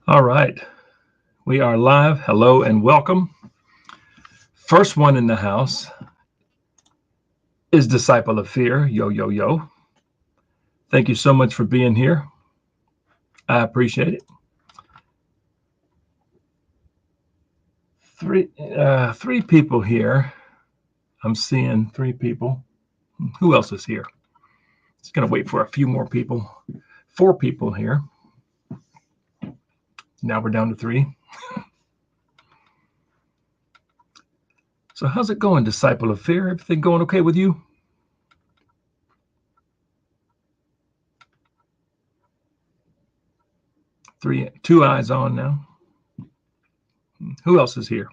All right, we are live. Hello and welcome. First one in the house is Disciple of Fear. Yo, yo, yo. Thank you so much for being here. I appreciate it. Three people here. I'm seeing three people. Who else is here? Just gonna wait for a few more people. Four people here. Now we're down to three. So how's it going, Disciple of Fear? Everything going okay with you? Two eyes on now. Who else is here?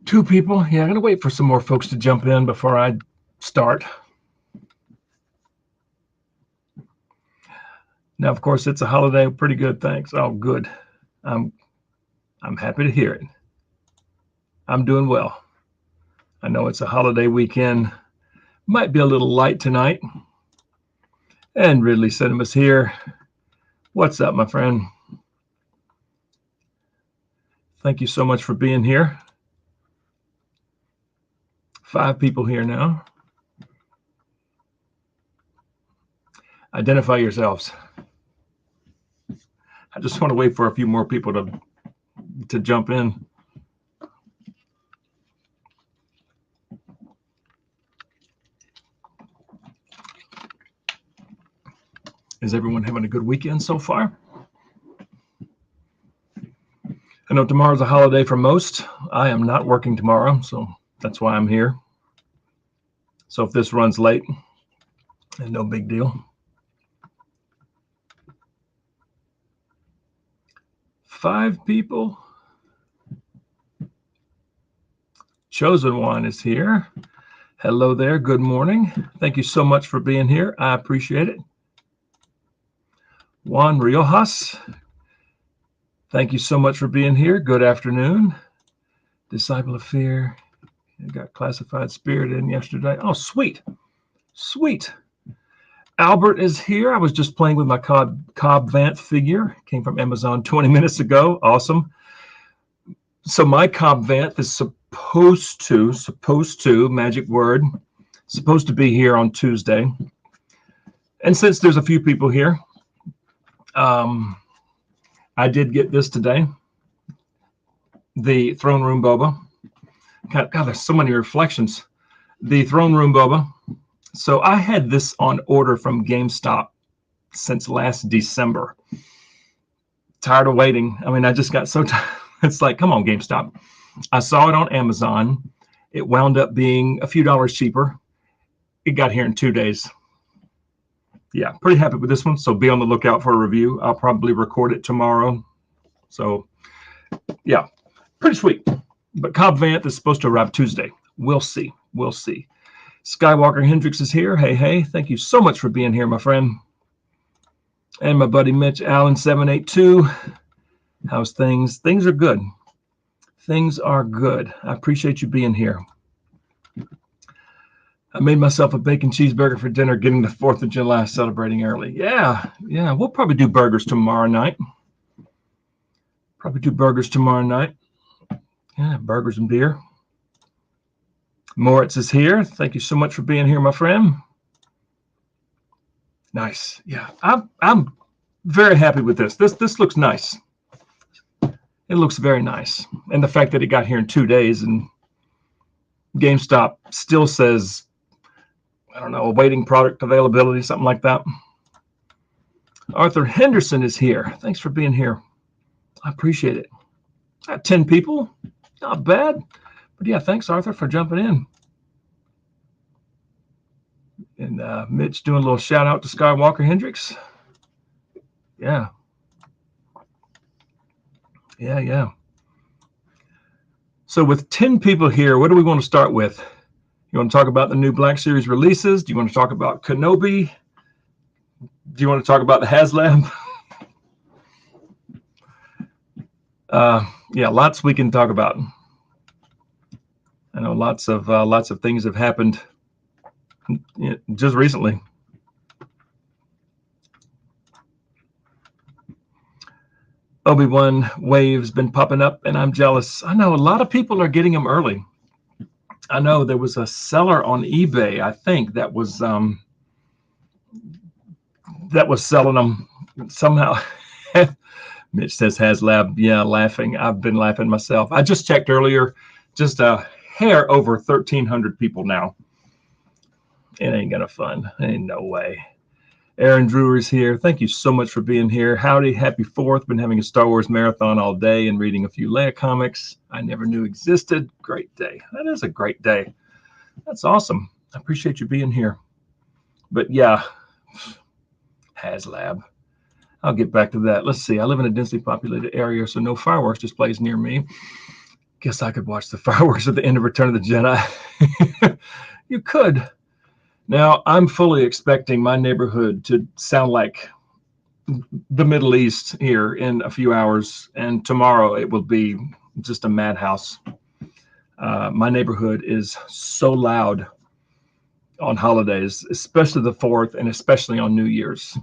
Two people. Yeah, I'm gonna wait for some more folks to jump in before I start. Now, of course, it's a holiday. Pretty good, thanks. Oh, good. I'm happy to hear it. I'm doing well. I know it's a holiday weekend. Might be a little light tonight. And Ridley Cinema's here. What's up, my friend? Thank you so much for being here. 5 people here now. Identify yourselves. I just want to wait for a few more people to jump in. Is everyone having a good weekend so far? I know tomorrow's a holiday for most. I am not working tomorrow, so that's why I'm here. So if this runs late, no big deal. 5 people. Chosen One is here. Hello there. Good morning. Thank you so much for being here. I appreciate it. Juan Riojas. Thank you so much for being here. Good afternoon. Disciple of Fear. I got Classified Spirit in yesterday. Oh, sweet. Sweet. Albert is here. I was just playing with my Cobb Vanth figure. Came from Amazon 20 minutes ago. Awesome. So my Cobb Vanth is supposed to, magic word, supposed to be here on Tuesday. And since there's a few people here, I did get this today. The Throne Room Boba. God, there's so many reflections. The Throne Room Boba. So I had this on order from GameStop since last December. Tired of waiting. I mean, I just got so tired. It's like, come on, GameStop. I saw it on Amazon. It wound up being a few dollars cheaper. It got here in 2 days. Yeah, pretty happy with this one. So be on the lookout for a review. I'll probably record it tomorrow. So yeah, pretty sweet. But Cobb Vanth is supposed to arrive Tuesday. We'll see. We'll see. Skywalker Hendricks is here. Hey, hey. Thank you so much for being here, my friend. And my buddy Mitch Allen 782. How's things? Things are good. Things are good. I appreciate you being here. I made myself a bacon cheeseburger for dinner, getting the 4th of July celebrating early. Yeah. We'll probably do burgers tomorrow night. Yeah, burgers and beer. Moritz is here. Thank you so much for being here, my friend. Nice. Yeah, I'm very happy with this. This looks nice. It looks very nice. And the fact that it got here in 2 days and GameStop still says, I don't know, awaiting product availability, something like that. Arthur Henderson is here. Thanks for being here. I appreciate it. 10 people. Not bad. But yeah, thanks, Arthur, for jumping in. And Mitch doing a little shout out to Skywalker Hendricks. Yeah. So with 10 people here, what do we want to start with? You want to talk about the new Black Series releases? Do you want to talk about Kenobi? Do you want to talk about the HasLab? Yeah, lots we can talk about. I know lots of things have happened just recently. Obi-Wan wave's been popping up, and I'm jealous. I know a lot of people are getting them early. I know there was a seller on eBay, I think, that was selling them somehow. Mitch says HasLab. Yeah, laughing. I've been laughing myself. I just checked earlier, just a hair over 1,300 people now. It ain't gonna fun. Ain't no way. Aaron Drewer's here. Thank you so much for being here. Howdy, happy 4th. Been having a Star Wars marathon all day and reading a few Leia comics I never knew existed. Great day. That is a great day. That's awesome. I appreciate you being here. But yeah, HasLab. I'll get back to that. Let's see. I live in a densely populated area, so no fireworks displays near me. Guess I could watch the fireworks at the end of Return of the Jedi. You could. Now, I'm fully expecting my neighborhood to sound like the Middle East here in a few hours, and tomorrow it will be just a madhouse. My neighborhood is so loud on holidays, especially the 4th and especially on New Year's.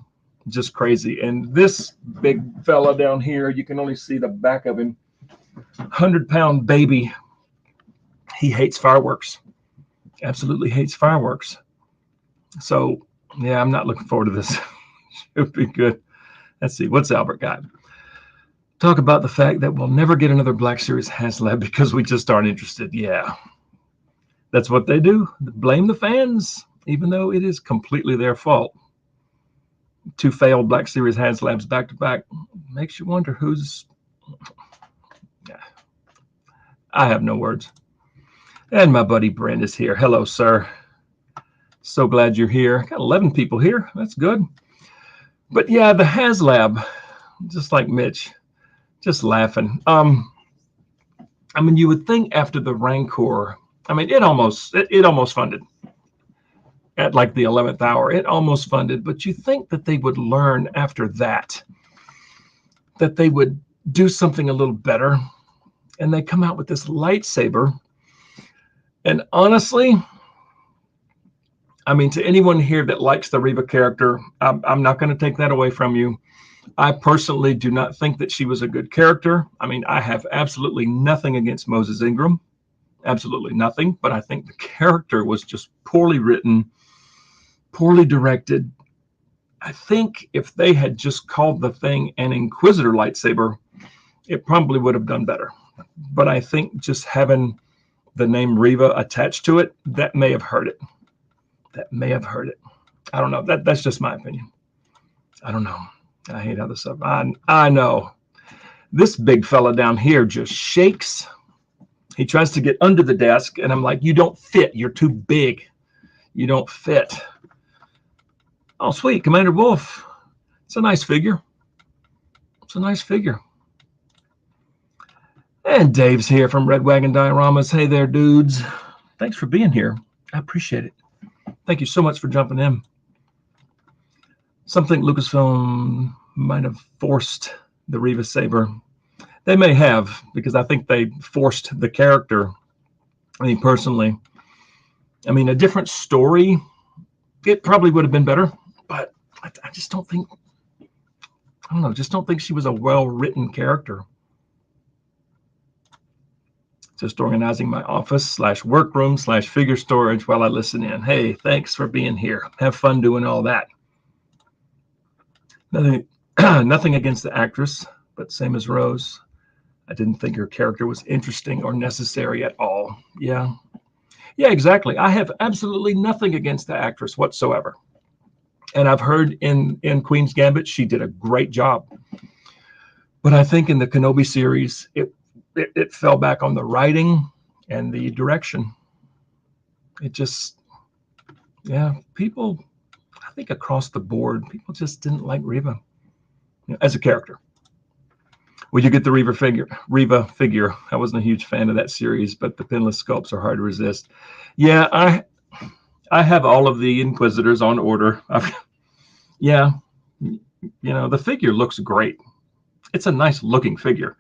Just crazy. And this big fella down here, you can only see the back of him, 100-pound baby. He hates fireworks. Absolutely hates fireworks. So, yeah, I'm not looking forward to this. Should be good. Let's see. What's Albert got? Talk about the fact that we'll never get another Black Series HasLab because we just aren't interested. Yeah. That's what they do. Blame the fans, even though it is completely their fault. 2 failed Black Series HasLabs back to back makes you wonder who's. I have no words. And my buddy Brent is here. Hello, sir. So glad you're here. Got 11 people here. That's good. But yeah, the HasLab, just like Mitch, just laughing. I mean, you would think after the Rancor, I mean, it almost funded at like the 11th hour. It almost funded, but you think that they would learn after that they would do something a little better. And they come out with this lightsaber. And honestly, I mean, to anyone here that likes the Reva character, I'm not going to take that away from you. I personally do not think that she was a good character. I mean, I have absolutely nothing against Moses Ingram. Absolutely nothing. But I think the character was just poorly written, poorly directed. I think if they had just called the thing an Inquisitor lightsaber, it probably would have done better. But I think just having the name Reva attached to it, that may have hurt it. That may have hurt it. I don't know. That's just my opinion. I don't know. I hate how this stuff. I know. This big fella down here just shakes. He tries to get under the desk, and I'm like, you don't fit. You're too big. You don't fit. Oh, sweet. Commander Wolf. It's a nice figure. It's a nice figure. And Dave's here from Red Wagon Dioramas. Hey there, dudes. Thanks for being here. I appreciate it. Thank you so much for jumping in. Something Lucasfilm might have forced the Reva saber. They may have, because I think they forced the character. I mean, personally, I mean, a different story, it probably would have been better, but I just don't think, I don't know, just don't think she was a well-written character. Just organizing my office / workroom / figure storage while I listen in. Hey, thanks for being here. Have fun doing all that. Nothing against the actress, but same as Rose. I didn't think her character was interesting or necessary at all. Yeah, exactly. I have absolutely nothing against the actress whatsoever. And I've heard in Queen's Gambit, she did a great job. But I think in the Kenobi series, it fell back on the writing and the direction. It just, yeah, people, I think across the board, people just didn't like Reva as a character. Well, you get the Reva figure. I wasn't a huge fan of that series, but the pinless sculpts are hard to resist. Yeah, I have all of the Inquisitors on order. Yeah, the figure looks great. It's a nice looking figure.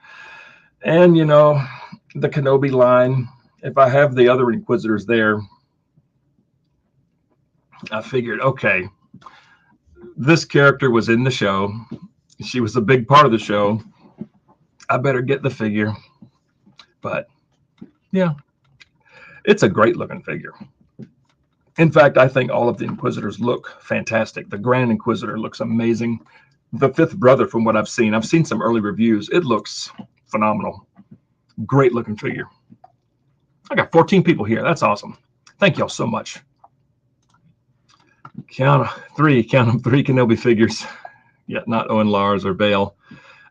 And, the Kenobi line, if I have the other Inquisitors there, I figured, okay, this character was in the show. She was a big part of the show. I better get the figure. But yeah, it's a great looking figure. In fact, I think all of the Inquisitors look fantastic. The Grand Inquisitor looks amazing. The fifth brother, from what I've seen some early reviews. It looks phenomenal. Great looking figure. I got 14 people here. That's awesome. Thank y'all so much. Count them, 3 Kenobi figures. Yeah, not Owen Lars or Bale.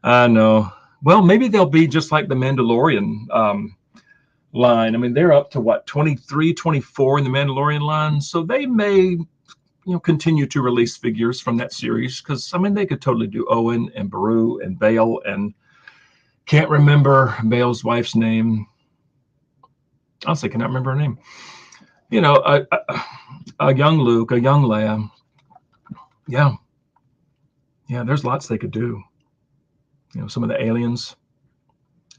I know. Well, maybe they'll be just like the Mandalorian line. I mean, they're up to what, 23, 24 in the Mandalorian line. So they may, continue to release figures from that series, because I mean, they could totally do Owen and Beru and Bale, and can't remember Bale's wife's name. Honestly, cannot remember her name. A young Luke, a young Leia. Yeah, there's lots they could do. Some of the aliens.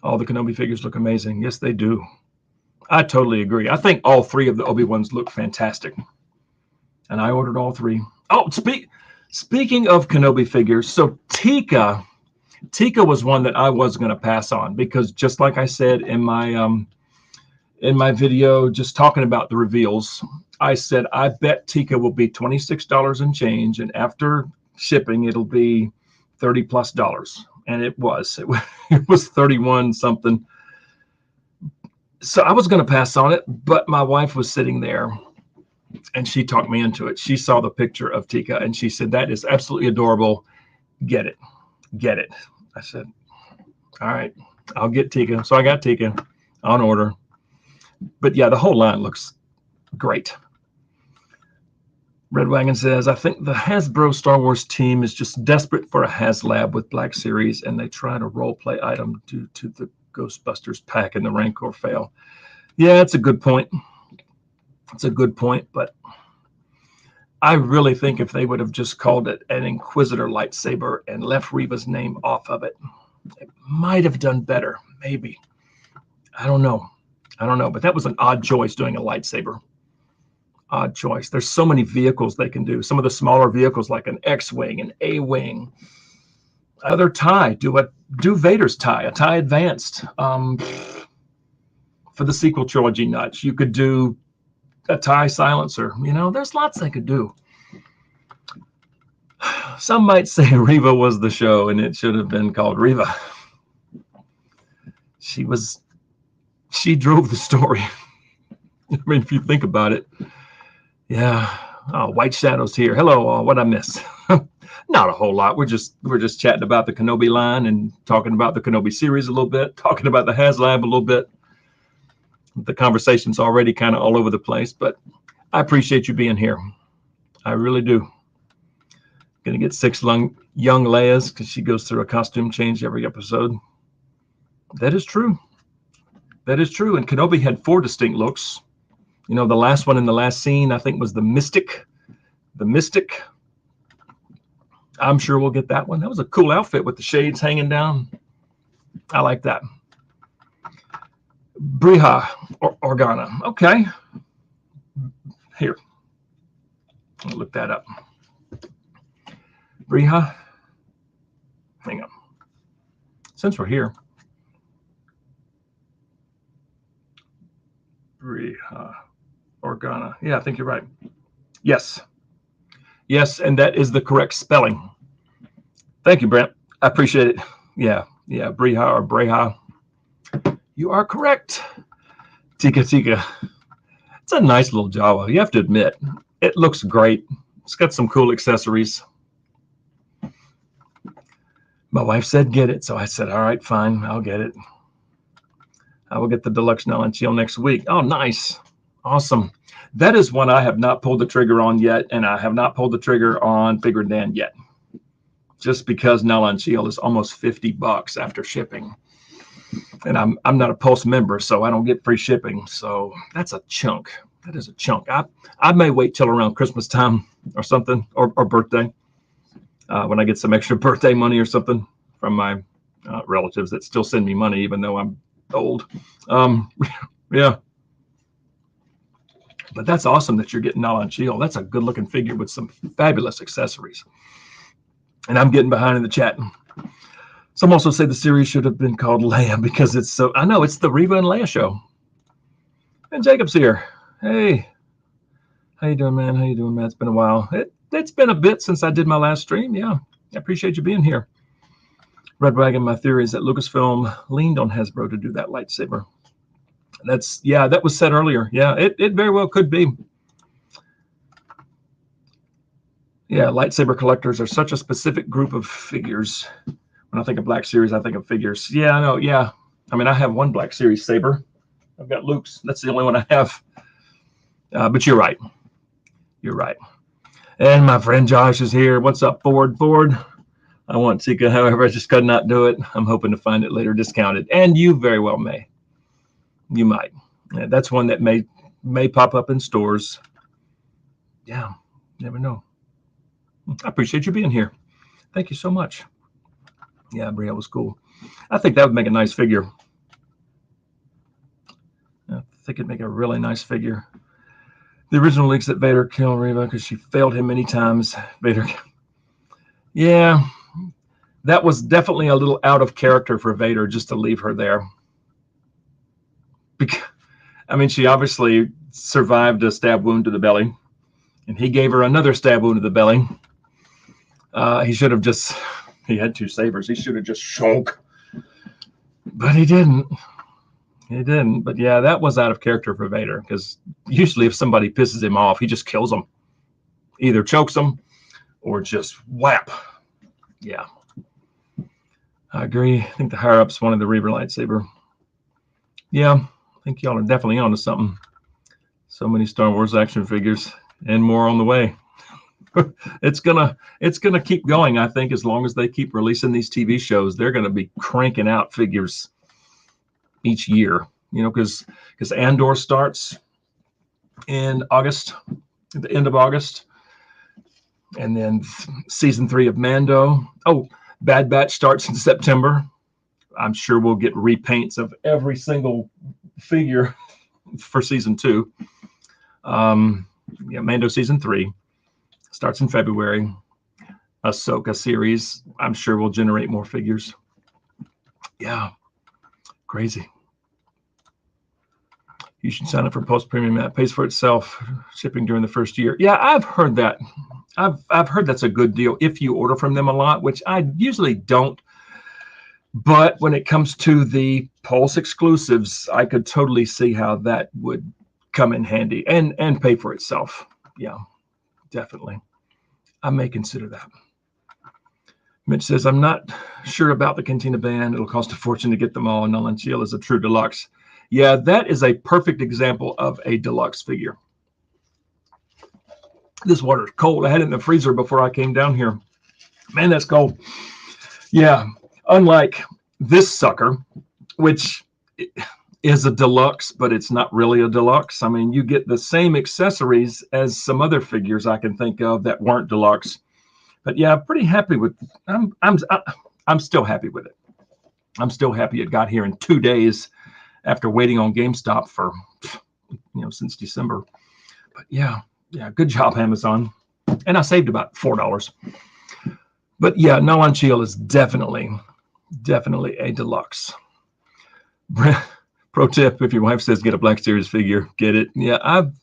All the Kenobi figures look amazing. Yes, they do. I totally agree. I think all 3 of the Obi-Wans look fantastic. And I ordered all 3. Oh, speaking of Kenobi figures, so Tika was one that I was going to pass on, because just like I said in my video, just talking about the reveals, I said, I bet Tika will be $26 and change, and after shipping, it'll be $30+. And it was 31 something. So I was going to pass on it, but my wife was sitting there and she talked me into it. She saw the picture of Tika and she said, that is absolutely adorable. Get it. I said, all right, I'll get Tika. So I got Tika on order. But yeah, the whole line looks great. Red Wagon says, I think the Hasbro Star Wars team is just desperate for a HasLab with Black Series, and they try to role play item due to the Ghostbusters pack and the Rancor fail. Yeah, it's a good point. But I really think if they would have just called it an Inquisitor lightsaber and left Reva's name off of it, it might have done better. Maybe. I don't know. But that was an odd choice, doing a lightsaber. Odd choice. There's so many vehicles they can do. Some of the smaller vehicles, like an X-wing, an A-wing, other TIE. Do Vader's TIE, a TIE Advanced. For the sequel trilogy nuts, you could do a TIE silencer. There's lots they could do. Some might say Reva was the show, and it should have been called Reva. She drove the story. I mean, if you think about it. Yeah. Oh, White Shadow's here. Hello. What I miss? Not a whole lot. We're just chatting about the Kenobi line and talking about the Kenobi series a little bit, talking about the HasLab a little bit. The conversation's already kind of all over the place, but I appreciate you being here. I really do. Gonna get 6 young Leias because she goes through a costume change every episode. That is true. And Kenobi had 4 distinct looks. The last one in the last scene, I think, was the Mystic. I'm sure we'll get that one. That was a cool outfit with the shades hanging down. I like that. Briha Organa. Okay. Here. I'll look that up. Briha. Hang on. Since we're here. Briha Organa. Yeah, I think you're right. Yes, and that is the correct spelling. Thank you, Brent. I appreciate it. Yeah, Briha or Breha. You are correct. Tika. It's a nice little Jawa. You have to admit, it looks great. It's got some cool accessories. My wife said get it, so I said, all right, fine, I'll get it. I will get the deluxe Nylon Shield next week. Oh, nice. Awesome. That is one I have not pulled the trigger on yet, and I have not pulled the trigger on Bigger Dan yet, just because Nylon Shield is almost $50 after shipping. And I'm not a Pulse member, so I don't get free shipping. So that's a chunk. That is a chunk. I may wait till around Christmas time or something, or birthday, when I get some extra birthday money or something from my relatives that still send me money, even though I'm old. Yeah. But that's awesome that you're getting Nala and Chill. That's a good looking figure with some fabulous accessories. And I'm getting behind in the chat. Some also say the series should have been called Leia because it's so, I know, it's the Reva and Leia show. And Jacob's here. Hey, how you doing, man? How you doing, man? It's been a while. It's been a bit since I did my last stream. Yeah, I appreciate you being here. Red Wagon, my theory is that Lucasfilm leaned on Hasbro to do that lightsaber. That was said earlier. Yeah, it very well could be. Yeah, lightsaber collectors are such a specific group of figures. When I think of Black Series, I think of figures. Yeah, I know. Yeah. I mean, I have one Black Series saber. I've got Luke's. That's the only one I have. But you're right. You're right. And my friend Josh is here. What's up, Ford? I want Tika, however, I just could not do it. I'm hoping to find it later discounted. And you very well may. You might. Yeah, that's one that may pop up in stores. Yeah, never know. I appreciate you being here. Thank you so much. Yeah, Brielle was cool. I think that would make a nice figure. I think it'd make a really nice figure. The original leaks that Vader killed Reva because she failed him many times. Vader. Yeah, that was definitely a little out of character for Vader just to leave her there. Because, I mean, she obviously survived a stab wound to the belly, and he gave her another stab wound to the belly. He should have just, he had two sabers. He should have just shunk, but he didn't. He didn't. But yeah, that was out of character for Vader because usually if somebody pisses him off, he just kills them, either chokes them or just whap. Yeah, I agree. I think the higher ups wanted the Reaver lightsaber. Yeah, I think y'all are definitely onto something. So many Star Wars action figures and more on the way. It's gonna keep going. I think as long as they keep releasing these TV shows, they're gonna be cranking out figures each year. You know, because Andor starts in August, at the end of August, and then season 3 of Mando. Oh, Bad Batch starts in September. I'm sure we'll get repaints of every single figure for season 2. Mando season 3 starts in February. Ahsoka series, I'm sure will generate more figures. Yeah, crazy. You should sign up for Post Premium. That pays for itself, shipping during the first year. Yeah, I've heard that. I've heard that's a good deal if you order from them a lot, which I usually don't. But when it comes to the Pulse exclusives, I could totally see how that would come in handy and pay for itself. Yeah, definitely. I may consider that. Mitch says, I'm not sure about the Cantina band. It'll cost a fortune to get them all. And Nolan Shield is a true deluxe. Yeah, that is a perfect example of a deluxe figure. This water is cold. I had it in the freezer before I came down here. Man, that's cold. Yeah, unlike this sucker, which is a deluxe, but it's not really a deluxe. I mean, you get the same accessories as some other figures I can think of that weren't deluxe. But yeah, I'm pretty happy with. I'm still happy with it. I'm still happy it got here in 2 days after waiting on GameStop for, since December. But yeah, good job, Amazon. And I saved about $4. But yeah, Nolan Shield is definitely a deluxe. Pro tip: if your wife says get a Black Series figure, get it. Yeah, I've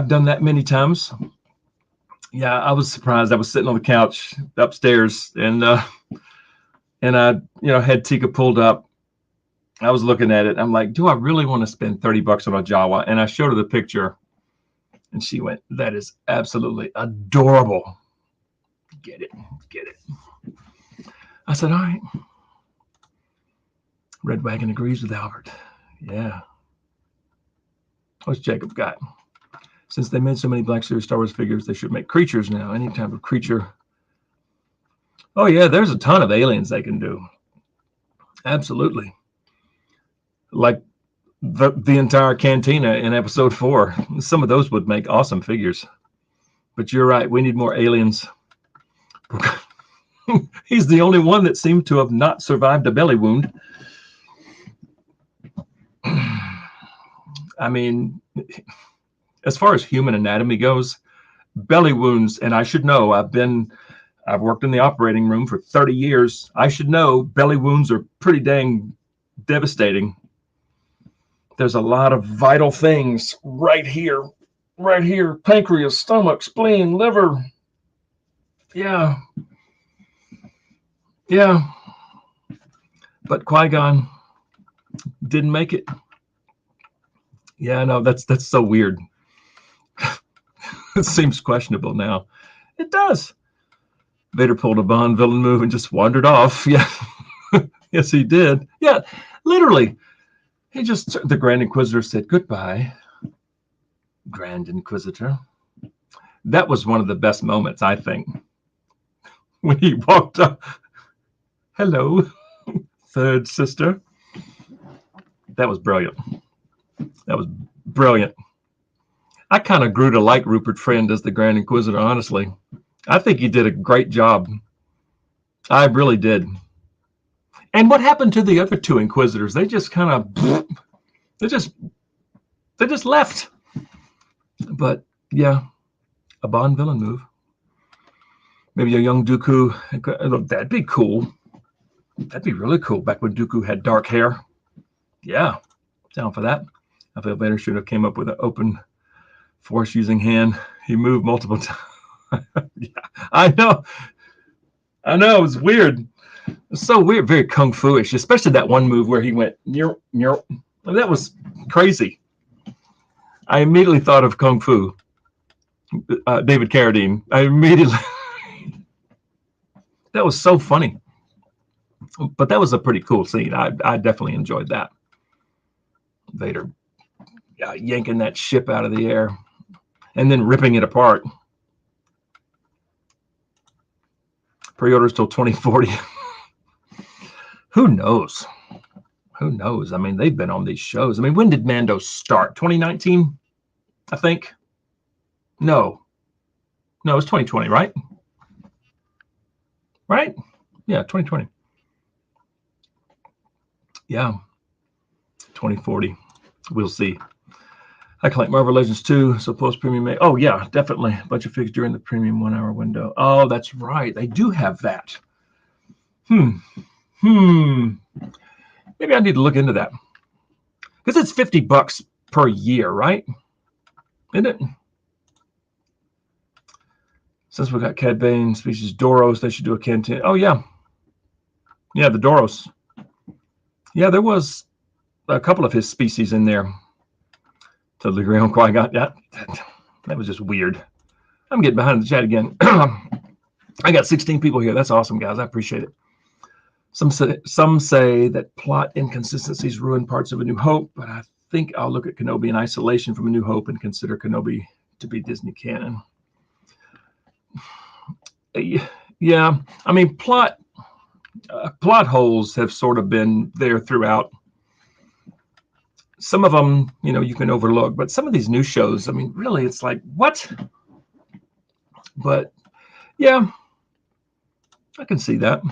done that many times. Yeah, I was surprised. I was sitting on the couch upstairs, and I had Tika pulled up. I was looking at it. I'm like, do I really want to spend $30 on a Jawa? And I showed her the picture, and she went, "That is absolutely adorable. Get it." I said, "All right." Red Wagon agrees with Albert. Yeah. What's Jacob got? Since they made so many Black Series Star Wars figures, they should make creatures now. Any type of creature. Oh yeah, there's a ton of aliens they can do. Absolutely. Like the entire cantina in episode 4. Some of those would make awesome figures. But you're right, we need more aliens. He's the only one that seemed to have not survived a belly wound. I mean, as far as human anatomy goes, belly wounds, and I should know, I've worked in the operating room for 30 years. I should know belly wounds are pretty dang devastating. There's a lot of vital things right here, pancreas, stomach, spleen, liver. Yeah. But Qui-Gon didn't make it. Yeah, no, that's so weird. It seems questionable now. It does. Vader pulled a Bond villain move and just wandered off. Yeah. Yes, he did. Yeah, literally. The Grand Inquisitor said, "Goodbye, Grand Inquisitor." That was one of the best moments, I think, when he walked up. "Hello, third sister." That was brilliant. I kind of grew to like Rupert Friend as the Grand Inquisitor, honestly. I think he did a great job. I really did. And what happened to the other two Inquisitors? They just kind of, they just left. But yeah, a Bond villain move. Maybe a young Dooku. That'd be cool. That'd be really cool. Back when Dooku had dark hair. Yeah, down for that. I feel Vader should have came up with an open force using hand. He moved multiple times. Yeah, I know. It was weird. It's so weird, very kung fu-ish, especially that one move where he went near. That was crazy. I immediately thought of kung fu. David Carradine. That was so funny. But that was a pretty cool scene. I definitely enjoyed that. Vader yanking that ship out of the air and then ripping it apart. Pre-orders till 2040. Who knows? I mean, they've been on these shows. I mean, when did Mando start? 2019, I think. No, it's 2020, right? Right? Yeah, 2020. Yeah, 2040. We'll see. I collect Marvel Legends 2, so post-premium may. Oh, yeah, definitely. A bunch of figs during the premium 1 hour window. Oh, that's right. They do have that. Maybe I need to look into that. Because it's $50 per year, right? Isn't it? Since we got Cad Bane, species Doros, they should do a canteen. Oh, yeah. Yeah, the Doros. Yeah, there was a couple of his species in there. Totally agree on Qui-Gon. Yeah, that was just weird. I'm getting behind the chat again. I got 16 people here. That's awesome, guys. I appreciate it. Some say that plot inconsistencies ruin parts of A New Hope, but I think I'll look at Kenobi in isolation from A New Hope and consider Kenobi to be Disney canon. Yeah, I mean, plot holes have sort of been there throughout. Some of them, you can overlook, but some of these new shows, I mean, really, it's like, what? But yeah, I can see that.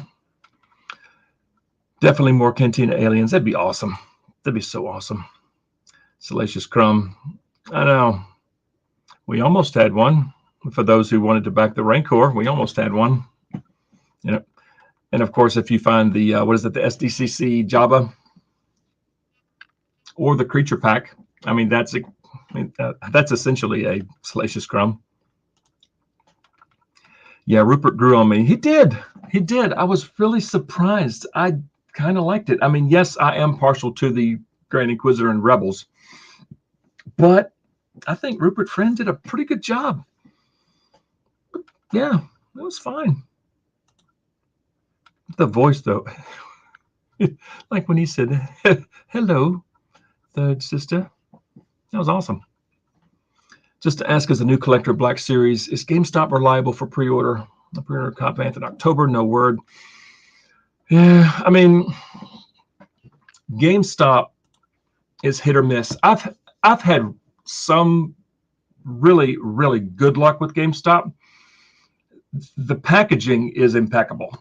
Definitely more Cantina aliens. That'd be awesome. That'd be so awesome. Salacious Crumb. I know. We almost had one. For those who wanted to back the Rancor, we almost had one. And of course, if you find the, the SDCC Jabba or the Creature Pack, I mean, that's essentially a Salacious Crumb. Yeah, Rupert grew on me. He did. I was really surprised. I kind of liked it. I mean, yes, I am partial to the Grand Inquisitor and Rebels, but I think Rupert Friend did a pretty good job. Yeah, it was fine. The voice, though, like when he said, "Hello, third sister," that was awesome. Just to ask, as a new collector of Black Series, is GameStop reliable for pre-order? The pre-order comp in October, no word. Yeah, I mean, GameStop is hit or miss. I've had some really, really good luck with GameStop. The packaging is impeccable.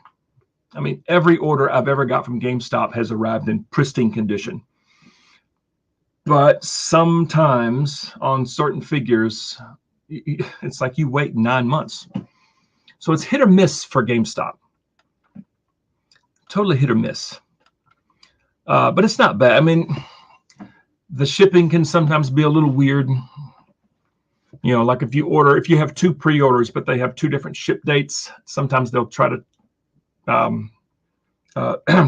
I mean, every order I've ever got from GameStop has arrived in pristine condition. But sometimes on certain figures, it's like you wait 9 months. So it's hit or miss for GameStop. Totally hit or miss. But it's not bad. I mean, the shipping can sometimes be a little weird. You know, like if you have 2 pre-orders, but they have 2 different ship dates, sometimes they'll try to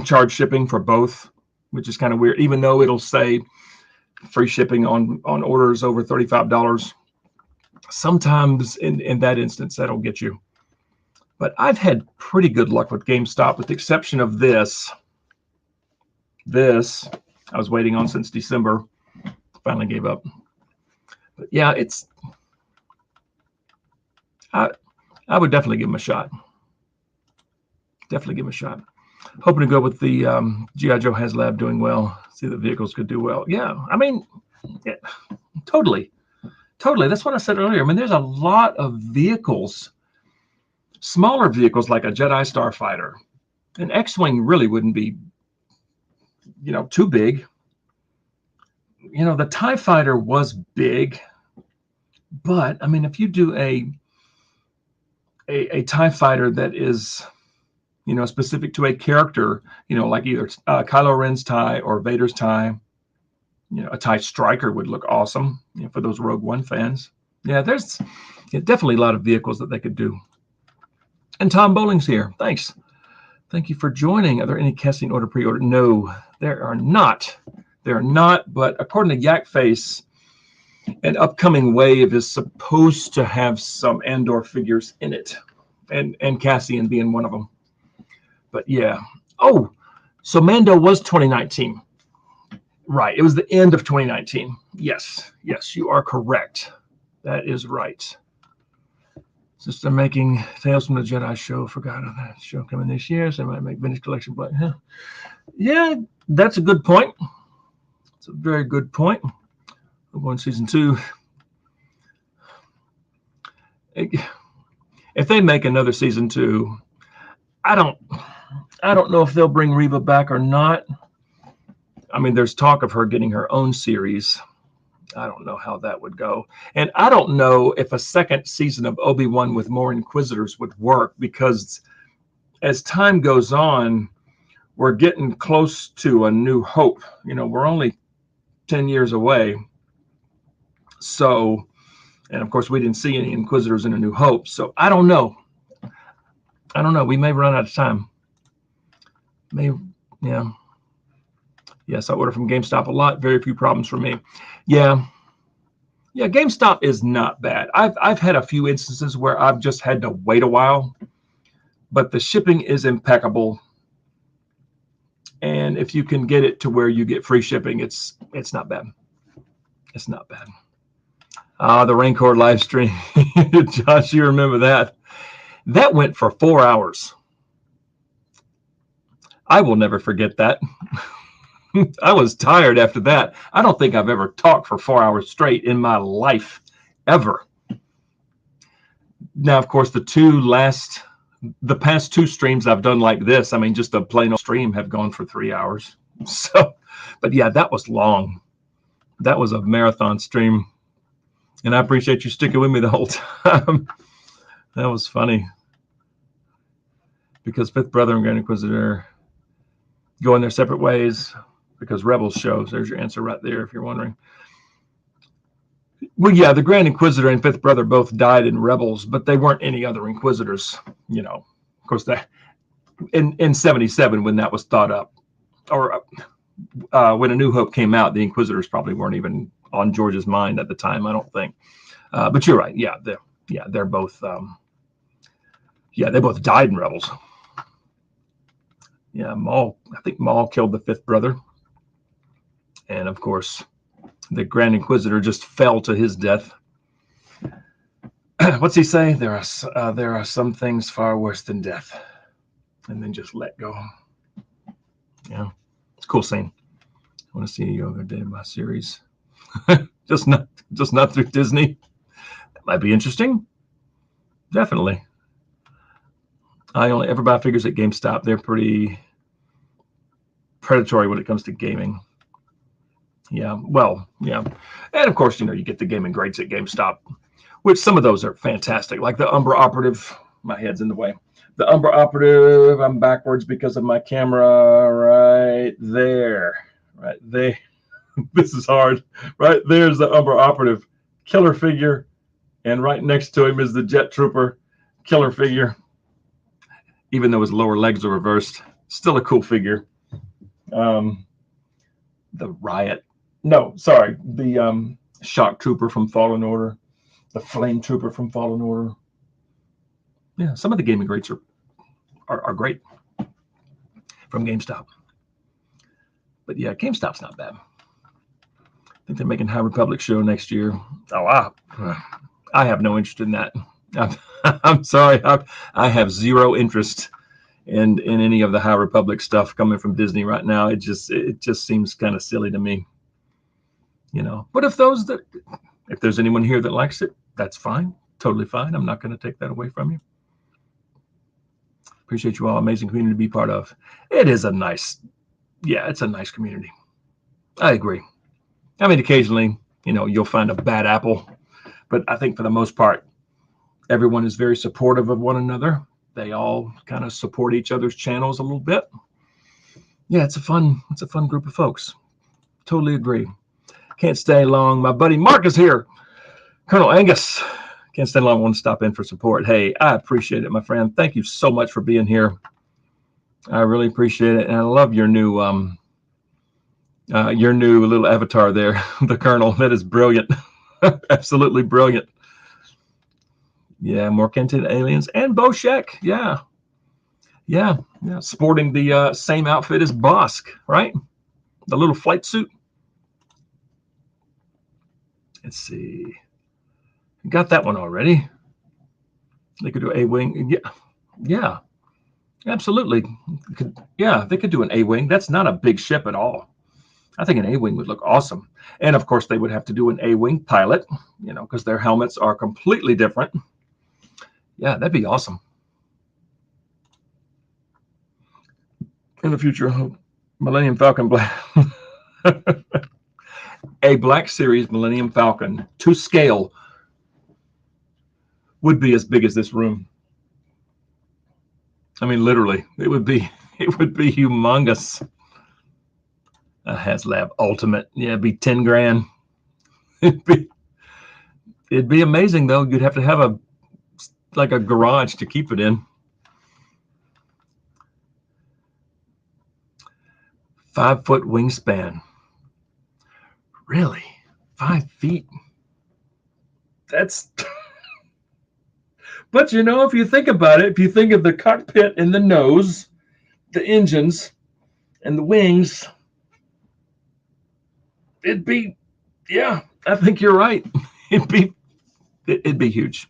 charge shipping for both, which is kind of weird, even though it'll say free shipping on orders over $35. Sometimes in that instance, that'll get you. But I've had pretty good luck with GameStop, with the exception of this. This I was waiting on since December. Finally gave up. But yeah, I would definitely give them a shot. Definitely give them a shot. Hoping to go with the G.I. Joe HasLab doing well. See the vehicles could do well. Yeah, I mean, yeah, totally. That's what I said earlier. I mean, there's a lot of vehicles, smaller vehicles like a Jedi Starfighter. An X-Wing really wouldn't be, you know, too big. You know, the TIE Fighter was big, but I mean, if you do a TIE Fighter that is, you know, specific to a character, you know, like either Kylo Ren's TIE or Vader's TIE, you know, a TIE Striker would look awesome, you know, for those Rogue One fans. Yeah, there's definitely a lot of vehicles that they could do. And Tom Bowling's here. Thanks. Thank you for joining. Are there any casting order pre-order? No, there are not. There are not, but according to Yak Face, an upcoming wave is supposed to have some Andor figures in it, and Cassian being one of them. But yeah. Oh, so Mando was 2019. Right. It was the end of 2019. Yes, you are correct. That is right. Since they're making Tales from the Jedi show, forgot on that show coming this year, so they might make vintage collection. But yeah, that's a good point. It's a very good point. We're going season 2. If they make another season 2, I don't know if they'll bring Reva back or not. I mean, there's talk of her getting her own series. I don't know how that would go. And I don't know if a second season of Obi-Wan with more Inquisitors would work, because as time goes on, we're getting close to A New Hope. You know, we're only 10 years away. So, and of course, we didn't see any Inquisitors in A New Hope. So I don't know. We may run out of time. Yeah. Yes, I order from GameStop a lot. Very few problems for me. Yeah, GameStop is not bad. I've had a few instances where I've just had to wait a while, but the shipping is impeccable. And if you can get it to where you get free shipping, it's not bad. It's not bad. The Rancor live stream. Josh, you remember that? That went for 4 hours. I will never forget that. I was tired after that. I don't think I've ever talked for 4 hours straight in my life, ever. Now, of course, the past 2 streams I've done like this, I mean, just a plain old stream, have gone for 3 hours. So, but yeah, that was long. That was a marathon stream. And I appreciate you sticking with me the whole time. That was funny. Because Fifth Brother and Grand Inquisitor go in their separate ways. Because Rebels shows. There's your answer right there, if you're wondering. Well, yeah, the Grand Inquisitor and Fifth Brother both died in Rebels, but they weren't any other Inquisitors. You know, of course, that in 77 when that was thought up, or when A New Hope came out, the Inquisitors probably weren't even on George's mind at the time. I don't think. But you're right. Yeah, they're both. They both died in Rebels. Yeah, I think Maul killed the Fifth Brother. And of course, the Grand Inquisitor just fell to his death. What's he say? There are some things far worse than death. And then just let go. Yeah, it's a cool scene. I want to see a Yoga Day by series. just not through Disney. That might be interesting. Definitely. I only ever buy figures at GameStop. They're pretty predatory when it comes to gaming. Yeah, well, yeah. And of course, you get the gaming greats at GameStop, which some of those are fantastic. Like the Umbra Operative, my head's in the way. The Umbra Operative, I'm backwards because of my camera right there. Right there. This is hard. Right there's the Umbra Operative killer figure. And right next to him is the Jet Trooper killer figure. Even though his lower legs are reversed, still a cool figure. The Riot. No, sorry. The Shock Trooper from Fallen Order. The Flame Trooper from Fallen Order. Yeah, some of the gaming greats are great from GameStop. But yeah, GameStop's not bad. I think they're making High Republic show next year. Oh, I have no interest in that. I'm sorry. I have zero interest in any of the High Republic stuff coming from Disney right now. It just seems kind of silly to me. But if there's anyone here that likes it, that's fine. Totally fine. I'm not going to take that away from you. Appreciate you all. Amazing community to be part of. It is it's a nice community. I agree. I mean, occasionally, you'll find a bad apple, but I think for the most part, everyone is very supportive of one another. They all kind of support each other's channels a little bit. Yeah, it's a fun group of folks. Totally agree. Can't stay long. My buddy Mark is here. Colonel Angus. Can't stay long. I want to stop in for support. Hey, I appreciate it, my friend. Thank you so much for being here. I really appreciate it. And I love your new little avatar there, the Colonel. That is brilliant. Absolutely brilliant. Yeah, more Kenton aliens and Boshek. Yeah. Sporting the same outfit as Bosk, right? The little flight suit. Let's see. Got that one already. They could do A-wing. Yeah. Absolutely. They could do an A-wing. That's not a big ship at all. I think an A-wing would look awesome. And of course, they would have to do an A-wing pilot, because their helmets are completely different. Yeah, that'd be awesome. In the future, Millennium Falcon Black. A Black Series Millennium Falcon to scale would be as big as this room. I mean, literally, it would be humongous. A HasLab Ultimate. Yeah, it'd be 10 grand. It'd be amazing though. You'd have to have a garage to keep it in. 5-foot wingspan. Really? 5 feet? That's but if you think about it, if you think of the cockpit and the nose, the engines and the wings, it'd be, I think you're right. It'd be huge.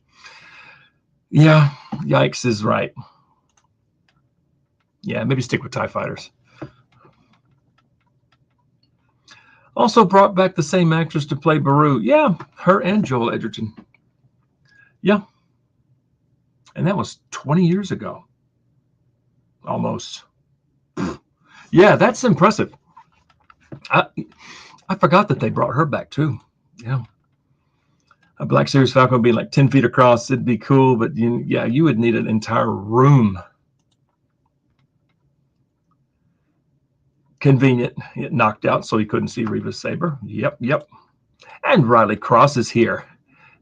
Yeah, yikes is right. Yeah, maybe stick with TIE fighters. Also brought back the same actress to play Beru. Yeah, her and Joel Edgerton. Yeah. And that was 20 years ago. Almost. Yeah, that's impressive. I forgot that they brought her back too. Yeah. A Black Series Falcon would be like 10 feet across. It'd be cool, but you would need an entire room. Convenient. It knocked out so he couldn't see Reva's saber. Yep. And Riley Cross is here.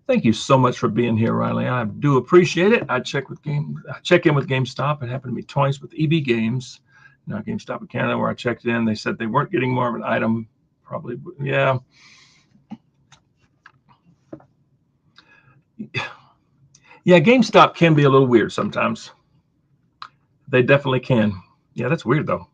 Thank you so much for being here, Riley. I do appreciate it. I check in with GameStop. It happened to me twice with EB Games. Now GameStop in Canada, where I checked in, they said they weren't getting more of an item. Probably, yeah. Yeah, GameStop can be a little weird sometimes. They definitely can. Yeah, that's weird though.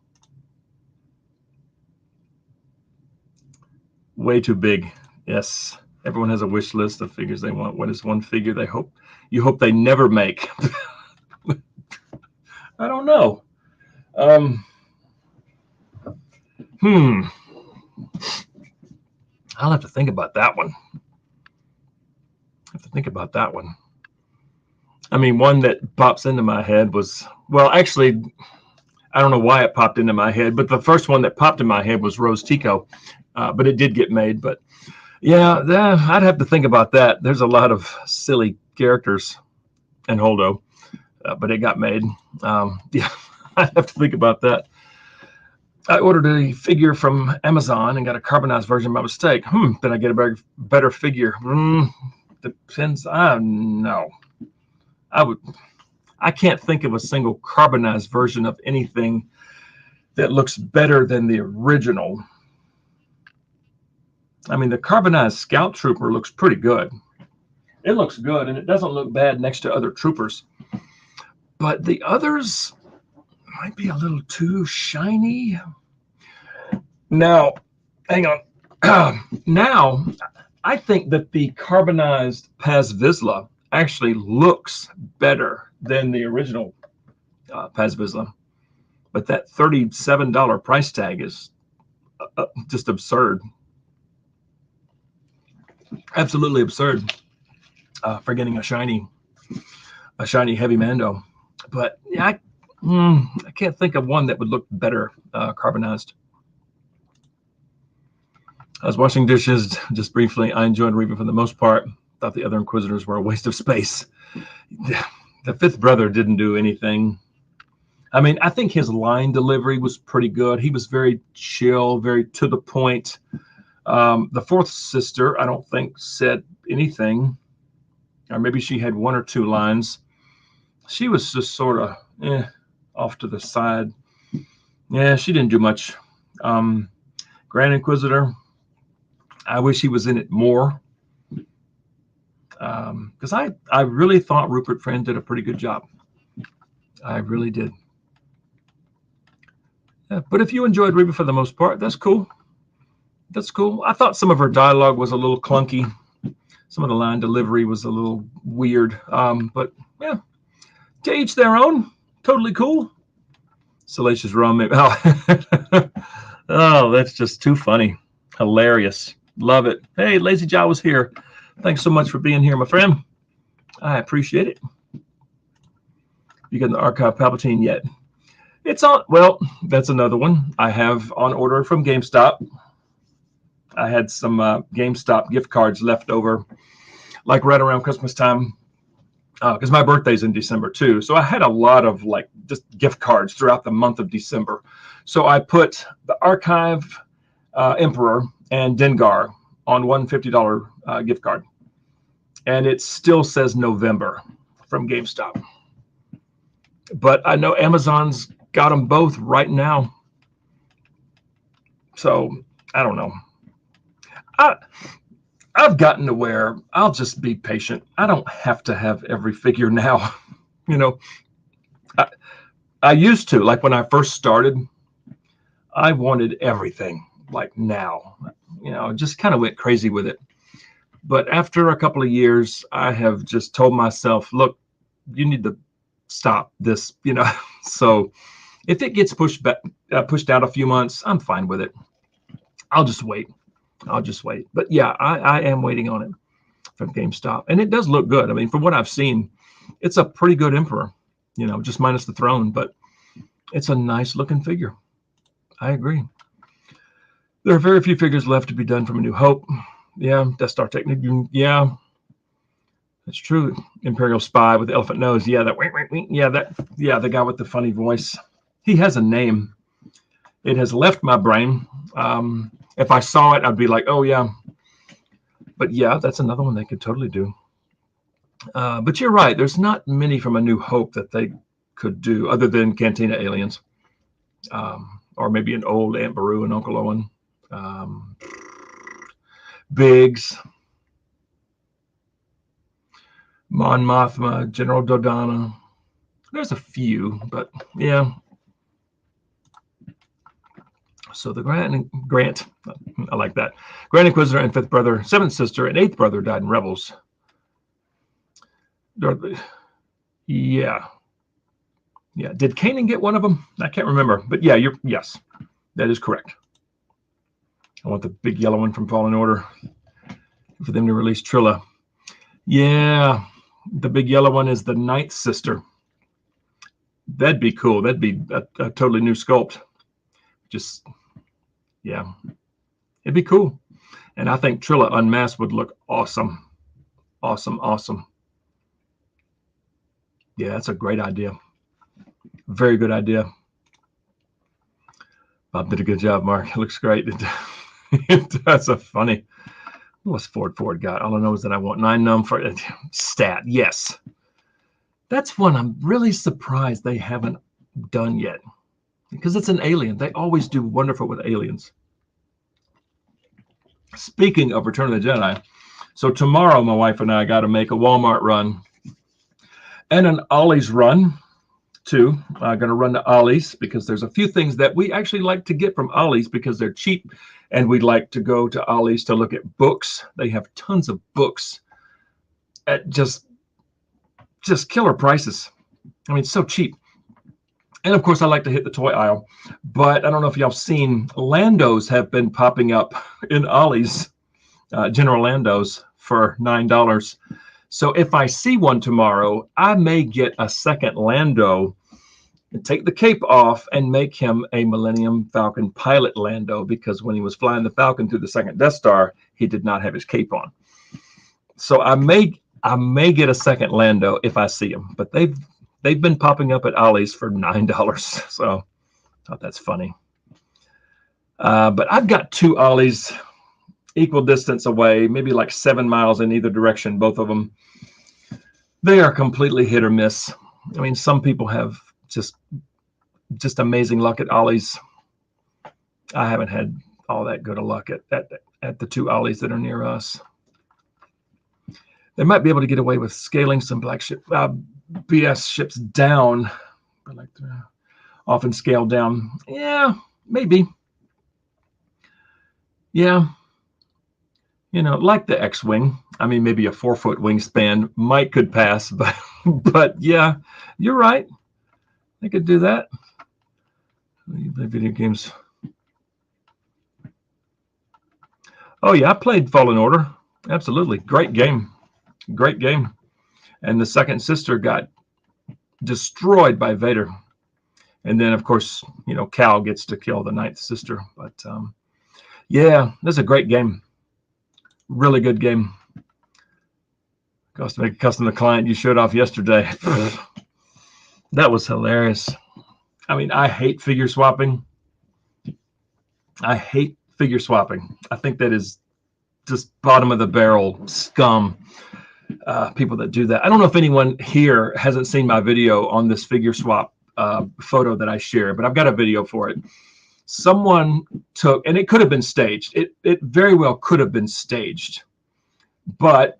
Way too big. Yes. Everyone has a wish list of figures they want. What is one figure you hope they never make? I don't know. I'll have to think about that one. I mean, one that pops into my head was, well, actually, I don't know why it popped into my head, but the first one that popped in my head was Rose Tico. but it did get made. But yeah, I'd have to think about that. There's a lot of silly characters in Holdo, but it got made. Yeah, I'd have to think about that. I ordered a figure from Amazon and got a carbonized version by mistake. Did I get a better figure? Depends. No. I can't think of a single carbonized version of anything that looks better than the original. I mean, the carbonized Scout Trooper looks pretty good. It looks good, and it doesn't look bad next to other troopers. But the others might be a little too shiny. Now, hang on. Now, I think that the carbonized Paz Vizsla actually looks better than the original Paz Vizsla. But that $37 price tag is just absurd. Absolutely absurd for getting a shiny heavy Mando. But yeah, I can't think of one that would look better carbonized. I was washing dishes just briefly. I enjoyed Reva for the most part. Thought the other Inquisitors were a waste of space. The fifth brother didn't do anything. I mean, I think his line delivery was pretty good. He was very chill, very to the point. The fourth sister, I don't think, said anything. Or maybe she had one or two lines. She was just sort of off to the side. Yeah, she didn't do much. Grand Inquisitor, I wish he was in it more. Because I really thought Rupert Friend did a pretty good job. I really did. Yeah, but if you enjoyed Reba for the most part, that's cool. That's cool. I thought some of her dialogue was a little clunky. Some of the line delivery was a little weird. But yeah, to each their own. Totally cool. Salacious Rum. Oh, that's just too funny. Hilarious. Love it. Hey, Lazy Jaw was here. Thanks so much for being here, my friend. I appreciate it. You got the Archive Palpatine yet? It's on. Well, that's another one I have on order from GameStop. I had some GameStop gift cards left over, like right around Christmas time, because my birthday's in December too. So I had a lot of like just gift cards throughout the month of December. So I put the Archive Emperor and Dengar on one $50 gift card, and it still says November from GameStop. But I know Amazon's got them both right now. So I don't know. I've gotten to where I'll just be patient. I don't have to have every figure now. You know, I used to, like when I first started, I wanted everything like now, you know, just kind of went crazy with it. But after a couple of years, I have just told myself, look, you need to stop this, you know. So if it gets pushed out a few months, I'm fine with it. I'll just wait. But yeah, I am waiting on it from GameStop. And it does look good. I mean, from what I've seen, it's a pretty good Emperor, you know, just minus the throne. But it's a nice looking figure. I agree. There are very few figures left to be done from A New Hope. Yeah, Death Star Technique. Yeah, that's true. Imperial Spy with the elephant nose. Yeah, the guy with the funny voice. He has a name. It has left my brain. If I saw it, I'd be like, oh yeah. But yeah, that's another one they could totally do. But you're right. There's not many from A New Hope that they could do other than Cantina Aliens. Or maybe an old Aunt Beru and Uncle Owen. Biggs. Mon Mothma, General Dodonna. There's a few, but yeah. So the Grant, I like that. Grand Inquisitor and fifth brother, seventh sister, and eighth brother died in Rebels. Yeah. Did Kanan get one of them? I can't remember, but yeah, yes, that is correct. I want the big yellow one from Fallen Order for them to release Trilla. Yeah, the big yellow one is the ninth sister. That'd be cool. That'd be a totally new sculpt. Just, yeah, It'd be cool. And I think Trilla Unmasked would look awesome. Awesome, awesome. Yeah, that's a great idea. Very good idea. Bob did a good job, Mark. It looks great. That's a funny. What's Ford got? All I know is that I want 9 num for stat. Yes. That's one I'm really surprised they haven't done yet. Because it's an alien. They always do wonderful with aliens. Speaking of Return of the Jedi, so tomorrow my wife and I got to make a Walmart run and an Ollie's run too. I'm going to run to Ollie's because there's a few things that we actually like to get from Ollie's because they're cheap, and we'd like to go to Ollie's to look at books. They have tons of books at just killer prices. I mean, so cheap. And of course, I like to hit the toy aisle, but I don't know if y'all seen, Landos have been popping up in Ollie's, General Landos for $9. So if I see one tomorrow, I may get a second Lando and take the cape off and make him a Millennium Falcon pilot Lando, because when he was flying the Falcon through the second Death Star, he did not have his cape on. So I may get a second Lando if I see him, but they've been popping up at Ollie's for $9. So I thought that's funny. But I've got 2 Ollie's equal distance away, maybe like 7 miles in either direction, both of them. They are completely hit or miss. I mean, some people have just amazing luck at Ollie's. I haven't had all that good a luck at the 2 Ollie's that are near us. They might be able to get away with scaling some black ship BS ships down, but like often scaled down. Yeah, maybe. Yeah. You know, like the X-Wing. I mean, maybe a 4-foot wingspan could pass, but yeah, you're right. They could do that. You play video games. Oh yeah, I played Fallen Order. Absolutely, great game, great game. And the second sister got destroyed by Vader, and then of course, you know, Cal gets to kill the 9th sister. But yeah, this is a great game. Really good game. Cost to make a custom the client you showed off yesterday. That was hilarious. I mean, I hate figure swapping. I hate figure swapping. I think that is just bottom of the barrel scum. People that do that. I don't know if anyone here hasn't seen my video on this figure swap photo that I share, but I've got a video for it. Someone took, and it could have been staged. It very well could have been staged, but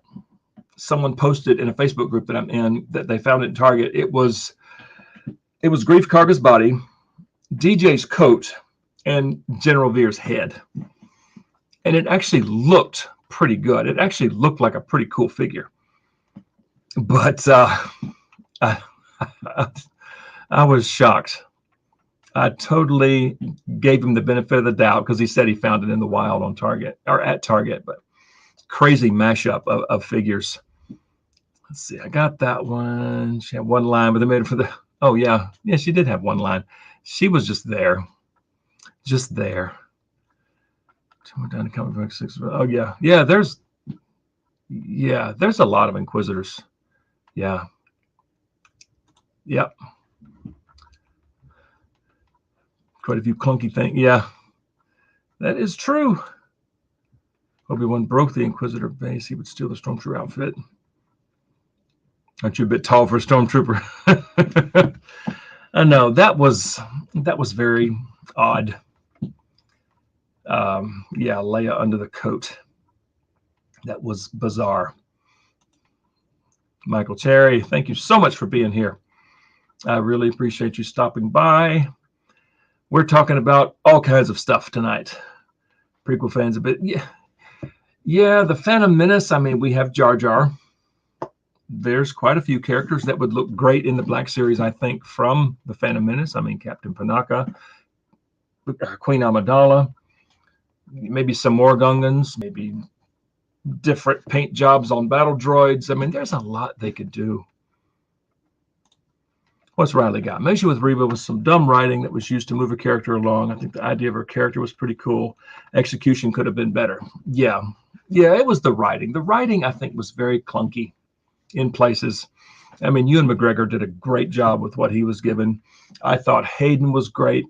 someone posted in a Facebook group that I'm in that they found it in Target. It was Grief Karga's body, DJ's coat, and General Veer's head. And it actually looked pretty good. It actually looked like a pretty cool figure. But I was shocked. I totally gave him the benefit of the doubt because he said he found it in the wild on Target, or at Target, but crazy mashup of figures. Let's see. I got that one. She had one line, but they made it for the, oh yeah. Yeah, she did have one line. She was just there. Just there. Down to comic book 6. Oh yeah. Yeah, there's a lot of Inquisitors. Yeah. Yep. Quite a few clunky things. Yeah, that is true. Obi-Wan broke the Inquisitor base. He would steal the Stormtrooper outfit. Aren't you a bit tall for a Stormtrooper? I know that was very odd. Yeah, Leia under the coat. That was bizarre. Michael Cherry, thank you so much for being here. I really appreciate you stopping by. We're talking about all kinds of stuff tonight. Prequel fans a bit. Yeah, the Phantom Menace. I mean, we have Jar Jar. There's quite a few characters that would look great in the Black Series, I think, from the Phantom Menace. I mean, Captain Panaka, Queen Amidala, maybe some more Gungans, maybe different paint jobs on battle droids. I mean, there's a lot they could do. What's Riley got? My issue with Reva was some dumb writing that was used to move a character along. I think the idea of her character was pretty cool. Execution could have been better. Yeah, it was the writing. The writing, I think, was very clunky in places. I mean, Ewan McGregor did a great job with what he was given. I thought Hayden was great.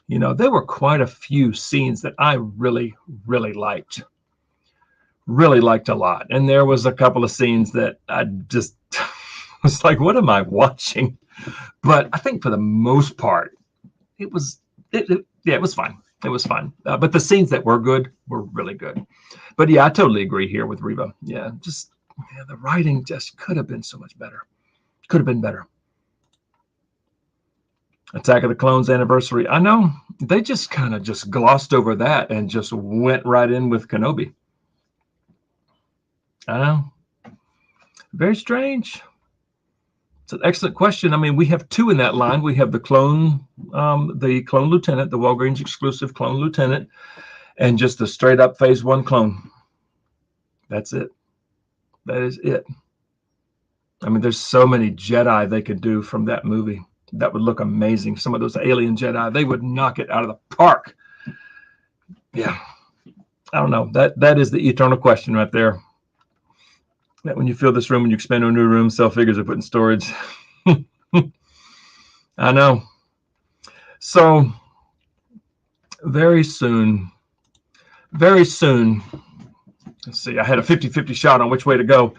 You know, there were quite a few scenes that I really, really liked. Really liked a lot. And there was a couple of scenes that I just was like, what am I watching? But I think for the most part, it was fine. It was fine. But the scenes that were good were really good. But yeah, I totally agree here with Reva. Yeah, the writing just could have been so much better. Could have been better. Attack of the Clones anniversary. I know they just kind of just glossed over that and just went right in with Kenobi. I know. Very strange. It's an excellent question. I mean, we have two in that line. We have the clone lieutenant, the Walgreens exclusive clone lieutenant, and just a straight up phase 1 clone. That's it. That is it. I mean, there's so many Jedi they could do from that movie. That would look amazing. Some of those alien Jedi, they would knock it out of the park. Yeah. I don't know. That is the eternal question right there. That when you fill this room and you expand to a new room, sell figures are put in storage. I know. So very soon, let's see, I had a 50-50 shot on which way to go.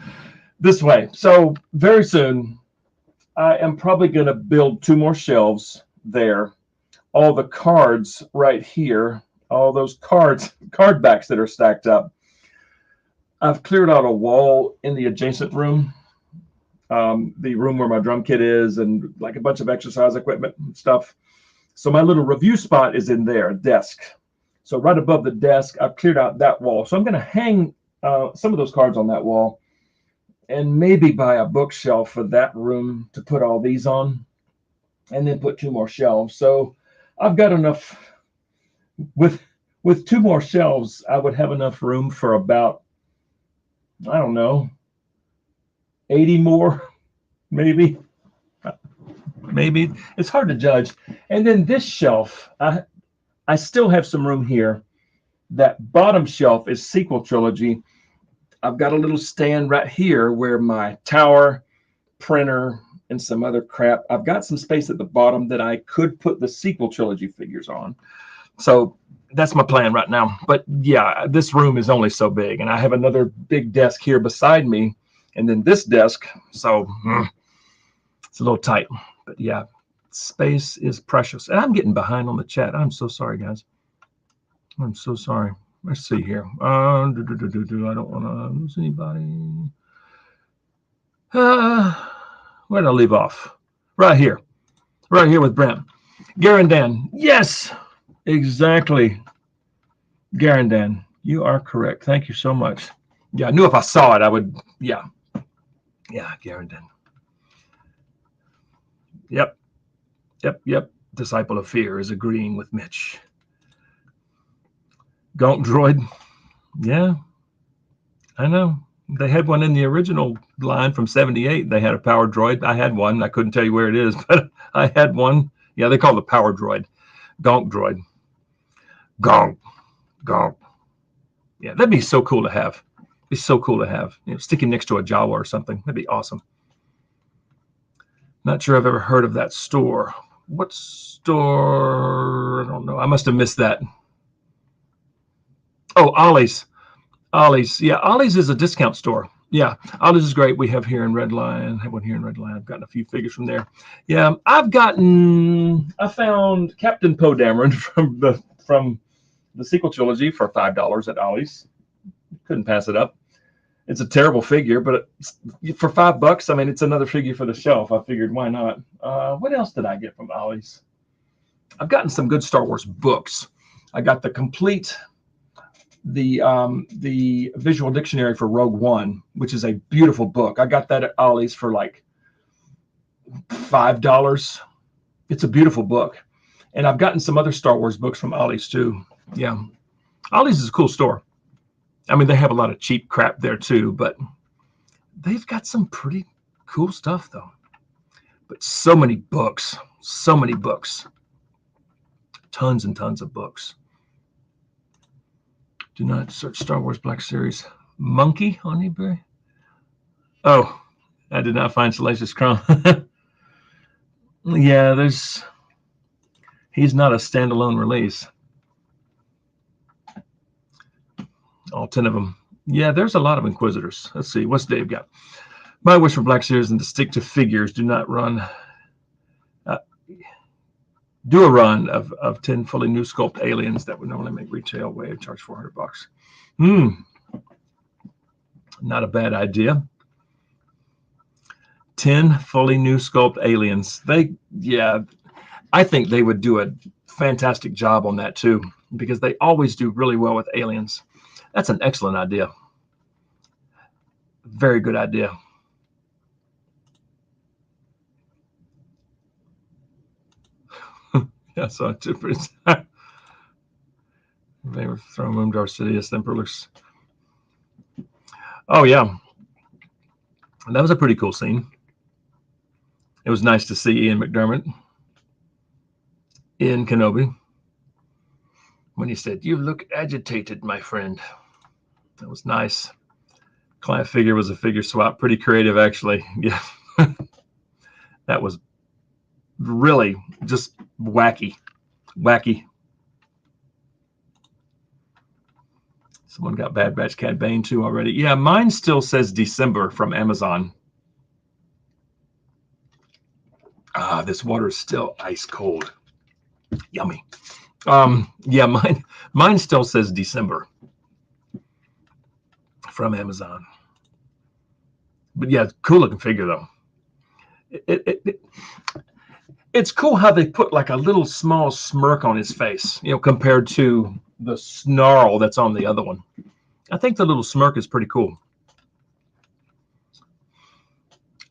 This way. So very soon, I am probably going to build 2 more shelves there. All the cards right here, all those card backs that are stacked up. I've cleared out a wall in the adjacent room, the room where my drum kit is, and like a bunch of exercise equipment and stuff. So my little review spot is in there, desk. So right above the desk, I've cleared out that wall. So I'm going to hang some of those cards on that wall, and maybe buy a bookshelf for that room to put all these on, and then put 2 more shelves. So I've got enough with 2 more shelves. I would have enough room for about, I don't know, 80 more, maybe. It's hard to judge. And then this shelf, I still have some room here. That bottom shelf is sequel trilogy. I've got a little stand right here where my tower, printer, and some other crap. I've got some space at the bottom that I could put the sequel trilogy figures on. So that's my plan right now. But yeah, this room is only so big, and I have another big desk here beside me, and then this desk. So it's a little tight. But yeah, space is precious. And I'm getting behind on the chat. I'm so sorry, guys. I'm so sorry. Let's see here. I don't want to lose anybody. Where did I leave off? Right here. Right here with Brent. Garandan. Yes, exactly. Garandan, you are correct. Thank you so much. Yeah, I knew if I saw it, I would. Yeah. Yeah, Garandan. Yep. Disciple of Fear is agreeing with Mitch. Gonk Droid. Yeah, I know. They had one in the original line from '78. They had a power droid. I had one. I couldn't tell you where it is, but I had one. Yeah, they call it the power droid. Gonk Droid. Gonk. Yeah, that'd be so cool to have. It'd be so cool to have. You know, sticking next to a Jawa or something. That'd be awesome. Not sure I've ever heard of that store. What store? I don't know. I must have missed that. Oh, Ollie's. Yeah, Ollie's is a discount store. Yeah, Ollie's is great. We have here in Red Lion. I have one here in Red Lion. I've gotten a few figures from there. Yeah, I found Captain Poe Dameron from the sequel trilogy for $5 at Ollie's. Couldn't pass it up. It's a terrible figure, but for $5, I mean, it's another figure for the shelf. I figured, why not? What else did I get from Ollie's? I've gotten some good Star Wars books. I got the complete, the visual dictionary for Rogue One, which is a beautiful book. I got that at Ollie's for like $5. It's a beautiful book. And I've gotten some other Star Wars books from Ollie's too. Yeah. Ollie's is a cool store. I mean, they have a lot of cheap crap there too, but they've got some pretty Cool stuff, though. But so many books. So many books. Tons and tons of books. Do not search Star Wars Black Series. Monkey on eBay? Oh, I did not find Salacious Crumb. Yeah, he's not a standalone release. All 10 of them. Yeah, there's a lot of Inquisitors. Let's see. What's Dave got? My wish for Black Series and to stick to figures. Do not run. Do a run of 10 fully new sculpt aliens that would normally make retail way charge $400. Not a bad idea. 10 fully new sculpt aliens. I think they would do a fantastic job on that too, because they always do really well with aliens. That's an excellent idea. Very good idea. Yeah, so they were throwing room Darth Sidious, Emperor looks. Oh yeah, that was a pretty cool scene. It was nice to see Ian McDermott in Kenobi when he said, "You look agitated, my friend." That was nice. Client figure was a figure swap. Pretty creative, actually. Yeah. That was really just wacky. Someone got Bad Batch Cad Bane too already. Yeah, mine still says December from Amazon. This water is still ice cold. Yummy. Yeah, mine still says December from Amazon. But yeah, cool looking figure though. It's cool how they put like a little small smirk on his face, compared to the snarl that's on the other one. I think the little smirk is pretty cool.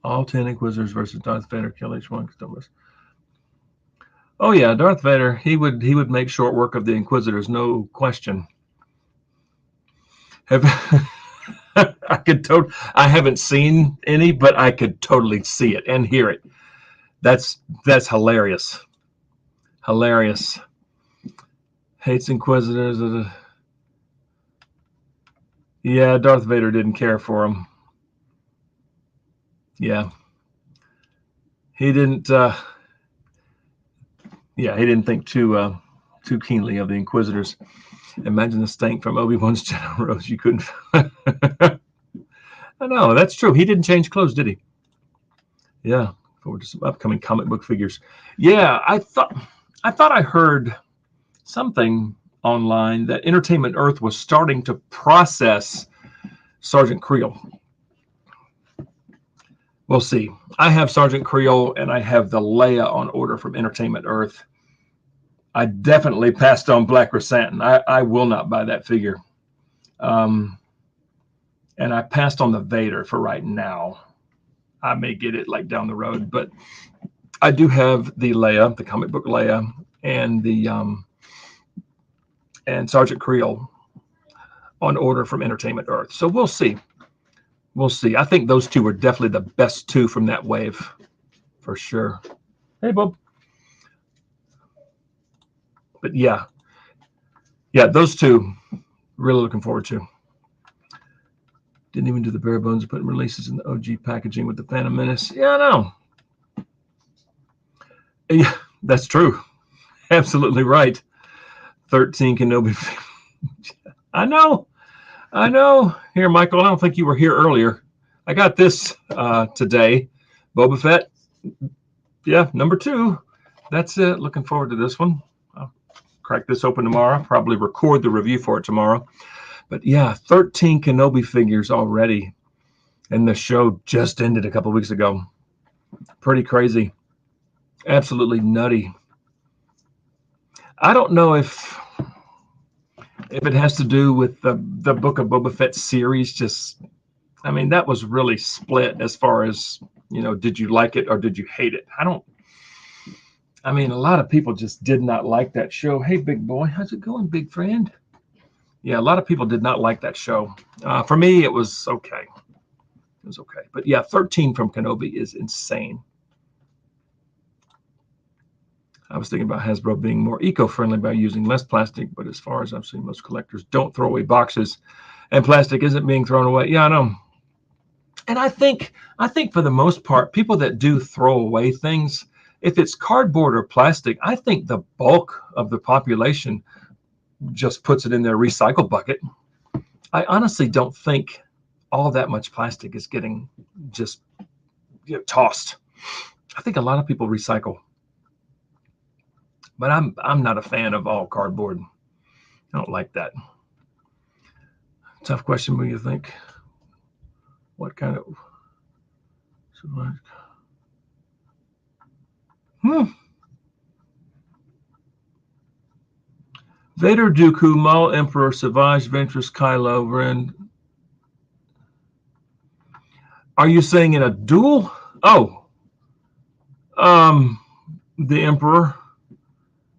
All 10 Inquisitors versus Darth Vader. Kill each one. Oh yeah, Darth Vader. He would make short work of the Inquisitors, no question. I haven't seen any, but I could totally see it and hear it. That's hilarious. Hilarious. Hates Inquisitors. Yeah, Darth Vader didn't care for him. Yeah. He didn't he didn't think too keenly of the Inquisitors. Imagine the stank from Obi-Wan's Jedi Rose. You couldn't. I know, that's true. He didn't change clothes, did he? Yeah. Forward to some upcoming comic book figures. Yeah, I thought I heard something online that Entertainment Earth was starting to process Sergeant Creel. We'll see. I have Sergeant Creel and I have the Leia on order from Entertainment Earth. I definitely passed on Black Chrysanthemum. I will not buy that figure. And I passed on the Vader for right now. I may get it like down the road, but I do have the Leia, the comic book Leia, and the and Sergeant Creel on order from Entertainment Earth. So we'll see. We'll see. I think those two were definitely the best two from that wave, for sure. Hey, Bob. But yeah, those two, really looking forward to. Didn't even do the bare bones of putting releases in the OG packaging with the Phantom Menace. Yeah, I know. Yeah, that's true. Absolutely right. 13 Kenobi. I know. Here, Michael, I don't think you were here earlier. I got this today. Boba Fett. Yeah, number 2. That's it. Looking forward to this one. I'll crack this open tomorrow. Probably record the review for it tomorrow. But yeah, 13 Kenobi figures already. And the show just ended a couple of weeks ago. Pretty crazy. Absolutely nutty. I don't know if it has to do with the Book of Boba Fett series. I mean, that was really split as far as, did you like it or did you hate it? A lot of people just did not like that show. Hey, big boy, how's it going, big friend? Yeah, a lot of people did not like that show. For me, it was okay. It was okay. But yeah, 13 from Kenobi is insane. I was thinking about Hasbro being more eco-friendly by using less plastic, but as far as I've seen, most collectors don't throw away boxes, and plastic isn't being thrown away. Yeah, I know. And I think for the most part, people that do throw away things, if it's cardboard or plastic, I think the bulk of the population just puts it in their recycle bucket. I honestly don't think all that much plastic is getting just tossed. I think a lot of people recycle. But I'm not a fan of all cardboard. I don't like that. Tough question. What do you think? What kind of? Vader, Dooku, Maul, Emperor, Savage, Ventress, Kylo Ren. Are you saying in a duel? Oh, the Emperor.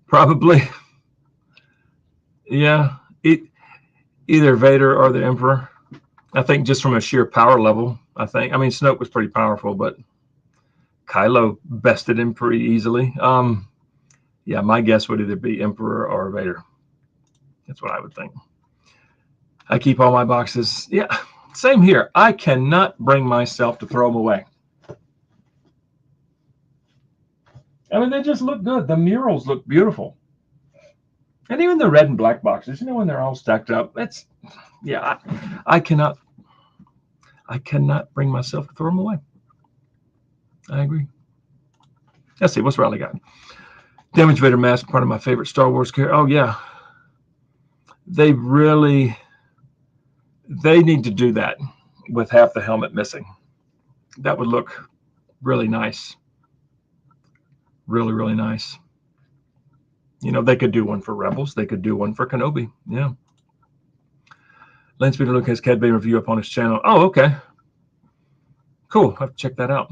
Probably. Yeah. Either Vader or the Emperor. I think just from a sheer power level, I mean, Snoke was pretty powerful, but Kylo bested him pretty easily. Yeah, my guess would either be Emperor or Vader. That's what I would think. I keep all my boxes. Yeah, same here. I cannot bring myself to throw them away. I mean, they just look good. The murals look beautiful. And even the red and black boxes, when they're all stacked up, yeah, I cannot bring myself to throw them away. I agree. Let's see, what's Riley got? Damage Vader mask, part of my favorite Star Wars character. Oh, yeah. They need to do that with half the helmet missing. That would look really nice. Really, really nice. They could do one for Rebels. They could do one for Kenobi. Yeah. Lance Peter Luke has Cad Bane review up on his channel. Oh, okay. Cool. I have to check that out.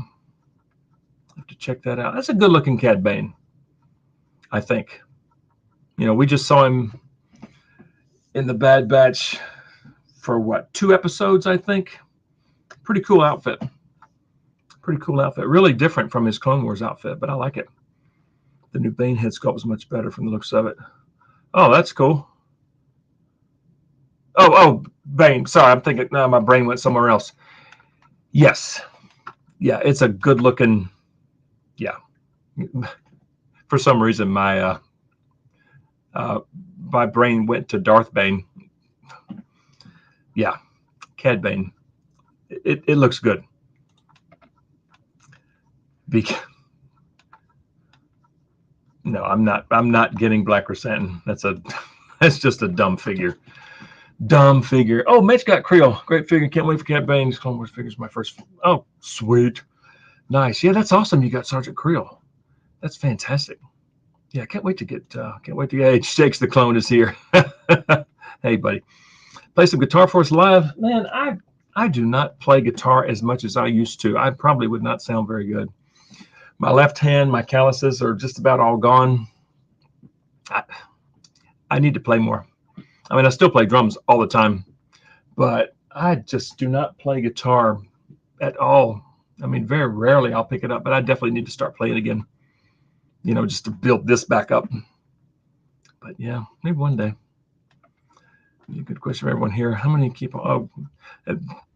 That's a good-looking Cad Bane, I think. We just saw him in the Bad Batch for what, 2 episodes, I think. Pretty cool outfit. Really different from his Clone Wars outfit, but I like it. The new Bane head sculpt was much better from the looks of it. Oh, that's cool. Oh, Bane. Sorry, I'm thinking. No, my brain went somewhere else. Yes. Yeah, it's a good looking. Yeah. For some reason, my brain went to Darth Bane. Yeah, Cad Bane. It looks good. No, I'm not getting Black Chrysanthemum. That's just a dumb figure. Oh, Mitch got Creel. Great figure. Can't wait for Cad Bane's Clone Wars figures. My first. Oh, sweet. Nice. Yeah, that's awesome. You got Sergeant Creel. That's fantastic. Yeah, can't wait to get. Hey, Shakes the Clone is here. Hey, buddy. Play some Guitar for us live. Man, I do not play guitar as much as I used to. I probably would not sound very good. My left hand, my calluses are just about all gone. I need to play more. I mean, I still play drums all the time, but I just do not play guitar at all. I mean, very rarely I'll pick it up, but I definitely need to start playing again, just to build this back up. But yeah, maybe one day. Good question for everyone here. How many keep? Oh,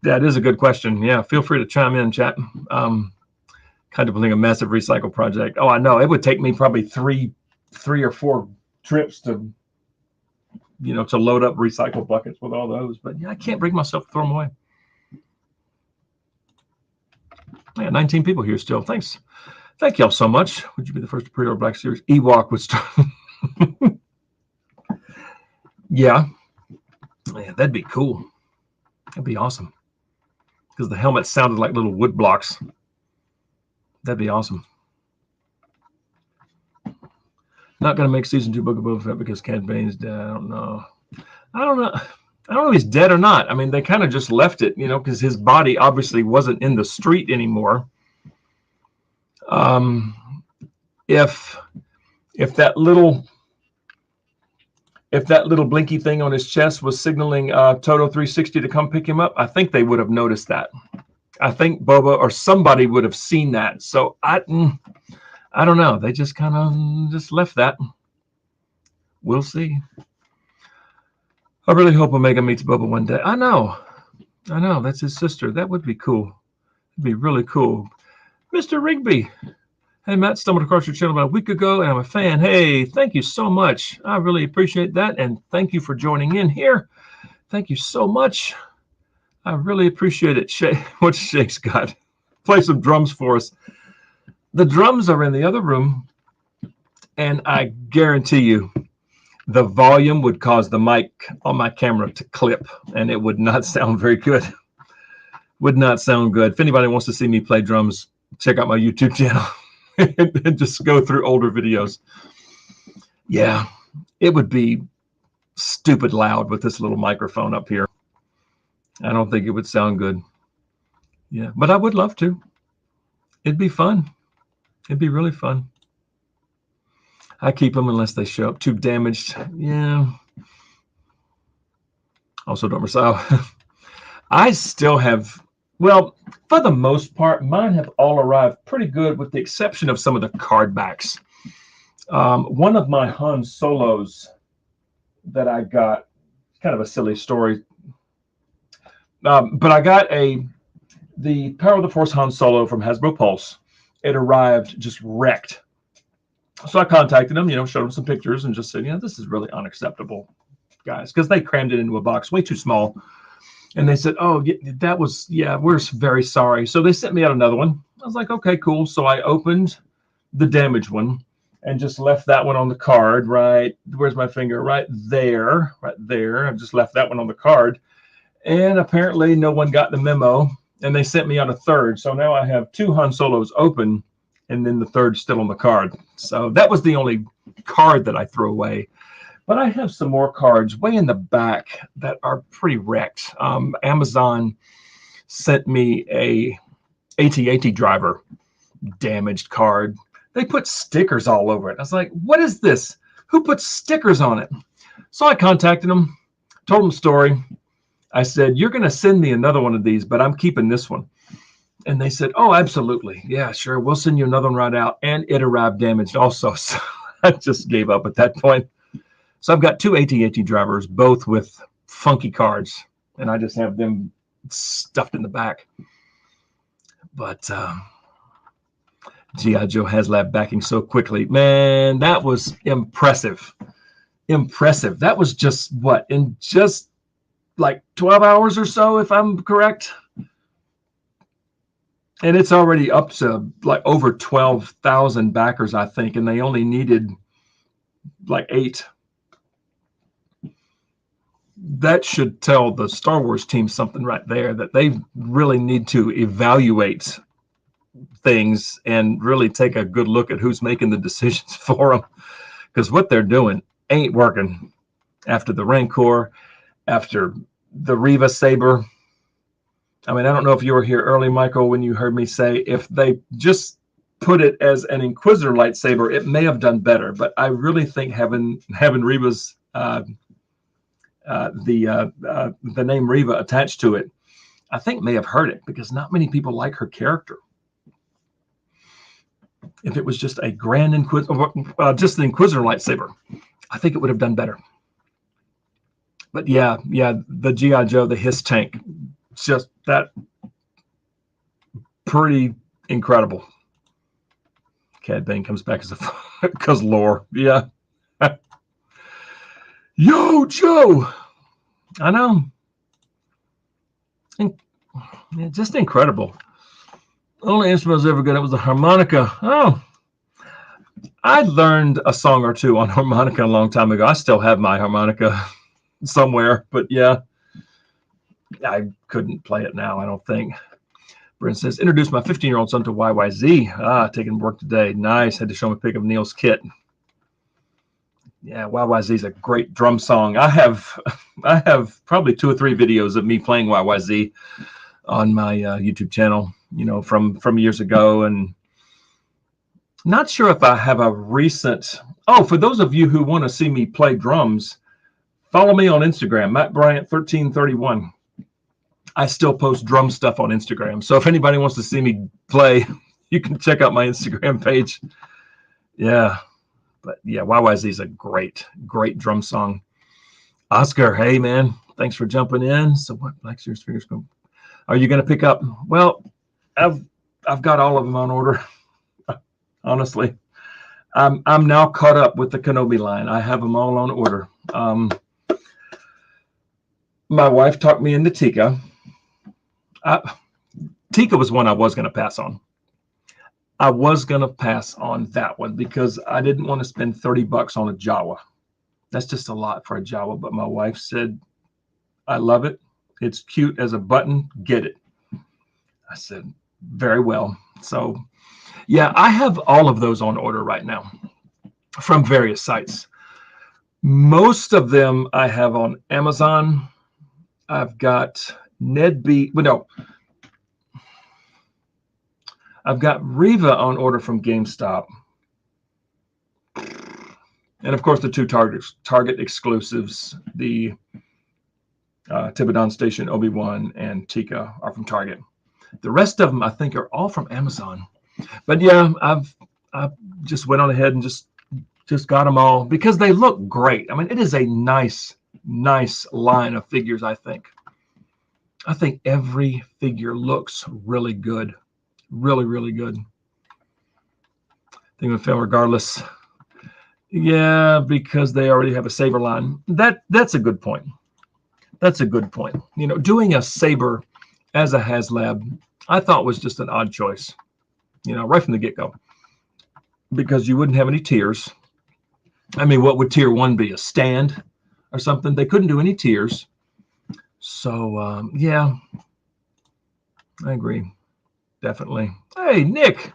that is a good question. Yeah, feel free to chime in, chat. Contemplating a massive recycle project. Oh, I know. It would take me probably three or 4 trips to load up recycle buckets with all those. But yeah, I can't bring myself to throw them away. Yeah, 19 people here still. Thanks. Thank y'all so much. Would you be the first to pre-order Black Series? Ewok would start. Yeah, that'd be cool. That'd be awesome. Because the helmet sounded like little wood blocks. That'd be awesome. Not going to make season 2 Book of Boba Fett because Cad Bane's dead. I don't know if he's dead or not. I mean, they kind of just left it, because his body obviously wasn't in the street anymore. If that little blinky thing on his chest was signaling Toto 360 to come pick him up, I think they would have noticed that. I think Boba or somebody would have seen that. So I don't know. They just kind of just left that. We'll see. I really hope Omega meets Boba one day. I know. That's his sister. That would be cool. It'd be really cool. Mr. Rigby. Hey, Matt, stumbled across your channel about a week ago, and I'm a fan. Hey, thank you so much. I really appreciate that, and thank you for joining in here. Thank you so much. I really appreciate it. What's Shake's got? Play some drums for us. The drums are in the other room, and I guarantee you the volume would cause the mic on my camera to clip, and it would not sound very good. Would not sound good. If anybody wants to see me play drums, check out my YouTube channel and just go through older videos. Yeah, it would be stupid loud with this little microphone up here. I don't think it would sound good. Yeah, but I would love to. It'd be fun. It'd be really fun. I keep them unless they show up too damaged. Yeah. Also, don't resell. I still have, well, for the most part, mine have all arrived pretty good with the exception of some of the card backs. One of my Han Solos that I got, kind of a silly story, but I got the Power of the Force Han Solo from Hasbro Pulse. It arrived just wrecked. So I contacted them, showed them some pictures and just said, this is really unacceptable, guys, because they crammed it into a box way too small. And they said, oh, we're very sorry. So they sent me out another one. I was like, okay, cool. So I opened the damaged one and just left that one on the card, right? Where's my finger? Right there. I just left that one on the card. And apparently no one got the memo, and they sent me out a third. So now I have 2 Han Solos open, and then the third still on the card. So that was the only card that I threw away. But I have some more cards way in the back that are pretty wrecked. Amazon sent me a AT-AT driver damaged card. They put stickers all over it. I was like, what is this? Who put stickers on it? So I contacted them, told them the story. I said, you're going to send me another one of these, but I'm keeping this one. And they said, oh, absolutely. Yeah, sure. We'll send you another one right out. And it arrived damaged also. So I just gave up at that point. So I've got 2 AT-AT drivers, both with funky cards. And I just have them stuffed in the back. But G.I. Joe HasLab backing so quickly. Man, that was impressive. Impressive. That was just what? In just like 12 hours or so, if I'm correct. And it's already up to like over 12,000 backers, I think, and they only needed like 8. That should tell the Star Wars team something right there, that they really need to evaluate things and really take a good look at who's making the decisions for them, because what they're doing ain't working. After the Rancor, after the Reva saber. I mean, I don't know if you were here early, Michael, when you heard me say if they just put it as an Inquisitor lightsaber, it may have done better. But I really think having Reva's the name Reva attached to it, I think may have hurt it, because not many people like her character. If it was just a Grand Inquisitor, just the Inquisitor lightsaber, I think it would have done better. But yeah, the G.I. Joe, the Hiss tank, just that pretty incredible. Cad Bane comes back as because lore. Yeah. Yo, Joe. I know. Just incredible. The only instrument I was ever good at was the harmonica. Oh, I learned a song or two on harmonica a long time ago. I still have my harmonica somewhere, but yeah, I couldn't play it now, I don't think. Brent says, introduced my 15-year-old son to YYZ. Taking work today. Nice. Had to show him a pic of Neil's kit. Yeah, YYZ is a great drum song. I have probably 2 or 3 videos of me playing YYZ on my YouTube channel, from years ago. And not sure if I have a recent. Oh, for those of you who want to see me play drums, follow me on Instagram, Matt Bryant 1331. I still post drum stuff on Instagram. So if anybody wants to see me play, you can check out my Instagram page. Yeah. But yeah, YYZ is a great drum song. Oscar, hey man, thanks for jumping in. So what Black Series figures are you going to pick up? Well, I've got all of them on order. Honestly, I'm now caught up with the Kenobi line. I have them all on order. My wife talked me into Tika. Tika was one I was going to pass on. I was going to pass on that one because I didn't want to spend $30 on a Jawa. That's just a lot for a Jawa. But my wife said, I love it. It's cute as a button. Get it. I said, very well. So, yeah, I have all of those on order right now from various sites. Most of them I have on Amazon. I've got I've got Riva on order from GameStop. And of course, the two Target exclusives, the Tibidon Station, Obi-Wan, and Tika are from Target. The rest of them, I think, are all from Amazon. But yeah, I just went on ahead and just got them all because they look great. I mean, it is a nice line of figures, I think. I think every figure looks really good. Really good. Think of the film regardless. Yeah, because they already have a Saber line. That's a good point. That's a good point. You know, doing a Saber as a HasLab, I thought was just an odd choice. You know, right from the get-go, because you wouldn't have any tiers. I mean, what would tier 1 be? A stand or something? They couldn't do any tiers. So yeah, I agree. Definitely. Hey, Nick,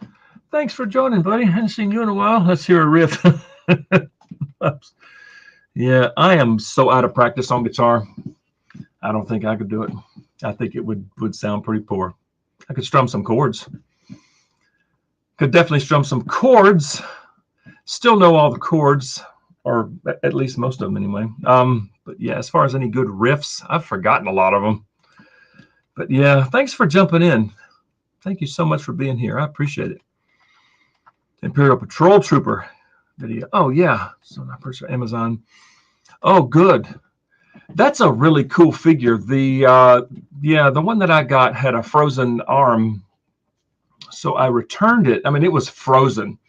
thanks for joining, buddy. Hadn't seen you in a while. Let's hear a riff. Yeah, I am so out of practice on guitar. I don't think I could do it. I think it would sound pretty poor. I could strum some chords. Could definitely strum some chords. Still know all the chords, or at least most of them anyway. But yeah, as far as any good riffs, I've forgotten a lot of them. But yeah, thanks for jumping in. Thank you so much for being here. I appreciate it. Imperial Patrol Trooper video. Oh yeah, so my first Amazon. Oh good. That's a really cool figure. The one that I got had a frozen arm, so I returned it. I mean, it was frozen.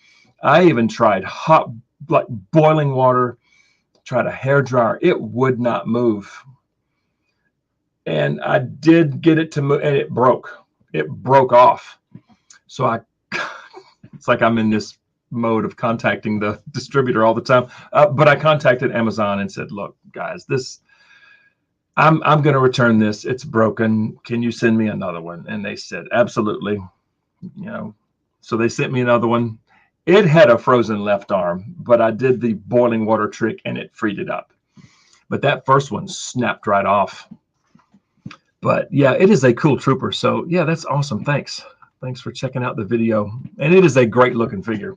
I even tried hot, like boiling water, tried a hair dryer. It would not move. And I did get it to move, and it broke. It broke off. So it's like I'm in this mode of contacting the distributor all the time. But I contacted Amazon and said, look, guys, I'm going to return this. It's broken. Can you send me another one? And they said, absolutely. You know, so they sent me another one. It had a frozen left arm, but I did the boiling water trick and it freed it up. But that first one snapped right off. But yeah, it is a cool trooper. So yeah, that's awesome. Thanks for checking out the video. And it is a great looking figure.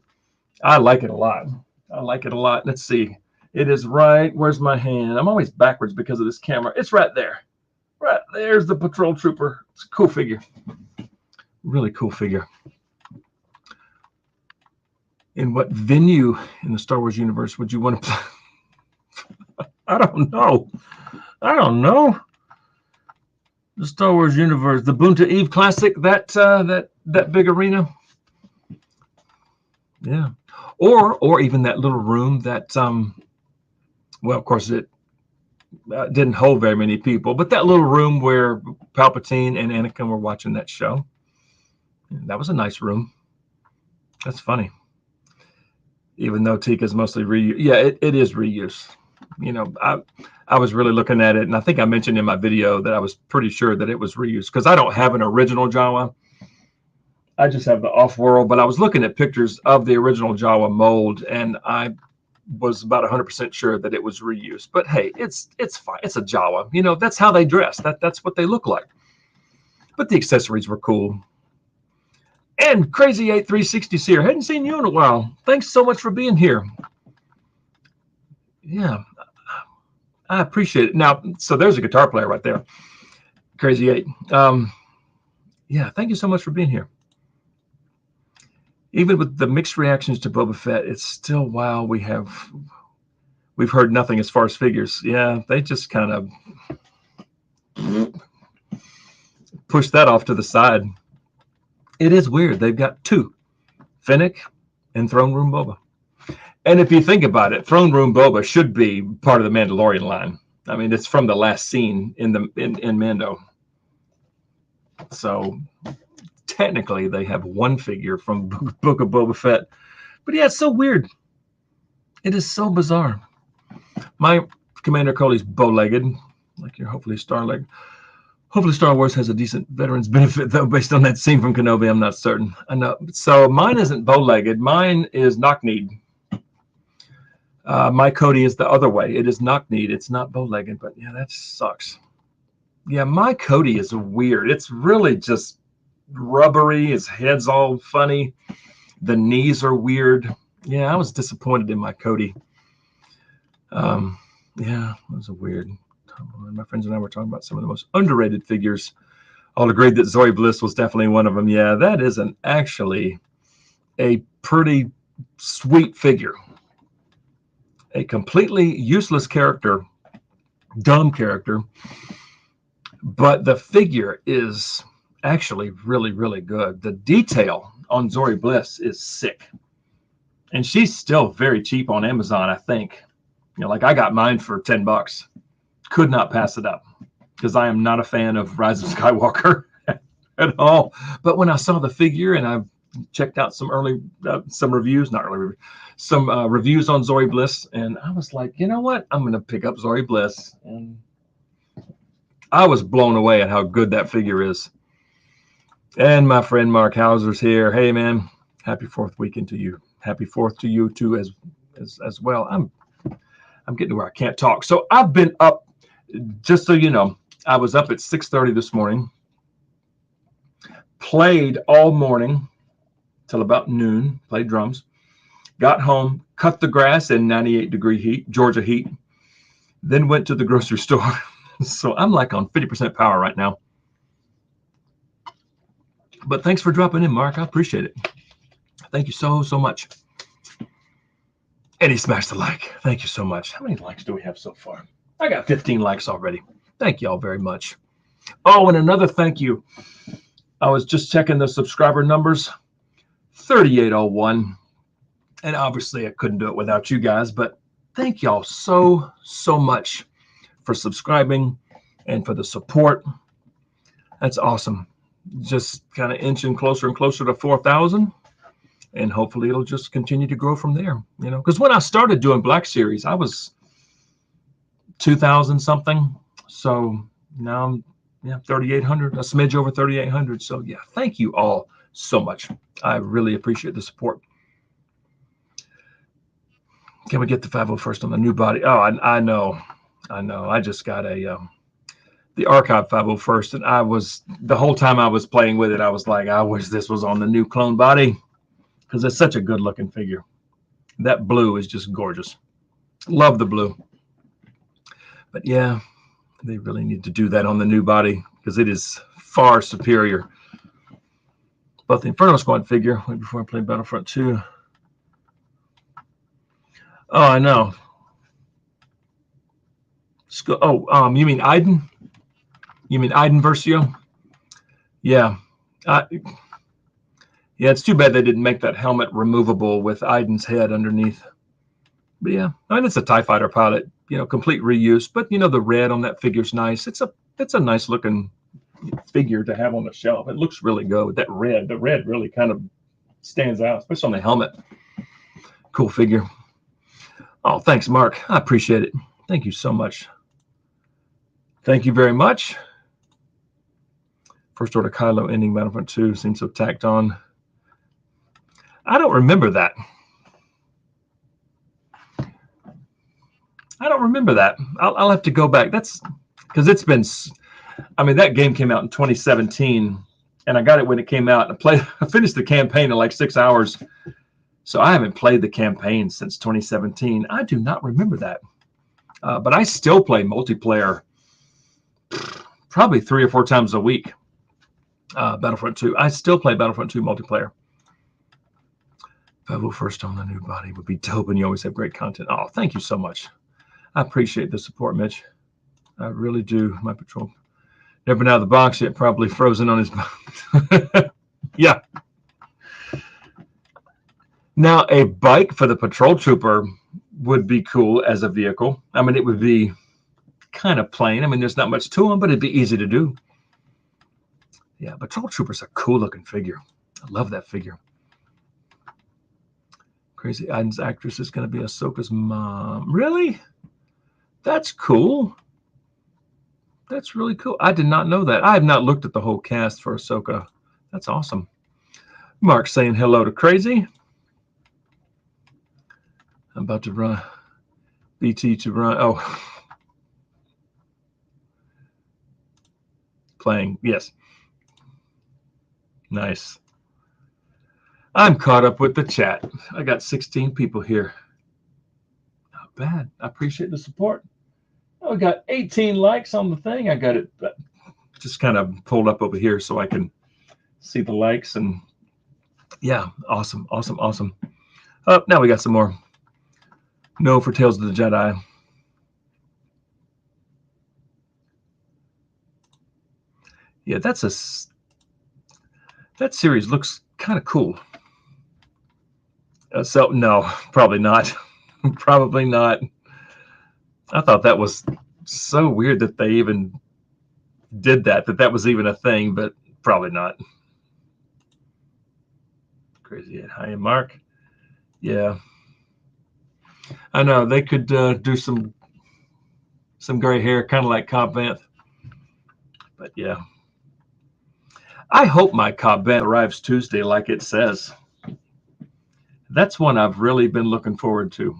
I like it a lot. Let's see. It is right. Where's my hand? I'm always backwards because of this camera. It's right there. Right there's the patrol trooper. It's a cool figure. Really cool figure. In what venue in the Star Wars universe would you want to play? I don't know. The Star Wars universe, the Bunta Eve Classic, that big arena. Yeah. Or even that little room that well, of course it didn't hold very many people, but that little room where Palpatine and Anakin were watching that show. That was a nice room. That's funny. Even though Tika's mostly reuse. Yeah, it is reuse. You know, I was really looking at it, and I think I mentioned in my video that I was pretty sure that it was reused because I don't have an original Jawa. I just have the off-world, but I was looking at pictures of the original Jawa mold, and I was about 100% sure that it was reused. But hey, it's fine. It's a Jawa. You know, that's how they dress. That's what they look like. But the accessories were cool. And Crazy 8360's here. Hadn't seen you in a while. Thanks so much for being here. Yeah, I appreciate it. Now, so there's a guitar player right there. Crazy 8. Yeah, thank you so much for being here. Even with the mixed reactions to Boba Fett, it's still wow. We've heard nothing as far as figures. Yeah, they just kind of push that off to the side. It is weird. They've got 2, Fennec and Throne Room Boba. And if you think about it, Throne Room Boba should be part of the Mandalorian line. I mean, it's from the last scene in Mando. So technically, they have 1 figure from Book of Boba Fett. But yeah, it's so weird. It is so bizarre. My Commander Coley's bow-legged, like you're hopefully star-legged. Hopefully Star Wars has a decent veterans benefit, though, based on that scene from Kenobi. I'm not certain. I know. So mine isn't bow-legged. Mine is knock-kneed. My Cody is the other way. It is knock-kneed. It's not bow-legged, but yeah, that sucks. Yeah, my Cody is weird. It's really just rubbery. His head's all funny. The knees are weird. Yeah, I was disappointed in my Cody. Yeah, it was a weird. My friends and I were talking about some of the most underrated figures. All agreed that Zoe Bliss was definitely one of them. Yeah, that is actually a pretty sweet figure. A completely useless character, dumb character, but the figure is actually really, really good. The detail on Zoe Bliss is sick. And she's still very cheap on Amazon, I think. You know, like I got mine for $10. Could not pass it up because I am not a fan of Rise of Skywalker at all. But when I saw the figure and I checked out some reviews on Zoe Bliss, and I was like, you know what? I'm going to pick up Zoe Bliss. And I was blown away at how good that figure is. And my friend Mark Hauser's here. Hey, man, happy 4th weekend to you. Happy 4th to you, too, as well. I'm getting to where I can't talk. So I've been up. Just so you know, I was up at 6:30 this morning, played all morning till about noon, played drums, got home, cut the grass in 98-degree heat, Georgia heat, then went to the grocery store. So I'm like on 50% power right now. But thanks for dropping in, Mark. I appreciate it. Thank you so, so much. And he smashed the like. Thank you so much. How many likes do we have so far? I got 15 likes already. Thank you all very much. Oh, and another thank you. I was just checking the subscriber numbers. 3801. And obviously I couldn't do it without you guys, but thank y'all so, so much for subscribing and for the support. That's awesome. Just kind of inching closer and closer to 4,000. And hopefully it'll just continue to grow from there, you know, because when I started doing Black Series, I was 2,000 something. So now I'm 3,800, a smidge over 3,800. So yeah, thank you all so much. I really appreciate the support. Can we get the 501st on the new body? Oh, I know. I just got the archive 501st, and the whole time I was playing with it, I was like, I wish this was on the new clone body because it's such a good looking figure. That blue is just gorgeous. Love the blue. But yeah, they really need to do that on the new body because it is far superior. But the Inferno Squad figure, wait before I play Battlefront 2. Oh, I know. You mean Iden? You mean Iden Versio? Yeah. Yeah, it's too bad they didn't make that helmet removable with Iden's head underneath. But yeah, I mean, it's a TIE fighter pilot, you know, complete reuse. But you know, the red on that figure's nice. It's a nice looking figure to have on the shelf. It looks really good. The red really kind of stands out, especially on the helmet. Cool figure. Oh, thanks, Mark. I appreciate it. Thank you so much. Thank you very much. First Order Kylo ending Battlefront 2 seems so tacked on. I don't remember that. I don't remember that. I'll have to go back. That's because it's been, I mean, that game came out in 2017 and I got it when it came out. I finished the campaign in like 6 hours. So I haven't played the campaign since 2017. I do not remember that. But I still play multiplayer probably 3 or 4 times a week. Battlefront 2. I still play Battlefront 2 multiplayer. Bevel first on the new body would be dope, and you always have great content. Oh, thank you so much. I appreciate the support, Mitch. I really do. My patrol. Never been out of the box yet. Probably frozen on his box. Yeah. Now, a bike for the patrol trooper would be cool as a vehicle. I mean, it would be kind of plain. I mean, there's not much to them, but it'd be easy to do. Yeah, patrol trooper's a cool looking figure. I love that figure. Crazy Iden's actress is going to be Ahsoka's mom. Really? That's cool. That's really cool. I did not know that. I have not looked at the whole cast for Ahsoka. That's awesome. Mark saying hello to Crazy. I'm about to run. BT to run. Oh. Playing. Yes. Nice. I'm caught up with the chat. I got 16 people here. Not bad. I appreciate the support. I got 18 likes on the thing. I got it just kind of pulled up over here so I can see the likes. And yeah, awesome, awesome, awesome. Oh, now we got some more. No for Tales of the Jedi. Yeah, that series looks kind of cool. So no, probably not. Probably not. I thought that was so weird that they even did that was even a thing, but probably not. Crazy. Hi, Mark. Yeah. I know they could do some gray hair, kind of like Cobb Vanth. But yeah. I hope my Cobb Vanth arrives Tuesday like it says. That's one I've really been looking forward to.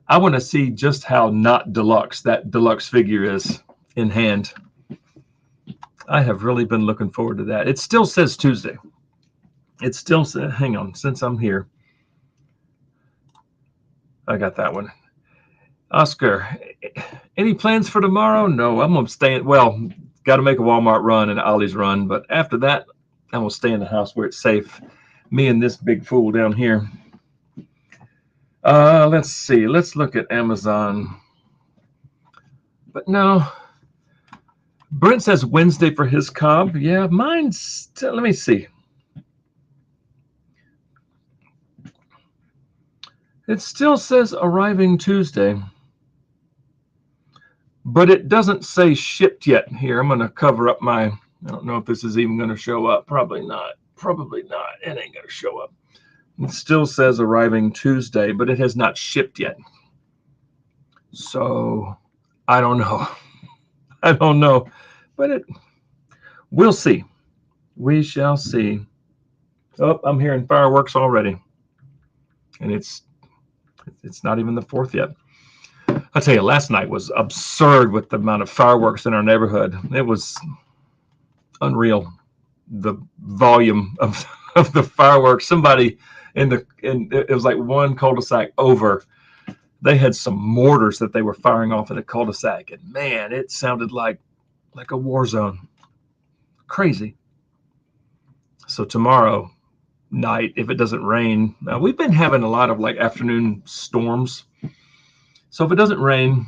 I want to see just how not deluxe that deluxe figure is in hand. I have really been looking forward to that. It still says Tuesday. It still says, hang on, since I'm here. I got that one. Oscar, any plans for tomorrow? No, I'm going to stay. Well, got to make a Walmart run and Ollie's run. But after that, I'm going to stay in the house where it's safe. Me and this big fool down here. Let's see. Let's look at Amazon. But no. Brent says Wednesday for his Cobb. Yeah, mine's. Let me see. It still says arriving Tuesday. But it doesn't say shipped yet here. I'm going to cover up my. I don't know if this is even going to show up. Probably not. Probably not. It ain't going to show up. It still says arriving Tuesday, but it has not shipped yet. So I don't know. I don't know. But we'll see. We shall see. Oh, I'm hearing fireworks already. And it's not even the 4th yet. I'll tell you, last night was absurd with the amount of fireworks in our neighborhood. It was unreal. The volume of the fireworks. Somebody it was like one cul-de-sac over. They had some mortars that they were firing off in the cul-de-sac, and man, it sounded like a war zone. Crazy. So tomorrow night, if it doesn't rain, we've been having a lot of like afternoon storms. So if it doesn't rain,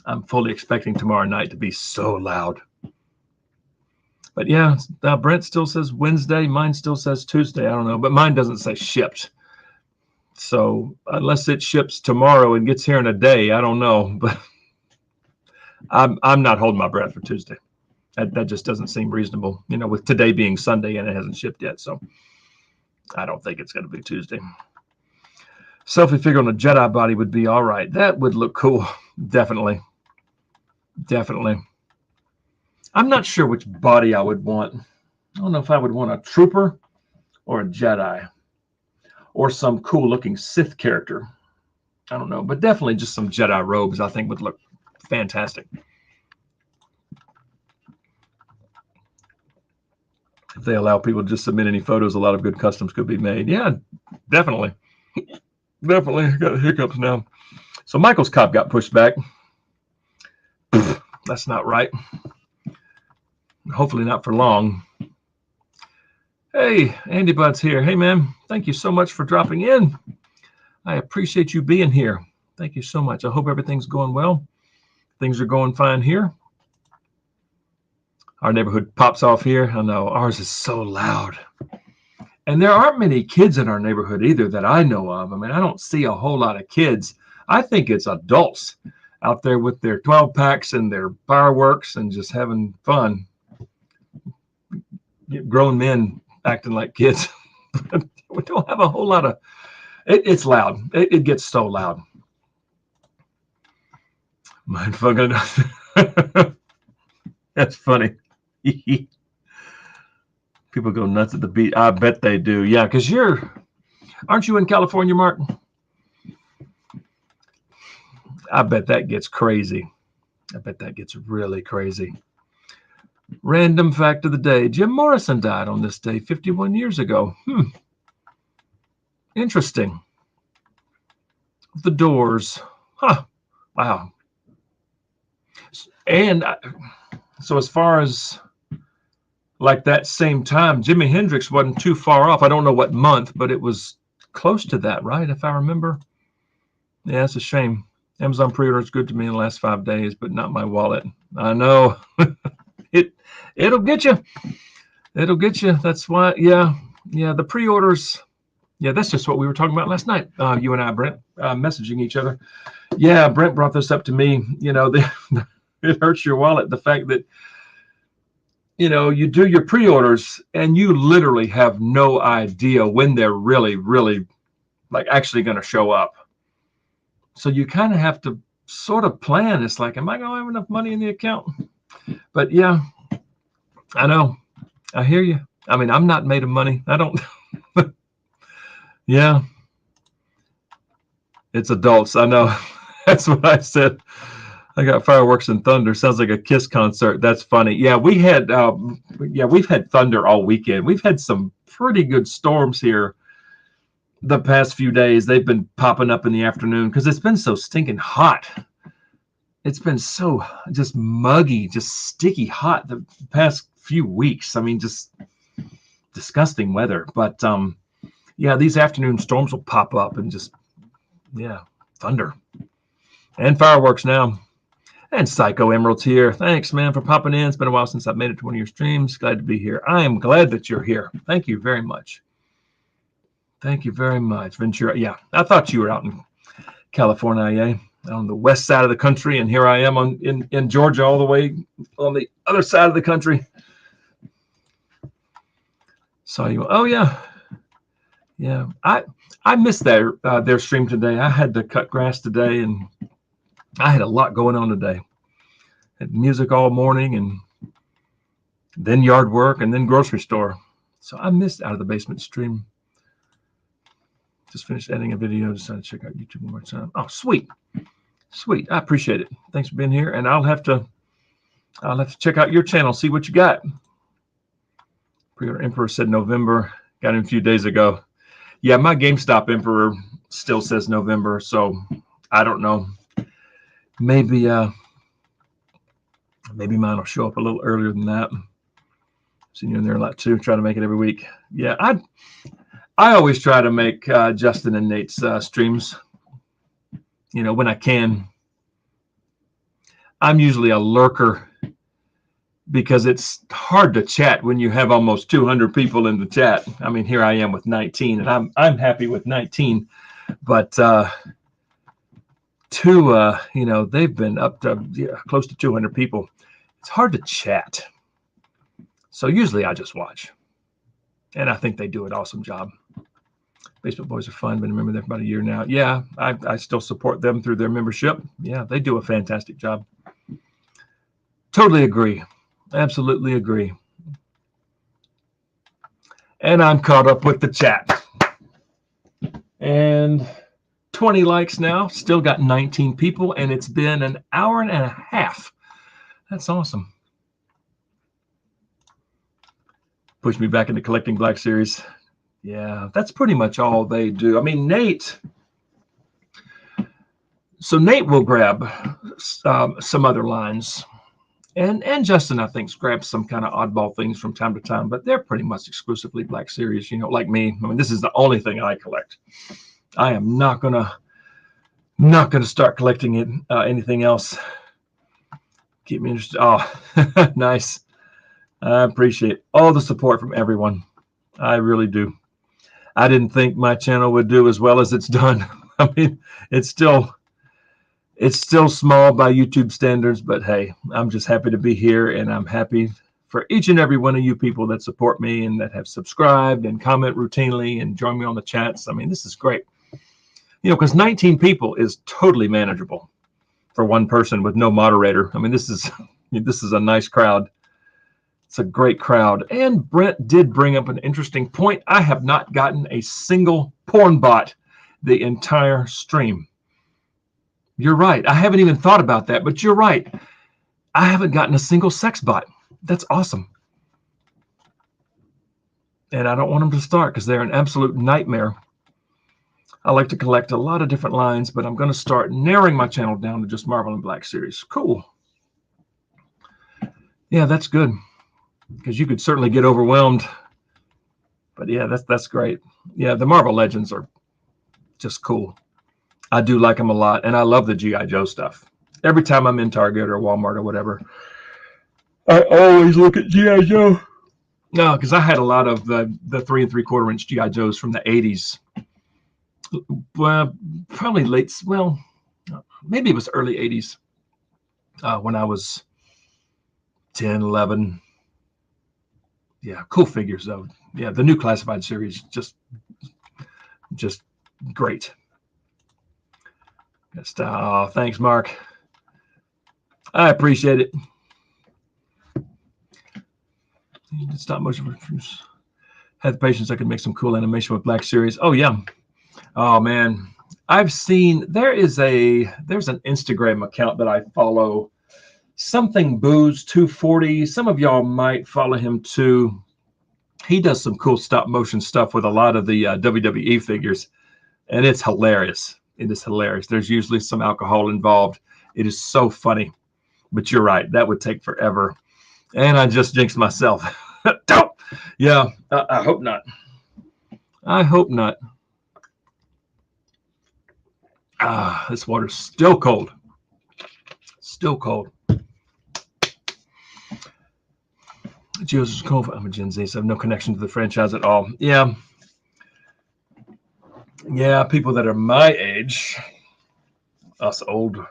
I'm fully expecting tomorrow night to be so loud. But yeah, Brent still says Wednesday. Mine still says Tuesday. I don't know, but mine doesn't say shipped. So unless it ships tomorrow and gets here in a day, I don't know. But I'm not holding my breath for Tuesday. That just doesn't seem reasonable, with today being Sunday and it hasn't shipped yet. So I don't think it's going to be Tuesday. Selfie figure on a Jedi body would be all right. That would look cool. Definitely. Definitely. I'm not sure which body I would want. I don't know if I would want a trooper or a Jedi or some cool looking Sith character. I don't know, but definitely just some Jedi robes I think would look fantastic. If they allow people to just submit any photos, a lot of good customs could be made. Yeah, definitely. Definitely. I got hiccups now. So Michael's Cobb got pushed back. That's not right. Hopefully not for long. Hey, Andy Bud's here. Hey, man, thank you so much for dropping in. I appreciate you being here. Thank you so much. I hope everything's going well. Things are going fine here. Our neighborhood pops off here. I know ours is so loud. And there aren't many kids in our neighborhood either that I know of. I mean, I don't see a whole lot of kids. I think it's adults out there with their 12 packs and their fireworks and just having fun. Grown men acting like kids. We don't have a whole lot of it's loud. It gets so loud. Mind fucking that's funny. People go nuts at the beach. I bet they do. Yeah, because aren't you in California, Mark? I bet that gets crazy. I bet that gets really crazy. Random fact of the day. Jim Morrison died on this day 51 years ago. Interesting. The Doors. Huh. Wow. And so as far as like that same time, Jimi Hendrix wasn't too far off. I don't know what month, but it was close to that, right? If I remember. Yeah, it's a shame. Amazon pre-order is good to me in the last 5 days, but not my wallet. I know. It'll get you. It'll get you. That's why. Yeah. The pre-orders. Yeah, that's just what we were talking about last night. You and I, Brent, messaging each other. Yeah, Brent brought this up to me. It hurts your wallet. The fact that you do your pre-orders and you literally have no idea when they're really, really like actually going to show up. So you kind of have to sort of plan. It's like, am I going to have enough money in the account? But yeah, I know. I hear you. I mean, I'm not made of money. I don't. Yeah. It's adults. I know. That's what I said. I got fireworks and thunder. Sounds like a Kiss concert. That's funny. Yeah, we've had thunder all weekend. We've had some pretty good storms here the past few days. They've been popping up in the afternoon because it's been so stinking hot. It's been so just muggy, just sticky hot the past few weeks. I mean, just disgusting weather. But yeah, these afternoon storms will pop up and just, thunder and fireworks now. And Psycho Emerald's here. Thanks, man, for popping in. It's been a while since I've made it to one of your streams. Glad to be here. I am glad that you're here. Thank you very much. Thank you very much, Ventura. Yeah, I thought you were out in California, on the west side of the country, and here I am in Georgia, all the way on the other side of the country. Saw you. Oh yeah. I missed their stream today. I had to cut grass today, and I had a lot going on today. Had music all morning, and then yard work, and then grocery store. So I missed Out of the Basement stream. Just finished editing a video. Decided to check out YouTube one more time. Oh, sweet. I appreciate it. Thanks for being here. And I'll have to check out your channel, see what you got. Pre-order Emperor said November. Got him a few days ago. Yeah, my GameStop Emperor still says November, so I don't know. Maybe mine will show up a little earlier than that. Seen you in there a lot too. Try to make it every week. Yeah, I always try to make Justin and Nate's streams, when I can. I'm usually a lurker because it's hard to chat when you have almost 200 people in the chat. I mean, here I am with 19, and I'm happy with 19, but they've been up to close to 200 people. It's hard to chat. So usually I just watch, and I think they do an awesome job. Basement Boys are fun. Been a member there for about a year now. Yeah, I still support them through their membership. Yeah, they do a fantastic job. Totally agree. Absolutely agree. And I'm caught up with the chat. And 20 likes now. Still got 19 people, and it's been an hour and a half. That's awesome. Push me back into collecting Black Series. Yeah, that's pretty much all they do. I mean, Nate will grab some other lines. And Justin, I think, grabs some kind of oddball things from time to time, but they're pretty much exclusively Black Series, like me. I mean, this is the only thing I collect. I am not gonna start collecting it, anything else. Keep me interested. Oh, nice. I appreciate all the support from everyone. I really do. I didn't think my channel would do as well as it's done. I mean, it's still small by YouTube standards, but hey, I'm just happy to be here, and I'm happy for each and every one of you people that support me and that have subscribed and comment routinely and join me on the chats. I mean, this is great. Because 19 people is totally manageable for one person with no moderator. I mean, this is a nice crowd. It's a great crowd. And Brent did bring up an interesting point. I have not gotten a single porn bot the entire stream. You're right. I haven't even thought about that, but you're right. I haven't gotten a single sex bot. That's awesome. And I don't want them to start because they're an absolute nightmare. I like to collect a lot of different lines, but I'm going to start narrowing my channel down to just Marvel and Black Series. Cool. Yeah, that's good, because you could certainly get overwhelmed. But yeah, that's great. Yeah, the Marvel Legends are just cool. I do like them a lot, and I love the G.I. Joe stuff. Every time I'm in Target or Walmart or whatever, I always look at G.I. Joe. No, because I had a lot of the 3 3/4 inch G.I. Joes from the 80s. Well, probably maybe it was early 80s when I was 10, 11. Yeah, cool figures, though. Yeah, the new Classified series, just great. Oh, thanks, Mark. I appreciate it. Stop motion. Had the patience I could make some cool animation with Black Series. Oh, yeah. Oh, man. I've seen there's an Instagram account that I follow, something Booze 240. Some of y'all might follow him too. He does some cool stop motion stuff with a lot of the WWE figures, and it's hilarious. It is hilarious. There's usually some alcohol involved. It is so funny, but you're right. That would take forever. And I just jinxed myself. Don't. Yeah, I hope not. I hope not. This water's still cold. Still cold. Joseph Cove. I'm a Gen Z, so I have no connection to the franchise at all. Yeah. Yeah, people that are my age, us older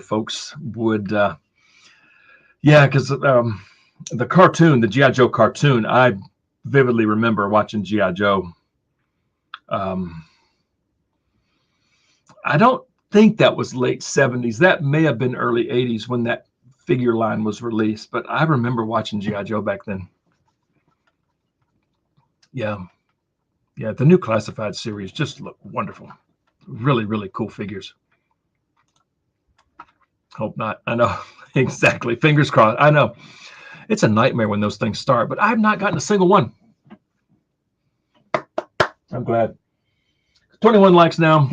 folks would, yeah, because the cartoon, the G.I. Joe cartoon, I vividly remember watching G.I. Joe. I don't think that was late 70s. That may have been early 80s when that figure line was released, but I remember watching G.I. Joe back then. Yeah. Yeah, the new Classified series just look wonderful. Really, really cool figures. Hope not. I know. Exactly. Fingers crossed. I know. It's a nightmare when those things start, but I've not gotten a single one. I'm glad. 21 likes now.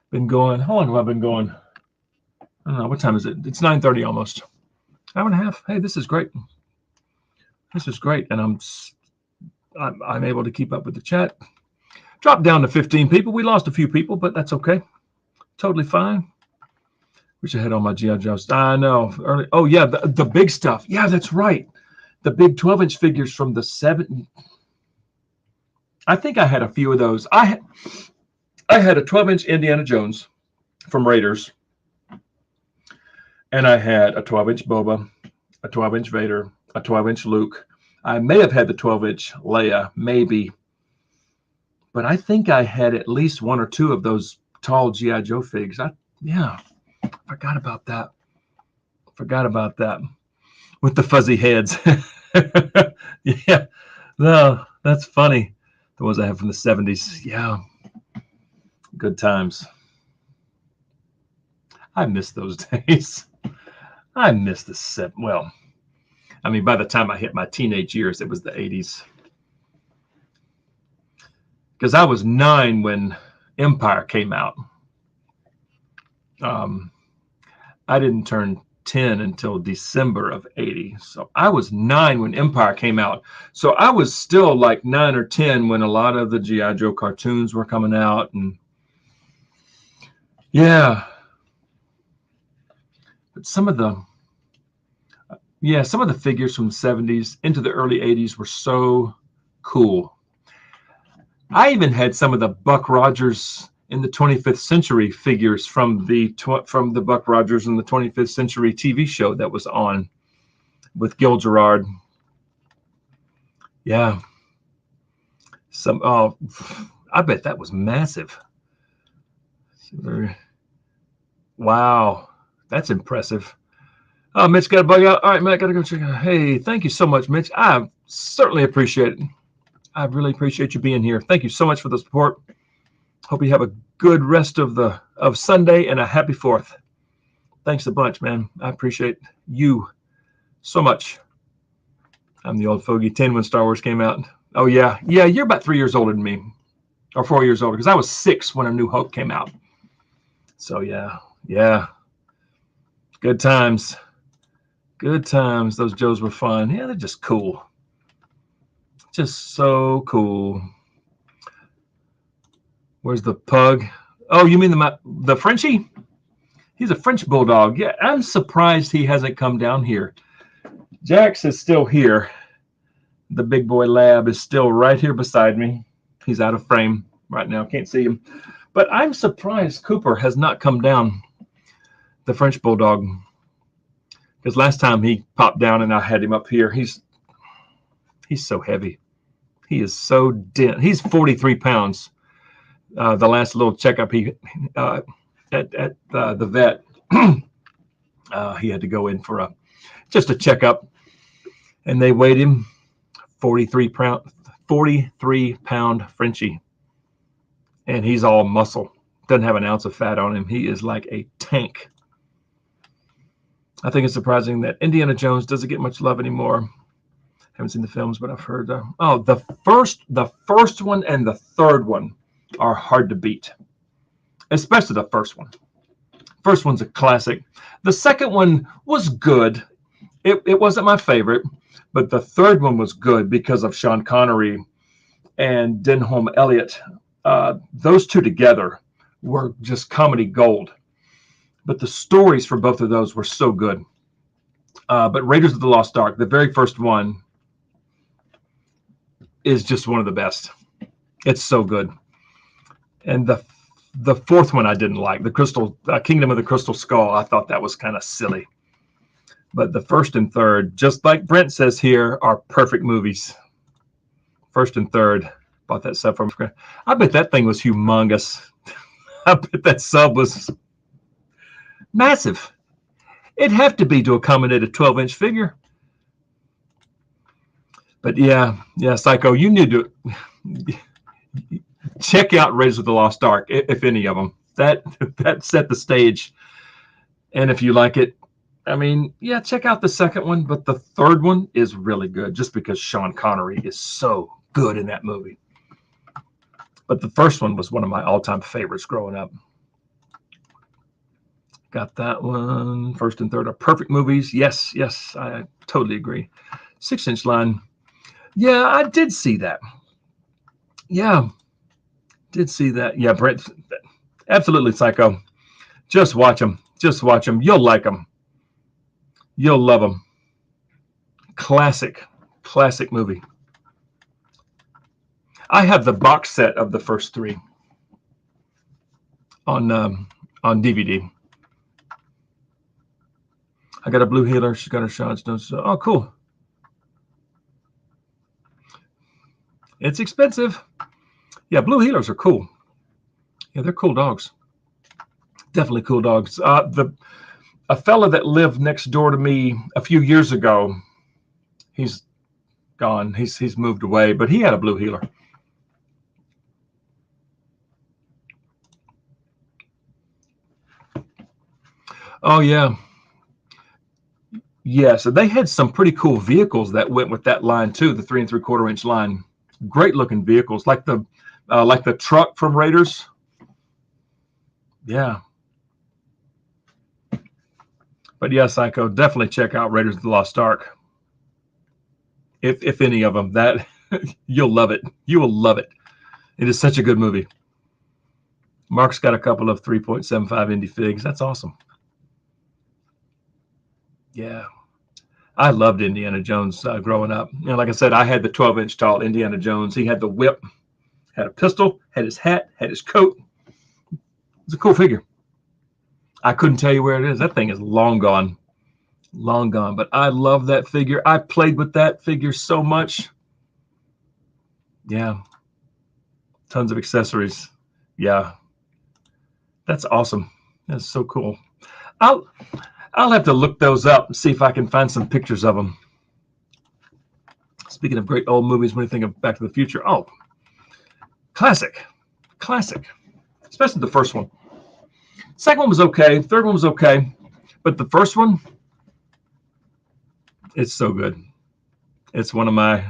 Been going. How long have I been going? I don't know. What time is it? It's 9:30 almost. Hour and a half. Hey, this is great. This is great. And I'm able to keep up with the chat. Dropped down to 15 people. We lost a few people, but that's okay. Totally fine. Wish I had all my G.I. Joes. I know. Early. Oh, yeah, the big stuff. Yeah, that's right. The big 12-inch figures from the 70s. I think I had a few of those. I had a 12-inch Indiana Jones from Raiders. And I had a 12-inch Boba, a 12-inch Vader, a 12-inch Luke. I may have had the 12-inch Leia, maybe. But I think I had at least one or two of those tall G.I. Joe figs. Yeah, forgot about that. Forgot about that. With the fuzzy heads. Yeah, no, that's funny. The ones I have from the 70s. Yeah, good times. I miss those days. I miss the set. Well, I mean, by the time I hit my teenage years, it was the 80s. Because I was 9 when Empire came out. I didn't turn 10 until December of 80. So I was 9 when Empire came out. So I was still like 9 or 10 when a lot of the G.I. Joe cartoons were coming out. And yeah, but some of the figures from the 70s into the early 80s were so cool. I even had some of the Buck Rogers in the 25th Century figures from the Buck Rogers in the 25th Century TV show that was on with Gil Gerard. Yeah. I bet that was massive. Wow. That's impressive. Oh, Mitch got a bug out. All right, Matt, got to go check it out. Hey, thank you so much, Mitch. I certainly appreciate it. I really appreciate you being here. Thank you so much for the support. Hope you have a good rest of Sunday and a happy 4th. Thanks a bunch, man. I appreciate you so much. I'm the old fogey 10 when Star Wars came out. Oh, yeah. Yeah, you're about 3 years older than me, or 4 years older, because I was 6 when A New Hope came out. So, yeah. Good times. Good times. Those Joes were fun. Yeah, they're just cool. Just so cool. Where's the pug? Oh, you mean the Frenchie? He's a French bulldog. Yeah, I'm surprised he hasn't come down here. Jax is still here. The big boy lab is still right here beside me. He's out of frame right now. Can't see him. But I'm surprised Cooper has not come down, the French bulldog. Because last time he popped down and I had him up here. He's so heavy. He is so dense. He's 43 pounds. The last little checkup he at the vet, he had to go in for just a checkup, and they weighed him 43 pound Frenchie, and he's all muscle. Doesn't have an ounce of fat on him. He is like a tank. I think it's surprising that Indiana Jones doesn't get much love anymore. Haven't seen the films, but I've heard. The first one and the third one are hard to beat, especially the first one. First one's a classic. The second one was good. It wasn't my favorite, but the third one was good because of Sean Connery and Denholm Elliott. Those two together were just comedy gold. But the stories for both of those were so good. But Raiders of the Lost Ark, the very first one, is just one of the best. It's so good. And the fourth one I didn't like, the Kingdom of the Crystal Skull. I thought that was kind of silly. But the first and third, just like Brent says here, are perfect movies. First and third. Bought that sub from. I bet that thing was humongous. I bet that sub was massive. It'd have to be to accommodate a 12-inch figure. But yeah, Psycho, you need to check out Raiders of the Lost Ark, if any of them. That set the stage. And if you like it, I mean, yeah, check out the second one, but the third one is really good just because Sean Connery is so good in that movie. But the first one was one of my all-time favorites growing up. Got that one. First and third are perfect movies. Yes, I totally agree. 6-inch line. Yeah, I did see that. Yeah, did see that. Yeah, Brent, absolutely, Psycho. Just watch them. You'll like them. You'll love them. Classic movie. I have the box set of the first three on DVD. I got a blue healer. She's got her shots. Oh, cool. It's expensive. Yeah, blue healers are cool. Yeah, they're cool dogs. Definitely cool dogs. A fella that lived next door to me a few years ago, he's gone. He's moved away, but he had a blue healer. Oh, yeah. Yeah, so they had some pretty cool vehicles that went with that line too, the 3 3/4-inch line. Great looking vehicles, like the truck from Raiders. Yeah. But yeah, Psycho, definitely check out Raiders of the Lost Ark. If any of them, that you'll love it. You will love it. It is such a good movie. Mark's got a couple of 3.75 indie figs. That's awesome. Yeah. I loved Indiana Jones growing up. You know, like I said, I had the 12-inch tall Indiana Jones. He had the whip, had a pistol, had his hat, had his coat. It's a cool figure. I couldn't tell you where it is. That thing is long gone. Long gone. But I love that figure. I played with that figure so much. Yeah. Tons of accessories. Yeah. That's awesome. That's so cool. I'll have to look those up and see if I can find some pictures of them. Speaking of great old movies, when you think of Back to the Future, oh, classic. Especially the first one. Second one was okay. Third one was okay. But the first one, it's so good. It's one of my,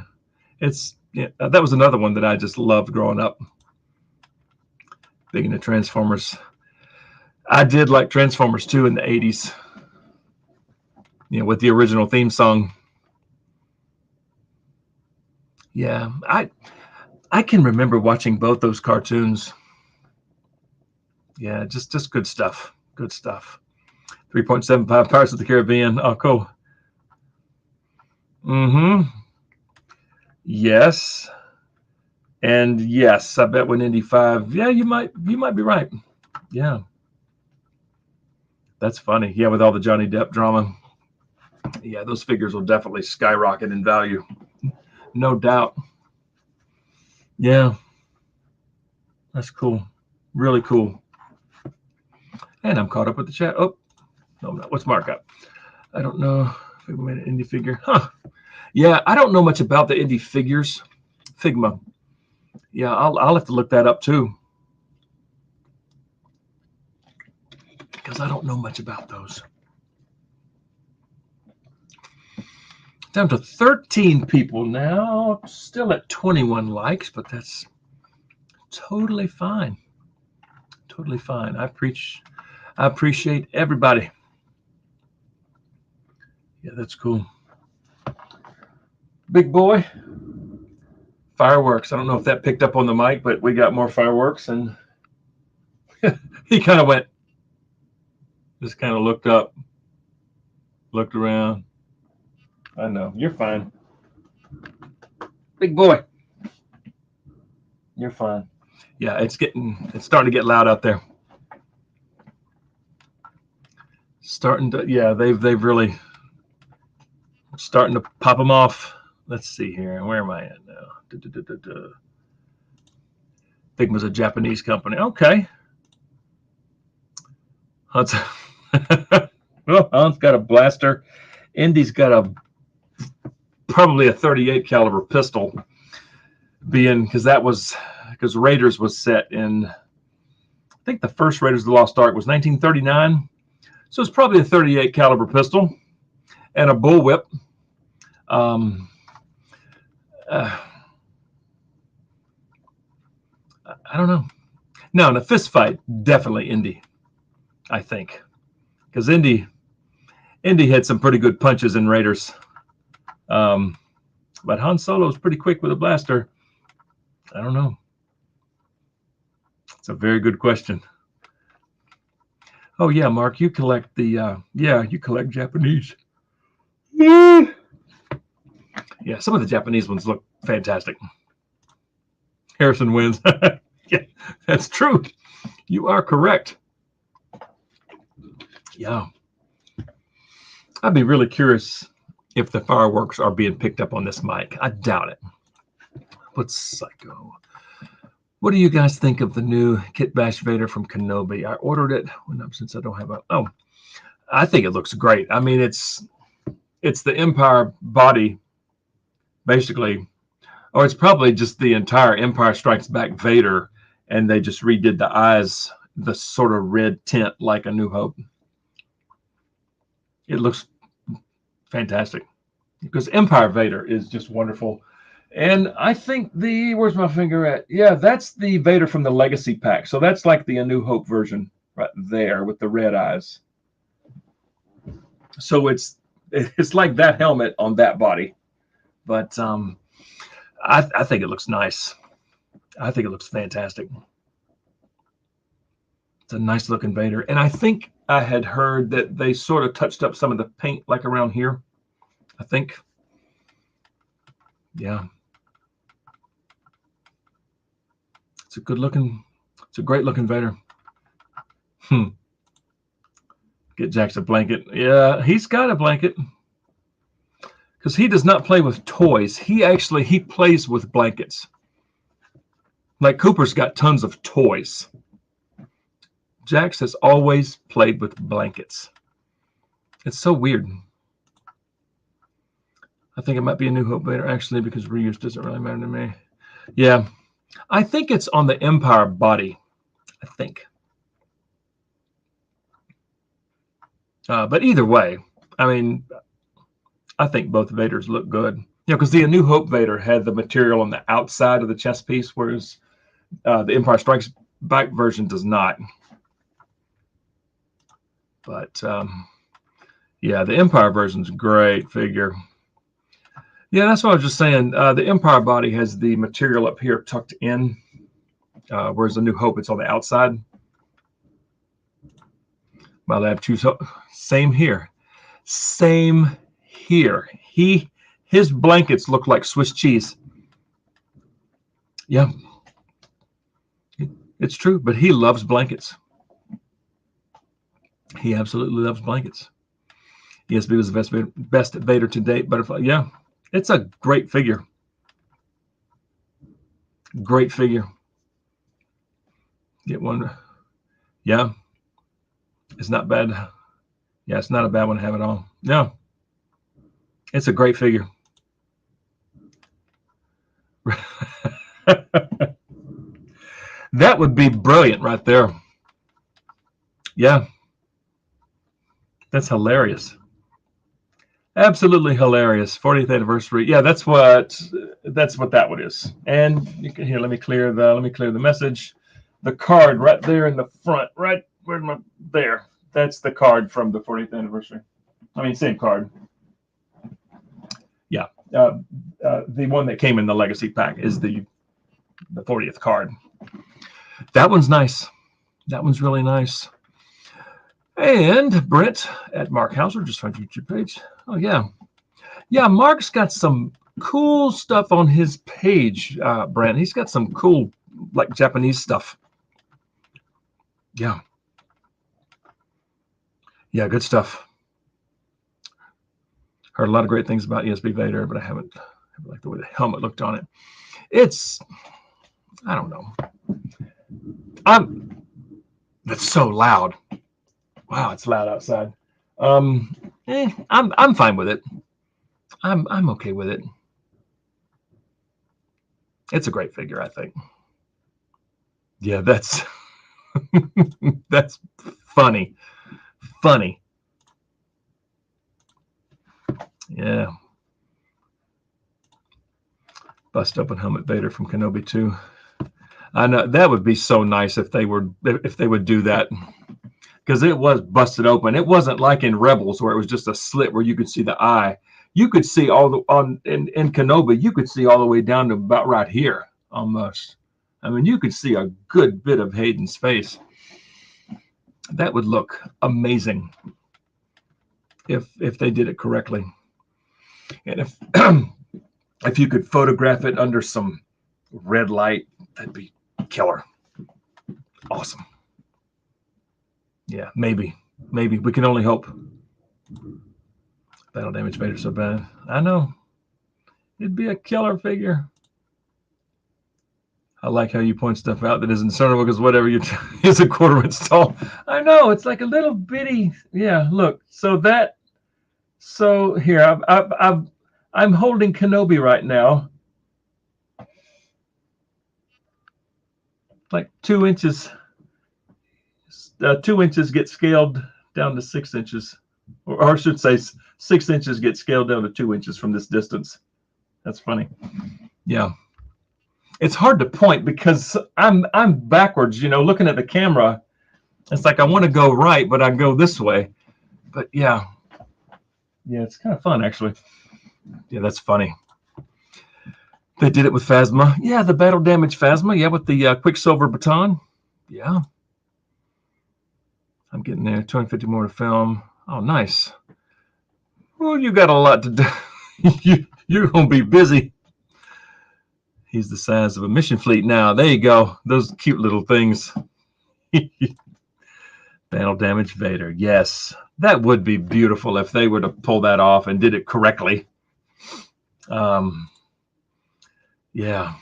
that was another one that I just loved growing up. Big into Transformers. I did like Transformers 2 in the 80s. You know, with the original theme song. Yeah, I can remember watching both those cartoons. Yeah, just good stuff. Good stuff. 3.75 Pirates of the Caribbean. Oh, cool. Mm-hmm. Yes. And yes, I bet when Indy 5. Yeah, you might be right. Yeah. That's funny. Yeah, with all the Johnny Depp drama. Yeah, those figures will definitely skyrocket in value. No doubt. Yeah. That's cool. Really cool. And I'm caught up with the chat. Oh, no, I'm not. What's Mark up? I don't know. Figma made an indie figure. Huh. Yeah, I don't know much about the indie figures. Figma. Yeah, I'll have to look that up too. Because I don't know much about those. Down to 13 people now. Still at 21 likes, but that's totally fine. Totally fine. I appreciate everybody. Yeah, that's cool. Big boy. Fireworks. I don't know if that picked up on the mic, but we got more fireworks, and he kind of went, just kind of looked up, looked around. I know. You're fine. Big boy. You're fine. Yeah, it's starting to get loud out there. Starting to, yeah, they've really starting to pop them off. Let's see here. Where am I at now? Figma's a Japanese company. Okay. Hunt's well, Hunt's got a blaster. Indy's got probably a 38 caliber pistol, because Raiders was set in, I think the first Raiders of the Lost Ark was 1939. So it's probably a 38 caliber pistol and a bullwhip. I don't know. No, in a fist fight, definitely Indy, I think. Because Indy had some pretty good punches in Raiders. But Han Solo is pretty quick with a blaster. I don't know. It's a very good question. Oh, yeah, Mark, you collect you collect Japanese. Yeah, some of the Japanese ones look fantastic. Harrison wins. Yeah, that's true. You are correct. Yeah. I'd be really curious if the fireworks are being picked up on this mic. I doubt it. But Psycho. What do you guys think of the new Kit Bash Vader from Kenobi? I ordered it since I don't have I think it looks great. I mean, it's the Empire body, basically, or it's probably just the entire Empire Strikes Back Vader, and they just redid the eyes, the sort of red tint like A New Hope. It looks fantastic because Empire Vader is just wonderful. And I think where's my finger at? Yeah, that's the Vader from the Legacy pack. So that's like the A New Hope version right there with the red eyes. So it's like that helmet on that body. But I think it looks nice. I think it looks fantastic. It's a nice looking Vader. And I think I had heard that they sort of touched up some of the paint like around here. I think. Yeah. It's a good looking, it's a great looking Vader. Get Jax a blanket. Yeah, he's got a blanket. Because he does not play with toys. He plays with blankets. Like Cooper's got tons of toys. Jax has always played with blankets. It's so weird. I think it might be a New Hope Vader, actually, because reuse doesn't really matter to me. Yeah. I think it's on the Empire body. I think. But either way, I mean, I think both Vaders look good. You know, because the A New Hope Vader had the material on the outside of the chest piece, whereas the Empire Strikes Back version does not. But yeah, the Empire version's a great figure. Yeah, that's what I was just saying. The Empire body has the material up here tucked in, whereas the New Hope, it's on the outside. My lab too. So same here. Same here. His blankets look like Swiss cheese. Yeah, it's true. But he loves blankets. He absolutely loves blankets. ESB was the best Vader to date. Butterfly. Yeah, it's a great figure. Great figure. Get one. Yeah, it's not bad. Yeah, it's not a bad one to have at all. No, it's a great figure. That would be brilliant right there. Yeah, that's hilarious. Absolutely hilarious. 40th anniversary. Yeah, that's what that one is. And you can, here, let me clear the message. The card right there in the front, right where my there. That's the card from the 40th anniversary. I mean, same card. Yeah, the one that came in the legacy pack is the 40th card. That one's nice. That one's really nice. And Brent at Mark Hauser, just found your YouTube page. Oh yeah, yeah. Mark's got some cool stuff on his page. Brent, he's got some cool like Japanese stuff. Yeah, yeah, good stuff. Heard a lot of great things about ESB Vader, but I haven't liked the way the helmet looked on it. It's, I don't know. That's so loud. Wow, it's loud outside. I'm fine with it. I'm okay with it. It's a great figure, I think. Yeah, that's that's funny. Funny. Yeah. Bust open helmet Vader from Kenobi 2. I know that would be so nice if they would do that. Because it was busted open. It wasn't like in Rebels where it was just a slit where you could see the eye. You could see all the in Kenobi, you could see all the way down to about right here almost. I mean, you could see a good bit of Hayden's face. That would look amazing if they did it correctly. And if if you could photograph it under some red light, that'd be killer. Awesome. Yeah, maybe we can only hope. Battle damage Vader so bad. I know. It'd be a killer figure. I like how you point stuff out that isn't discernible because whatever you is a quarter inch tall. I know, it's like a little bitty. Yeah, look. So here I'm holding Kenobi right now. Like 2 inches. 2 inches get scaled down to 6 inches, or I should say 6 inches get scaled down to 2 inches from this distance. That's funny. Yeah, it's hard to point because I'm backwards. You know, looking at the camera, it's like I want to go right, but I go this way. But yeah, Yeah, it's kind of fun, actually. Yeah, that's funny. They did it with Phasma. Yeah, the battle damage Phasma. Yeah, with the Quicksilver baton. Yeah. I'm getting there. 250 more to film. Oh, nice. Well, you got a lot to do. You're going to be busy. He's the size of a mission fleet now. There you go. Those cute little things. Battle damage Vader. Yes. That would be beautiful if they were to pull that off and did it correctly. Yeah.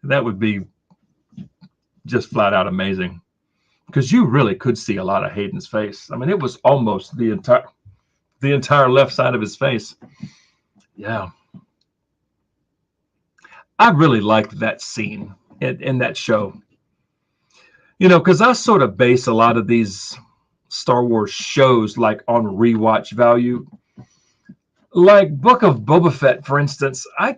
That would be just flat out amazing. Because you really could see a lot of Hayden's face. I mean, it was almost the entire left side of his face. Yeah. I really liked that scene in that show. You know, because I sort of base a lot of these Star Wars shows like on rewatch value. Like Book of Boba Fett, for instance, I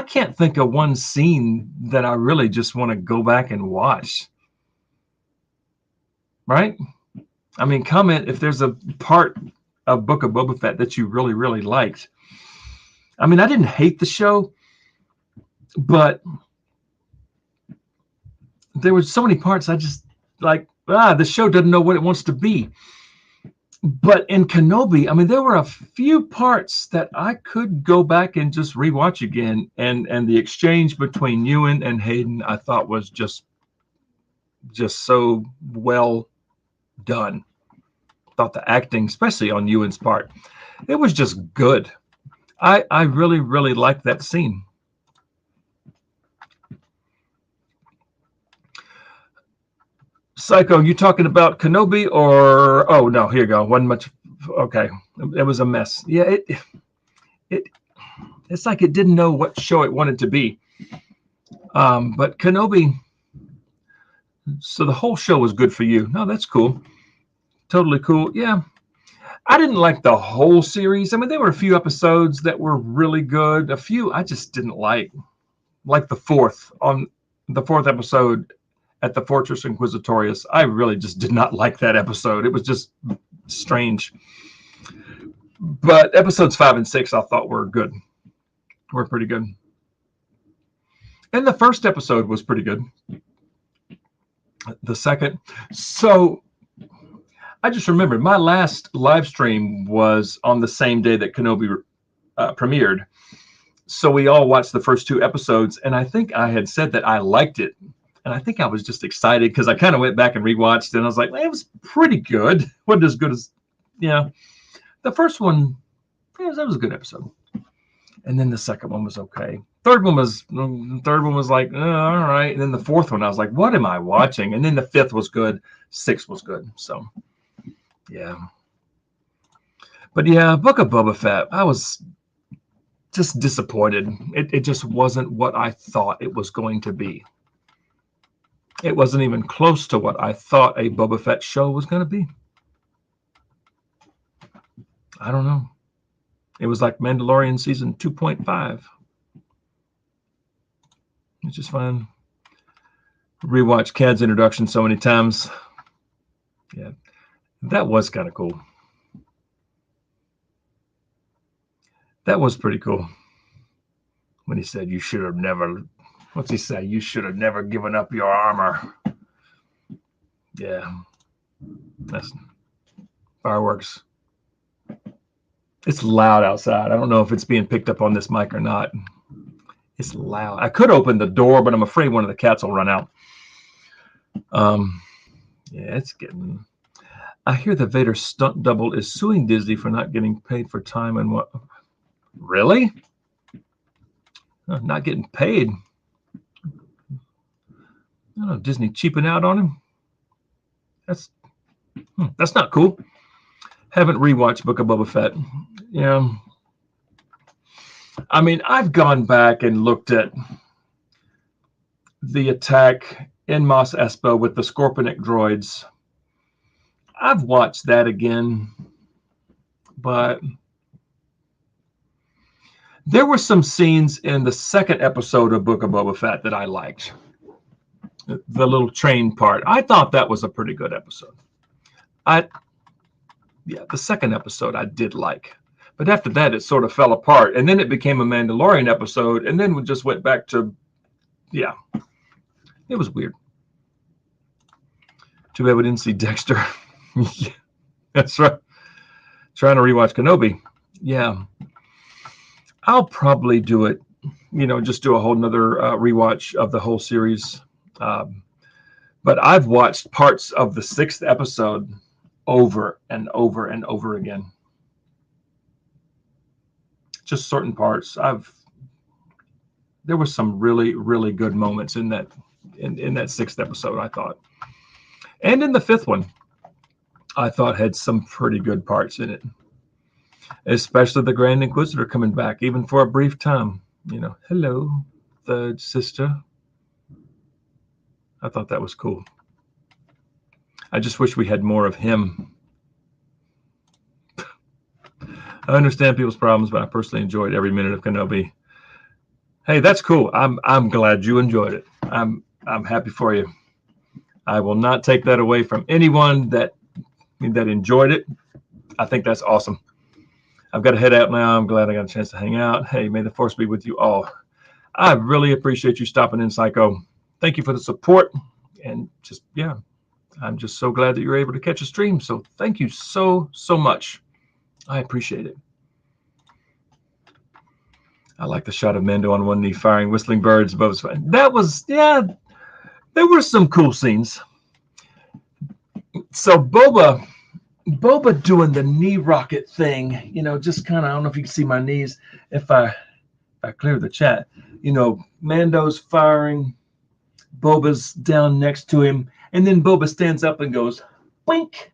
can't think of one scene that I really just want to go back and watch. Right? I mean, comment if there's a part of Book of Boba Fett that you really, really liked. I mean, I didn't hate the show, but there were so many parts I just like, the show doesn't know what it wants to be. But in Kenobi, I mean, there were a few parts that I could go back and just rewatch again. And the exchange between Ewan and Hayden, I thought was just so well done. Thought the acting, especially on Ewan's part, it was just good. I really, really liked that scene. Psycho, you talking about Kenobi or? Oh no, here you go. Wasn't much. Okay, it was a mess. Yeah, it's like it didn't know what show it wanted to be. But Kenobi. So the whole show was good for you. No, that's cool. Totally cool. Yeah. I didn't like the whole series. I mean, there were a few episodes that were really good. A few I just didn't like. Like the fourth episode at the Fortress Inquisitorius. I really just did not like that episode. It was just strange. But episodes 5 and 6 I thought were good. Were pretty good. And the first episode was pretty good. The second. So I just remembered my last live stream was on the same day that Kenobi premiered. So we all watched the first 2 episodes, and I think I had said that I liked it. And I think I was just excited because I kind of went back and rewatched it, and I was like, it was pretty good. It wasn't as good as, the first one, that was a good episode. And then the second one was okay. Third one was like, all right. And then the fourth one, I was like, what am I watching? And then the fifth was good. 6 was good. So, yeah. But yeah, Book of Boba Fett, I was just disappointed. It just wasn't what I thought it was going to be. It wasn't even close to what I thought a Boba Fett show was going to be. I don't know. It was like Mandalorian season 2.5. It's just fun. Rewatch Cad's introduction so many times. Yeah, that was kind of cool. That was pretty cool. When he said, you should have never, what's he say? You should have never given up your armor. Yeah. That's fireworks. It's loud outside. I don't know if it's being picked up on this mic or not. It's loud. I could open the door, but I'm afraid one of the cats will run out. Yeah, it's getting... I hear the Vader stunt double is suing Disney for not getting paid for time and what... Really? Not getting paid? I don't know, Disney cheaping out on him? That's not cool. Haven't rewatched Book of Boba Fett. Yeah. I mean, I've gone back and looked at the attack in Mos Espa with the Scorpionic droids. I've watched that again, but there were some scenes in the second episode of Book of Boba Fett that I liked. The little train part. I thought that was a pretty good episode. Yeah, the second episode I did like. But after that, it sort of fell apart. And then it became a Mandalorian episode. And then we just went back to, yeah, it was weird. Too bad we didn't see Dexter. Yeah, that's right. Trying to rewatch Kenobi. Yeah. I'll probably do it, just do a whole nother rewatch of the whole series. But I've watched parts of the 6th episode over and over and over again. Just certain parts. There were some really, really good moments in that 6th episode, I thought. And in the 5th one, I thought had some pretty good parts in it. Especially the Grand Inquisitor coming back, even for a brief time. Hello, third sister. I thought that was cool. I just wish we had more of him. I understand people's problems, but I personally enjoyed every minute of Kenobi. Hey, that's cool. I'm glad you enjoyed it. I'm happy for you. I will not take that away from anyone that enjoyed it. I think that's awesome. I've got to head out now. I'm glad I got a chance to hang out. Hey, may the force be with you all. I really appreciate you stopping in, Psycho. Thank you for the support. And just, yeah, I'm just so glad that you're able to catch a stream. So thank you so, so much. I appreciate it. I like the shot of Mando on one knee firing whistling birds above his face. That was, yeah, there were some cool scenes. So Boba doing the knee rocket thing, just kind of, I don't know if you can see my knees. If I clear the chat, Mando's firing, Boba's down next to him, and then Boba stands up and goes, blink.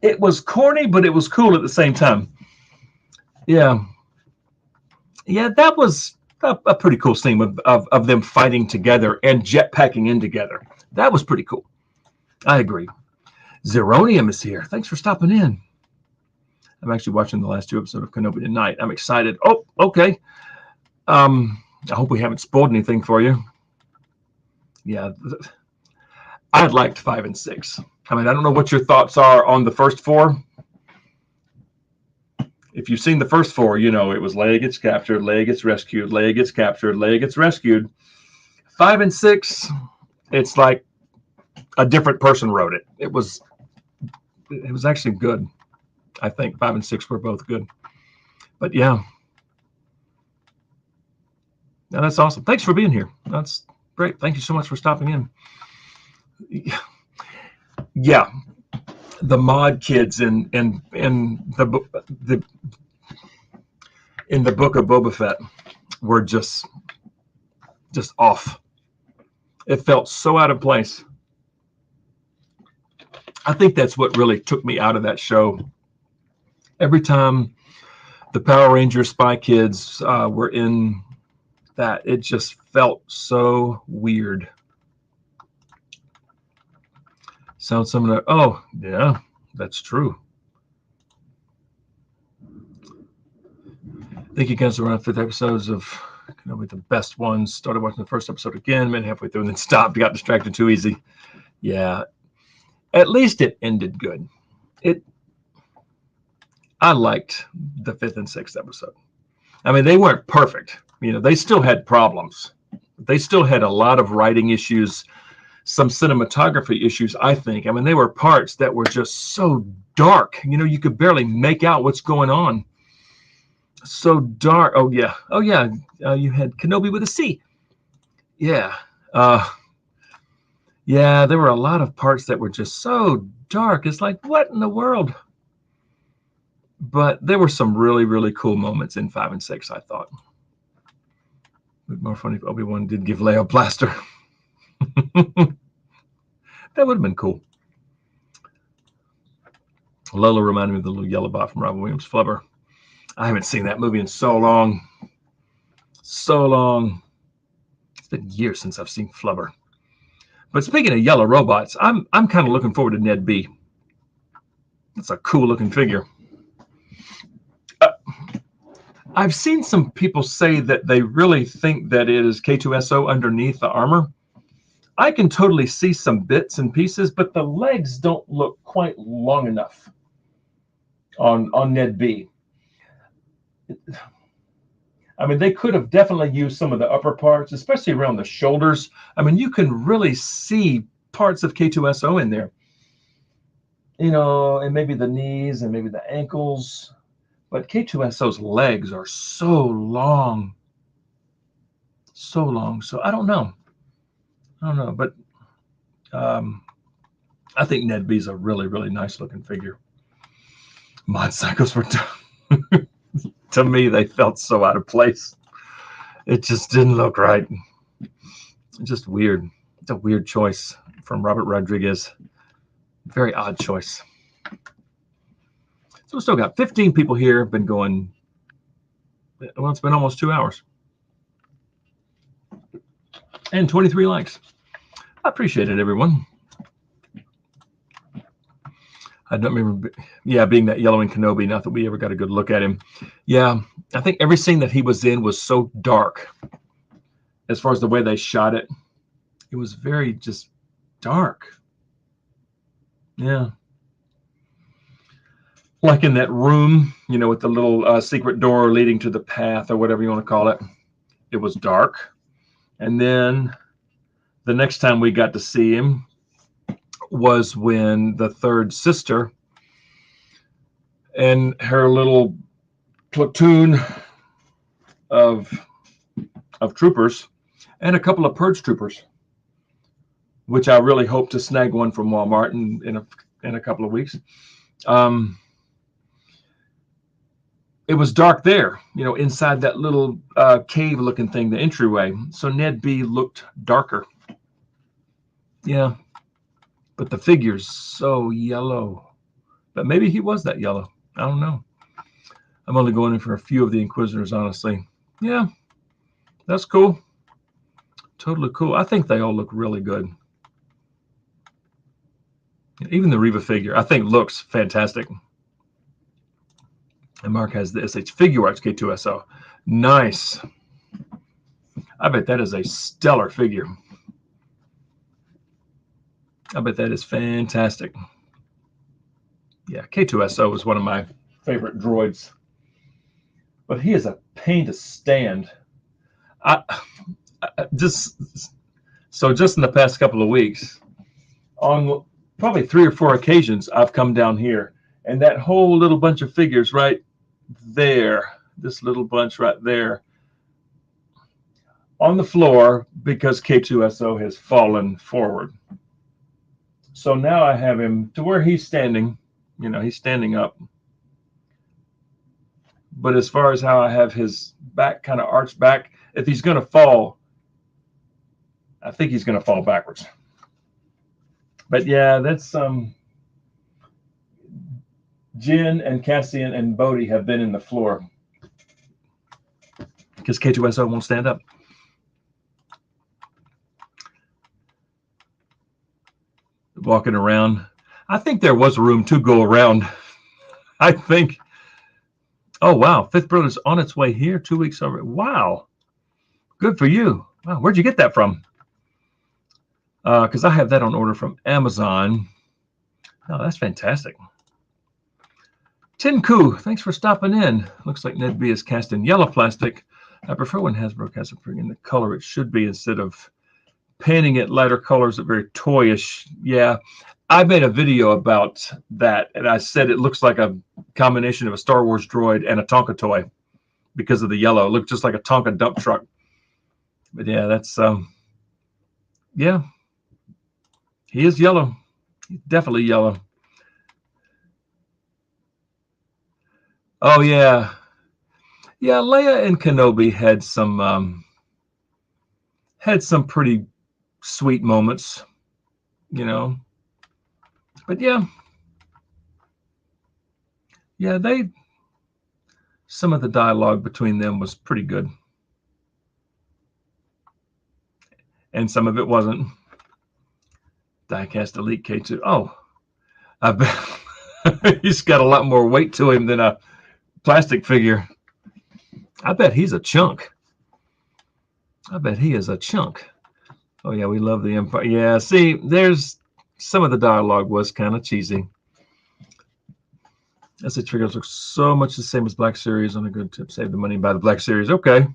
It was corny, but it was cool at the same time. Yeah. Yeah, that was a pretty cool scene of them fighting together and jetpacking in together. That was pretty cool. I agree. Zeronium is here. Thanks for stopping in. I'm actually watching the last 2 episodes of Kenobi tonight. I'm excited. Oh, okay. I hope we haven't spoiled anything for you. Yeah, I liked 5 and 6. I mean, I don't know what your thoughts are on the first 4. If you've seen the first 4, it was Leia gets captured, Leia gets rescued, Leia gets captured, Leia gets rescued. 5 and 6, it's like a different person wrote it. It was actually good. I think 5 and 6 were both good. But yeah. Now that's awesome. Thanks for being here. That's great. Thank you so much for stopping in. Yeah. The mod kids in the book of Boba Fett were just off. It felt so out of place. I think that's what really took me out of that show. Every time the Power Ranger Spy Kids were in that, it just felt so weird. Sounds similar. Oh, yeah, that's true. I think you guys around 5th episodes of Kenobi, the best ones. Started watching the first episode again, made halfway through, and then stopped. Got distracted too easy. Yeah. At least it ended good. I liked the 5th and 6th episode. I mean, they weren't perfect. They still had problems. They still had a lot of writing issues, some cinematography issues, I think. I mean, there were parts that were just so dark. You could barely make out what's going on. So dark. Oh, yeah. You had Kenobi with a C. Yeah. Yeah, there were a lot of parts that were just so dark. It's like, what in the world? But there were some really, really cool moments in 5 and 6, I thought. It would be more funny if Obi-Wan did give Leia a blaster. That would have been cool. Lola reminded me of the little yellow bot from Robin Williams' Flubber. I haven't seen that movie in so long. So long. It's been years since I've seen Flubber. But speaking of yellow robots, I'm kind of looking forward to Ned B. That's a cool looking figure. I've seen some people say that they really think that it is K2SO underneath the armor. I can totally see some bits and pieces, but the legs don't look quite long enough on Ned B. I mean, they could have definitely used some of the upper parts, especially around the shoulders. I mean, you can really see parts of K2SO in there, you know, and maybe the knees and maybe the ankles. But K2SO's legs are so long. So long. So I don't know. But I think Ned B's a really, really nice looking figure. Mod Cycles were to me, they felt so out of place. It just didn't look right. Just weird. It's a weird choice from Robert Rodriguez. Very odd choice. So we still got 15 people here. Been going, well, it's been almost 2 hours. And 23 likes. I appreciate it, everyone. I don't remember, being that yellow in Kenobi. Not that we ever got a good look at him. Yeah, I think every scene that he was in was so dark. As far as the way they shot it, it was very just dark. Yeah. Like in that room, you know, with the little secret door leading to the path or whatever you want to call it. It was dark. And then the next time we got to see him was when the third sister and her little platoon of troopers and a couple of purge troopers, which I really hope to snag one from Walmart in a couple of weeks. It was dark there, you know, inside that little cave looking thing, the entryway. So Ned B looked darker. Yeah. But the figure's so yellow. But maybe he was that yellow. I don't know. I'm only going in for a few of the Inquisitors, honestly. Yeah, that's cool. Totally cool. I think they all look really good. Even the Reva figure, I think, looks fantastic. And Mark has the SH Figure Arts K2SO. Nice. I bet that is a stellar figure. I bet that is fantastic. Yeah, K2SO is one of my favorite droids. But he is a pain to stand. Just in the past couple of weeks, on probably 3 or 4 occasions, I've come down here, and that whole little bunch of figures right there, this little bunch right there, on the floor because K2SO has fallen forward. So now I have him to where he's standing, you know, he's standing up. But as far as how I have his back kind of arched back, if he's going to fall, I think he's going to fall backwards. But yeah, that's Jin and Cassian and Bodhi have been in the floor because K2SO won't stand up. Walking around. I think there was room to go around. I think. Oh, wow. Fifth Brother's on its way here 2 weeks over. Wow. Good for you. Wow. Where'd you get that from? Because I have that on order from Amazon. Oh, that's fantastic. Tinku, thanks for stopping in. Looks like Ned B is cast in yellow plastic. I prefer when Hasbro casts it in the color it should be instead of painting it lighter colors that very toyish. Yeah, I made a video about that, and I said it looks like a combination of a Star Wars droid and a Tonka toy because of the yellow. It looked just like a Tonka dump truck. But yeah, that's yeah. He is yellow. He's definitely yellow. Oh yeah. Yeah, Leia and Kenobi had some pretty sweet moments, you know. But yeah, some of the dialogue between them was pretty good. And some of it wasn't. Diecast Elite K2. Oh, I bet he's got a lot more weight to him than a plastic figure. I bet he's a chunk. I bet he is a chunk. Oh yeah, we love the Empire. Yeah, see, there's some of the dialogue was kind of cheesy. As the triggers look so much the same as Black Series on a good tip. Save the money and buy the Black Series. Okay.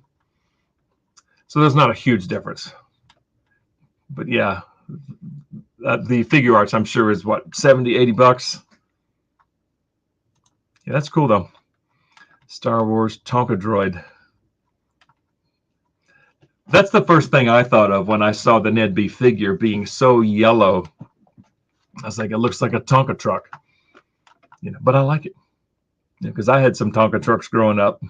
So there's not a huge difference. But yeah, the figure arts, I'm sure, is what, 70, 80 bucks? Yeah, that's cool, though. Star Wars Tonka Droid. That's the first thing I thought of when I saw the Ned B figure being so yellow. I was like, it looks like a Tonka truck. You know, but I like it. Because I had some Tonka trucks growing up.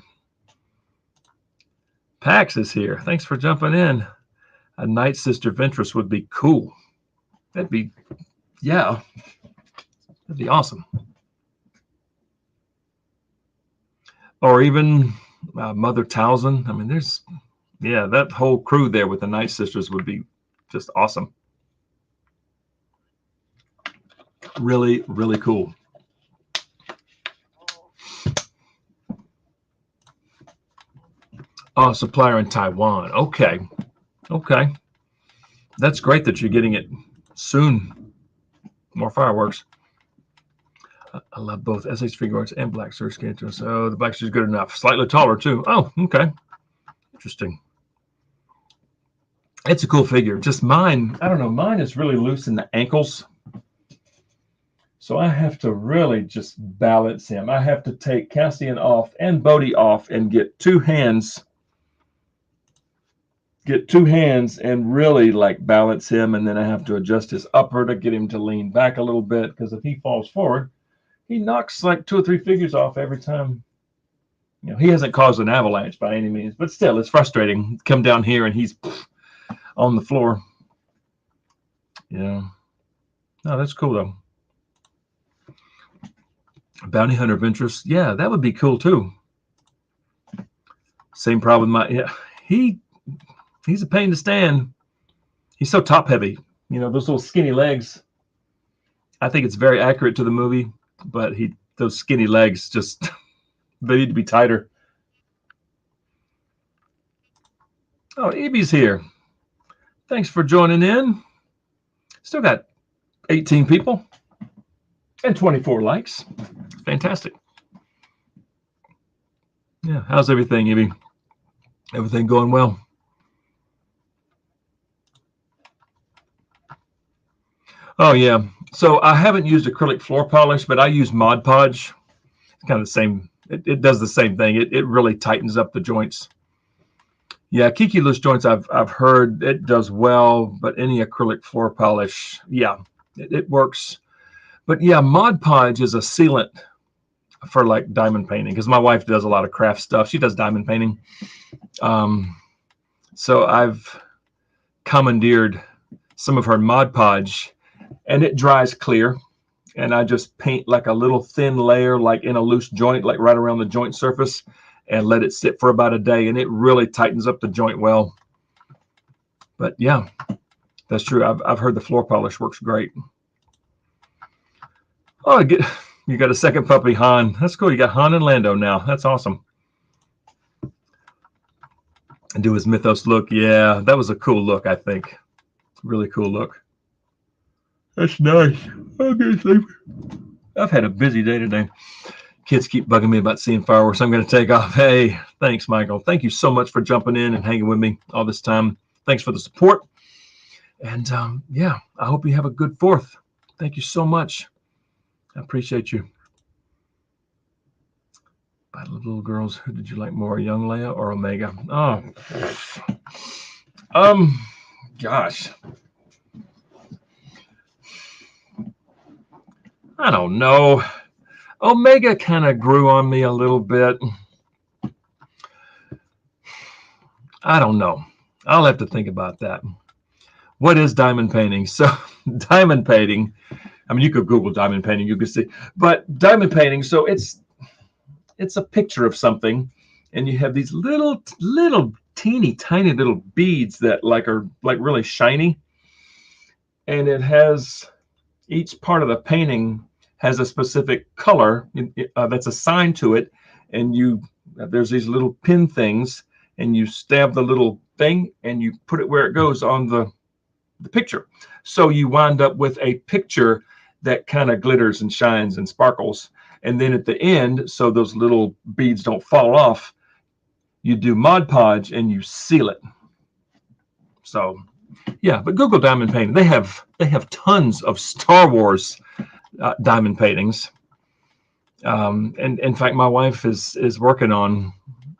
Pax is here. Thanks for jumping in. A Night Sister Ventress would be cool. That'd be, yeah, that'd be awesome. Or even Mother Townsend. I mean, there's, yeah, that whole crew there with the Night Sisters would be just awesome. Really, really cool. Oh, supplier in Taiwan. Okay. Okay. That's great that you're getting it soon. More fireworks. I love both SH figure arts and Black Series skaters. So the Black Series is good enough. Slightly taller too. Oh, okay. Interesting. It's a cool figure. Just mine, I don't know, mine is really loose in the ankles. So I have to really just balance him. I have to take Cassian off and Bodhi off and get two hands and really like balance him. And then I have to adjust his upper to get him to lean back a little bit, because if he falls forward, he knocks like 2 or 3 figures off every time. You know, he hasn't caused an avalanche by any means, but still, it's frustrating. Come down here and he's on the floor. Yeah. No, that's cool though. Bounty Hunter Ventress. Yeah, that would be cool too. Same problem with my, yeah, he's a pain to stand. He's so top heavy. You know, those little skinny legs. I think it's very accurate to the movie, but those skinny legs just, they need to be tighter. Oh, Evie's here. Thanks for joining in. Still got 18 people and 24 likes. Fantastic. Yeah, how's everything, Evie? Everything going well? Oh, yeah. So I haven't used acrylic floor polish, but I use Mod Podge. It's kind of the same. It does the same thing. It really tightens up the joints. Yeah, Kiki loose joints, I've heard it does well, but any acrylic floor polish, yeah, it works. But yeah, Mod Podge is a sealant for like diamond painting, because my wife does a lot of craft stuff. She does diamond painting. So I've commandeered some of her Mod Podge, and it dries clear. And I just paint like a little thin layer, like in a loose joint, like right around the joint surface, and let it sit for about a day, and it really tightens up the joint well. But yeah, that's true. I've heard the floor polish works great. Oh, you got a second puppy, Han. That's cool. You got Han and Lando now. That's awesome. And do his Mythos look. Yeah, that was a cool look, I think. Really cool look. That's nice. Okay, I've had a busy day today. Kids keep bugging me about seeing fireworks. I'm going to take off. Hey, thanks, Michael. Thank you so much for jumping in and hanging with me all this time. Thanks for the support. And yeah, I hope you have a good 4th. Thank you so much. I appreciate you. By the little girls, who did you like more, Young Leia or Omega? Oh, gosh. I don't know. Omega kind of grew on me a little bit. I don't know. I'll have to think about that. What is diamond painting? So diamond painting, I mean, you could Google diamond painting, you could see, but diamond painting, so it's a picture of something, and you have these little teeny tiny little beads that are really shiny, and it has, each part of the painting has a specific color that's assigned to it, and there's these little pin things, and you stab the little thing and you put it where it goes on the the picture. So you wind up with a picture that kind of glitters and shines and sparkles. And then at the end, so those little beads don't fall off, you do Mod Podge and you seal it. So yeah, but Google diamond painting. They have tons of Star Wars diamond paintings. And in fact, my wife is working on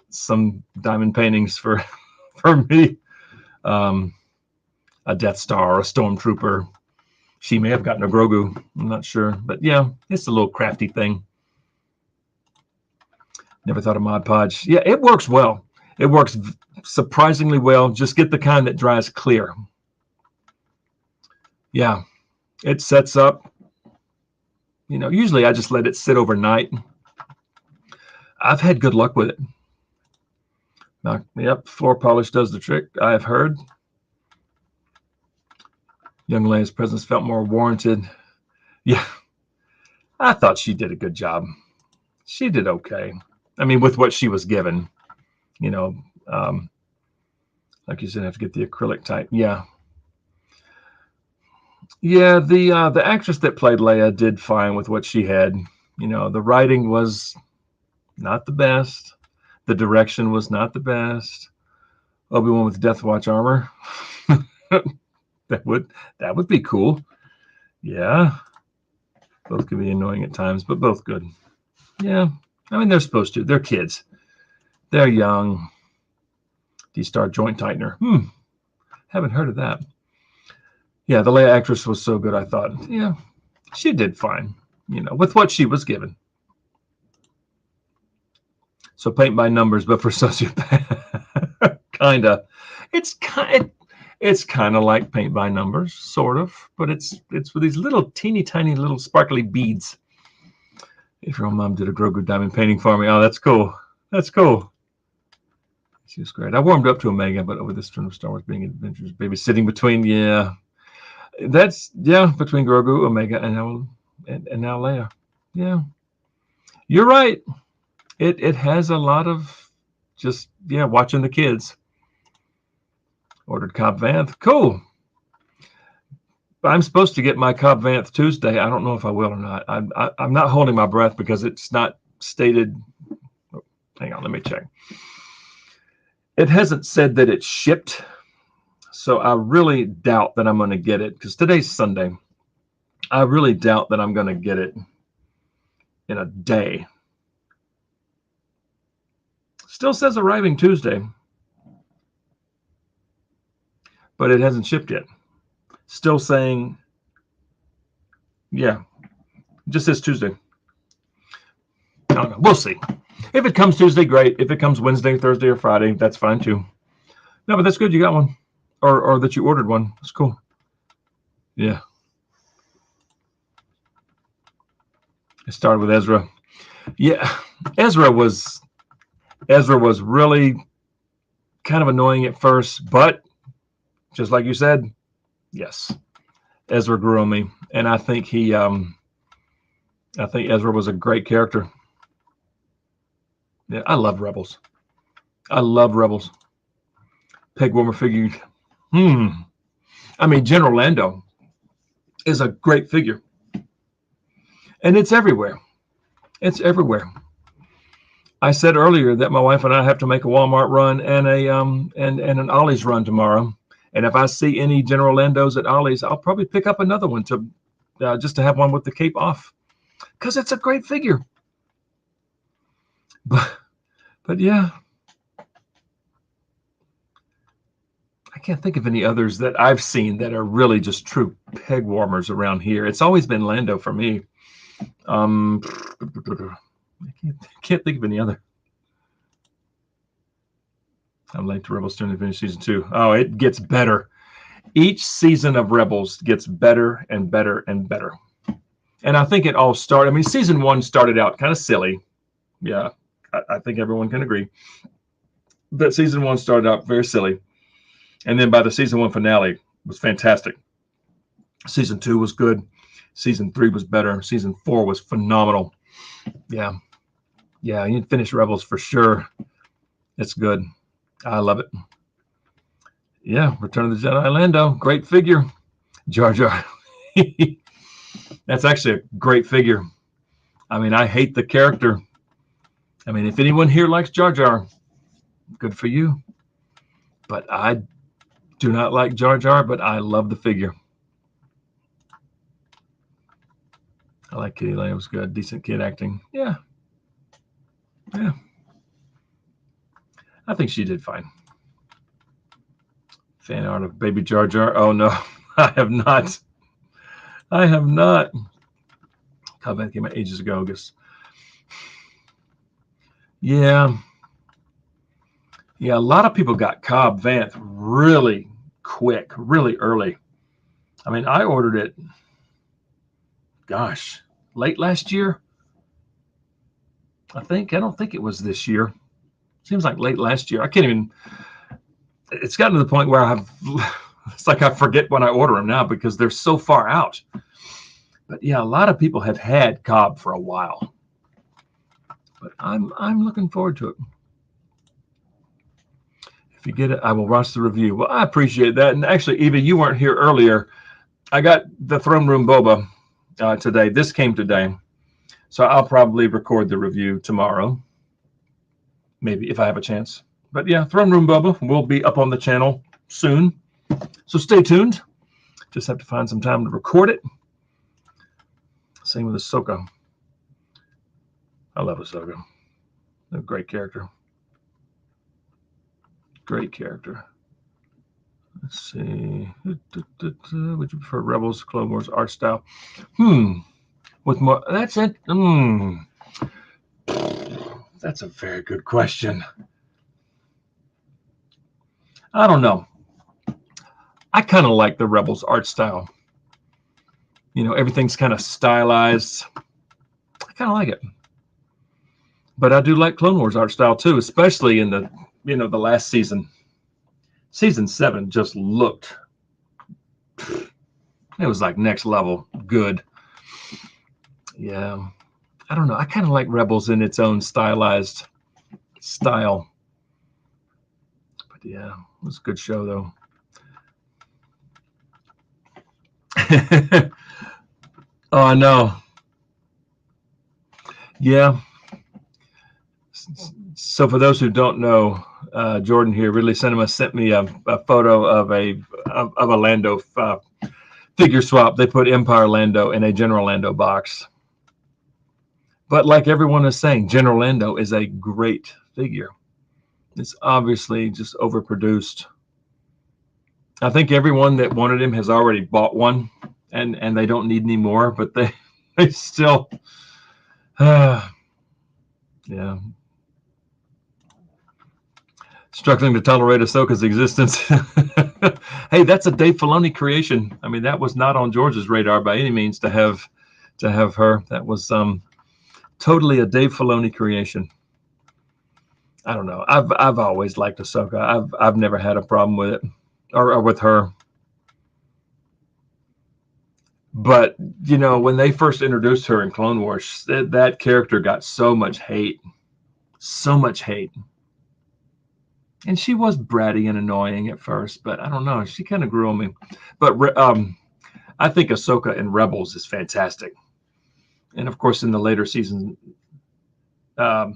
some diamond paintings for me. A Death Star, a Stormtrooper. She may have gotten a Grogu. I'm not sure, but yeah, it's a little crafty thing. Never thought of Mod Podge. Yeah, it works well. It works surprisingly well. Just get the kind that dries clear. Yeah, it sets up. You know, usually I just let it sit overnight. I've had good luck with it. Now, yep, floor polish does the trick, I've heard. Young Leia's presence felt more warranted. Yeah, I thought she did a good job. She did okay. I mean, with what she was given, you know, like you said, have to get the acrylic type. Yeah. Yeah, the actress that played Leia did fine with what she had. You know, the writing was not the best. The direction was not the best. Obi-Wan with Death Watch armor. That would be cool. Yeah. Both can be annoying at times, but both good. Yeah. I mean, they're supposed to. They're kids. They're young. D-Star joint tightener. Haven't heard of that. Yeah, the Leia actress was so good, I thought, yeah, she did fine, you know, with what she was given. So paint by numbers, but for sociopath, kind of. It's kind of like paint by numbers, sort of, but it's with these little teeny tiny little sparkly beads. If your own mom did a Grogu diamond painting for me, oh, that's cool. That's cool. She was great. I warmed up to Omega, but over this trend of Star Wars being adventures, babysitting between, yeah. That's, yeah, between Grogu, Omega, and now Leia. Yeah. You're right. It has a lot of just, yeah, watching the kids. Ordered Cobb Vanth. Cool. I'm supposed to get my Cobb Vanth Tuesday. I don't know if I will or not. I'm not holding my breath because it's not stated. Oh, hang on, let me check. It hasn't said that it's shipped. So I really doubt that I'm going to get it because today's Sunday. I really doubt that I'm going to get it in a day. Still says arriving Tuesday, but it hasn't shipped yet. Still saying, yeah, just says Tuesday. I don't know. We'll see. If it comes Tuesday, great. If it comes Wednesday, Thursday, or Friday, that's fine too. No, but that's good. You got one. Or that you ordered one. That's cool. Yeah. It started with Ezra. Yeah. Ezra was really kind of annoying at first, but just like you said, yes, Ezra grew on me. And I think Ezra was a great character. Yeah, I love Rebels. I love Rebels. Peg Warmer figure. I mean, General Lando is a great figure. And it's everywhere. It's everywhere. I said earlier that my wife and I have to make a Walmart run and an Ollie's run tomorrow. And if I see any General Landos at Ollie's, I'll probably pick up another one to just to have one with the cape off, because it's a great figure. But yeah, I can't think of any others that I've seen that are really just true peg warmers around here. It's always been Lando for me. I can't think of any other. I'm late to Rebels to finish season 2. Oh, it gets better. Each season of Rebels gets better and better and better. And I think it all started, I mean, season 1 started out kind of silly. Yeah, I think everyone can agree. But season 1 started out very silly. And then by the season 1 finale, it was fantastic. Season 2 was good. Season 3 was better. Season 4 was phenomenal. Yeah. Yeah, you finish Rebels for sure. It's good. I love it. Yeah, Return of the Jedi Lando, great figure. Jar Jar. That's actually a great figure. I mean, I hate the character. I mean, if anyone here likes Jar Jar, good for you. But I do not like Jar Jar, but I love the figure. I like Kitty Lane. It was good. Decent kid acting. Yeah. Yeah. I think she did fine. Fan art of Baby Jar Jar. Oh, no. I have not. I have not. Covenant came out ages ago, I guess. Yeah. Yeah, a lot of people got Cobb Vanth really quick, really early. I mean, I ordered it, gosh, late last year. I don't think it was this year. Seems like late last year. I can't even, it's gotten to the point where it's like I forget when I order them now because they're so far out. But yeah, a lot of people have had Cobb for a while. But I'm looking forward to it. If you get it, I will watch the review. Well, I appreciate that. And actually, Eva, you weren't here earlier. I got the Throne Room Boba today. This came today. So I'll probably record the review tomorrow, maybe if I have a chance. But yeah, Throne Room Boba will be up on the channel soon. So stay tuned. Just have to find some time to record it. Same with Ahsoka. I love Ahsoka. A great character. Great character. Let's see. Would you prefer Rebels, Clone Wars art style? With more, that's it. That's a very good question. I don't know. I kind of like the Rebels art style. You know, everything's kind of stylized. I kind of like it. But I do like Clone Wars art style too, especially in the, the last season. Season 7 just looked, it was like next level good. Yeah. I don't know. I kind of like Rebels in its own stylized style. But yeah, it was a good show though. Oh, I know. Yeah. So for those who don't know, Jordan here, Ridley Cinema sent me a photo of a Lando figure swap. They put Empire Lando in a General Lando box. But like everyone is saying, General Lando is a great figure. It's obviously just overproduced. I think everyone that wanted him has already bought one, and they don't need any more, but they still, yeah. Struggling to tolerate Ahsoka's existence. Hey, that's a Dave Filoni creation. I mean, that was not on George's radar by any means to have her. That was totally a Dave Filoni creation. I don't know. I've always liked Ahsoka. I've never had a problem with it or with her. But when they first introduced her in Clone Wars, that character got so much hate. So much hate. And she was bratty and annoying at first, but I don't know. She kind of grew on me. But I think Ahsoka in Rebels is fantastic. And of course, in the later season of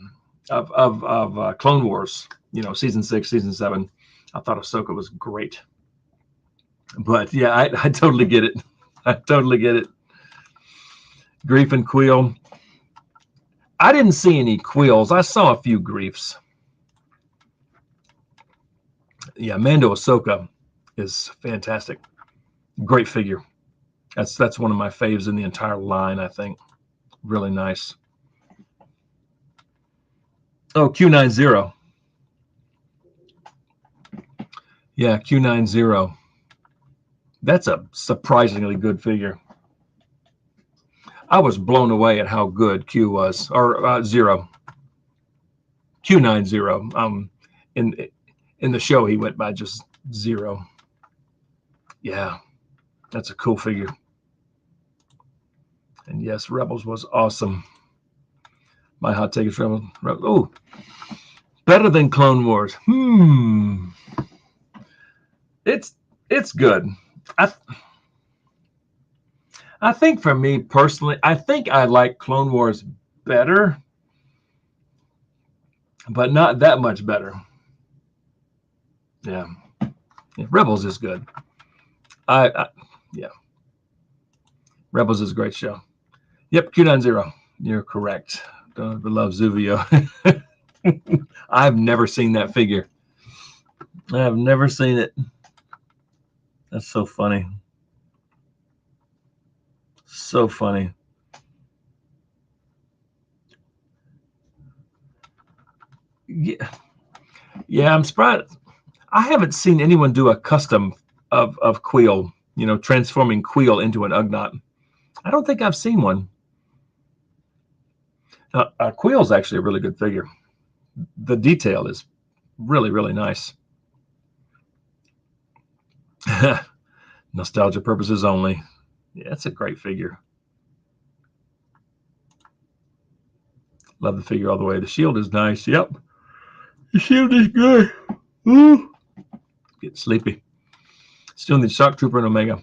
Clone Wars, season 6, season 7, I thought Ahsoka was great. But yeah, I totally get it. I totally get it. Grief and Queel. I didn't see any Queels. I saw a few Griefs. Yeah, Mando Ahsoka is fantastic. Great figure. That's one of my faves in the entire line, I think. Really nice. Oh, Q90. Yeah, Q90. That's a surprisingly good figure. I was blown away at how good Q was, or Zero. Q90. In the show, he went by just Zero. Yeah, that's a cool figure. And yes, Rebels was awesome. My hot take is Rebels. Oh, better than Clone Wars. It's good. I think for me personally, I think I like Clone Wars better, but not that much better. Yeah, Rebels is good. Yeah, Rebels is a great show. Yep, Q90, you're correct. Love Zuvio. I've never seen that figure. I have never seen it. That's so funny. So funny. Yeah, I'm surprised. I haven't seen anyone do a custom of Queel, transforming Queel into an Ugnaught. I don't think I've seen one. Queel's actually a really good figure. The detail is really, really nice. Nostalgia purposes only. Yeah, it's a great figure. Love the figure all the way. The shield is nice. Yep. The shield is good. Ooh. Get sleepy. Still need Shock Trooper and Omega.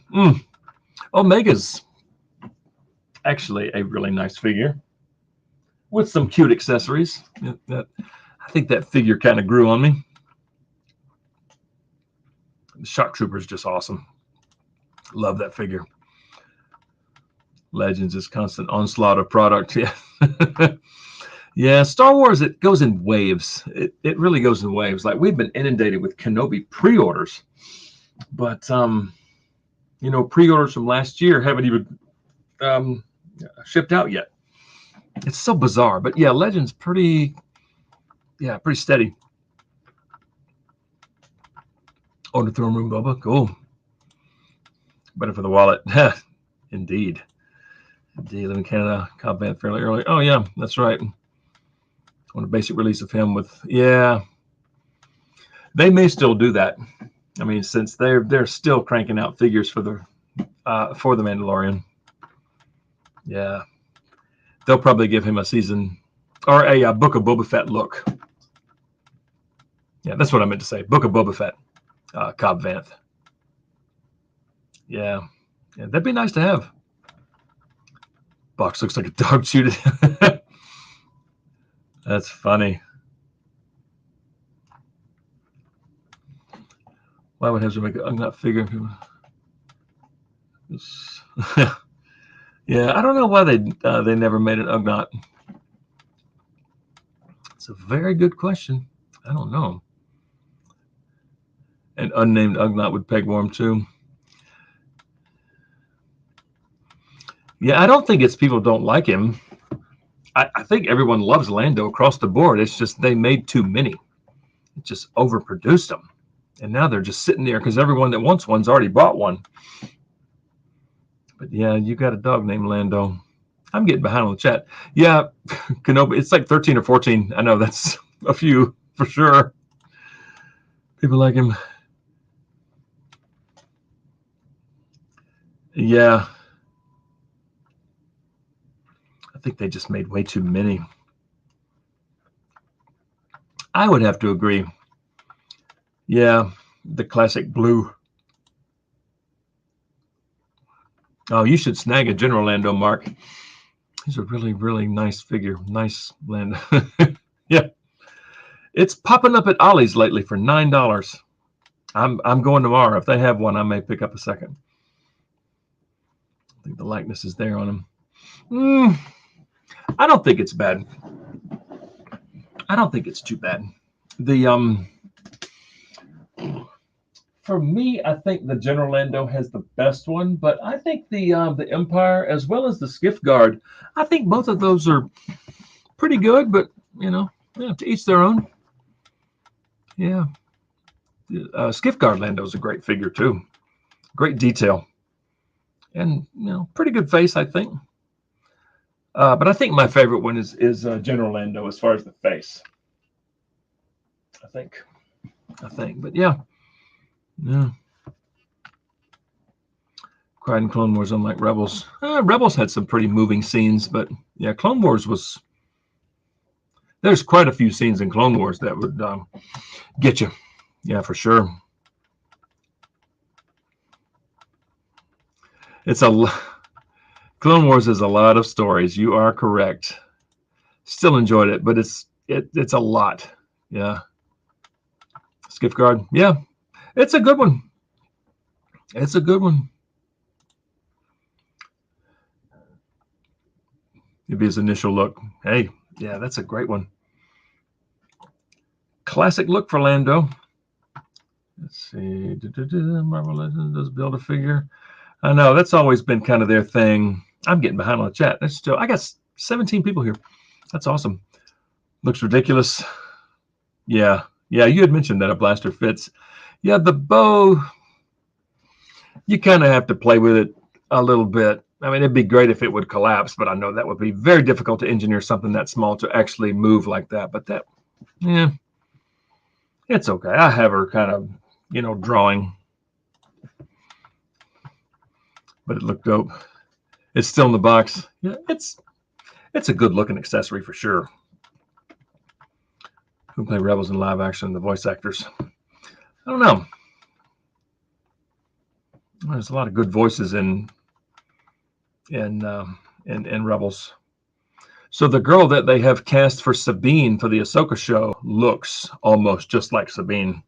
Omega's actually a really nice figure with some cute accessories. I think that figure kind of grew on me. The Shock Trooper is just awesome. Love that figure. Legends is constant onslaught of product. Yeah. Yeah, Star Wars, it goes in waves. It really goes in waves. Like, we've been inundated with Kenobi pre-orders, but pre-orders from last year haven't even shipped out yet. It's so bizarre. But yeah, Legends pretty steady. Oh, the throne room Boba, cool. Better for the wallet. Indeed. Live in Canada, Cobb Vanth fairly early. Oh yeah, that's right. On a basic release of him with, yeah, they may still do that. I mean, since they're still cranking out figures for the Mandalorian. Yeah, they'll probably give him a season or a Book of Boba Fett look. Yeah, that's what I meant to say. Book of Boba Fett, Cobb Vanth. Yeah, that'd be nice to have. Box looks like a dog chewed it. That's funny. Why would have to make an Ugnaught figure? Yeah, I don't know why they never made an Ugnaught. It's a very good question. I don't know. An unnamed Ugnaught would peg warm too. Yeah, I don't think it's people don't like him. I think everyone loves Lando across the board. It's just they made too many. It just overproduced them. And now they're just sitting there because everyone that wants one's already bought one. But yeah, you got a dog named Lando. I'm getting behind on the chat. Yeah, Kenobi, it's like 13 or 14. I know that's a few for sure. People like him. Yeah. I think they just made way too many. I would have to agree. Yeah, the classic blue. Oh, you should snag a General Lando, Mark. He's a really, really nice figure. Nice Lando. Yeah. It's popping up at Ollie's lately for $9. I'm going tomorrow. If they have one, I may pick up a second. I think the likeness is there on him. I don't think it's bad. I don't think it's too bad. For me, I think the General Lando has the best one, but I think the Empire as well as the Skiff Guard, I think both of those are pretty good, but to each their own. Yeah. Skiff Guard Lando is a great figure too. Great detail. And pretty good face, I think. But I think my favorite one is General Lando as far as the face. I think. But yeah. Cried in Clone Wars, unlike Rebels. Rebels had some pretty moving scenes, but yeah, Clone Wars was. There's quite a few scenes in Clone Wars that would get you. Yeah, for sure. It's Clone Wars is a lot of stories. You are correct. Still enjoyed it, but it's a lot. Yeah. Skiff Guard. Yeah. It's a good one. It's a good one. It'd be his initial look. Hey, yeah, that's a great one. Classic look for Lando. Let's see. Marvel Legends does build a figure. I know that's always been kind of their thing. I'm getting behind on the chat. I got 17 people here. That's awesome. Looks ridiculous. Yeah. Yeah, you had mentioned that a blaster fits. Yeah, the bow, you kind of have to play with it a little bit. I mean, it'd be great if it would collapse, but I know that would be very difficult to engineer something that small to actually move like that. But that, yeah, it's okay. I have her kind of, drawing. But it looked dope. It's still in the box. Yeah, it's a good looking accessory for sure. Who play Rebels in live action? The voice actors. I don't know. There's a lot of good voices in Rebels. So the girl that they have cast for Sabine for the Ahsoka show looks almost just like Sabine.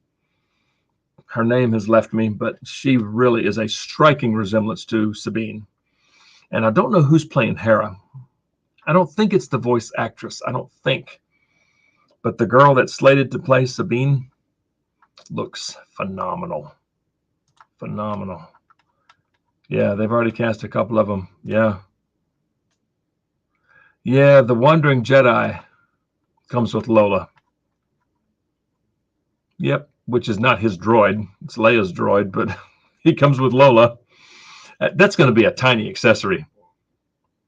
Her name has left me, but she really is a striking resemblance to Sabine. And I don't know who's playing Hera. I don't think it's the voice actress. I don't think. But the girl that's slated to play Sabine looks phenomenal. Phenomenal. Yeah, they've already cast a couple of them. Yeah. Yeah, the Wandering Jedi comes with Lola. Yep, which is not his droid. It's Leia's droid, but he comes with Lola. That's going to be a tiny accessory.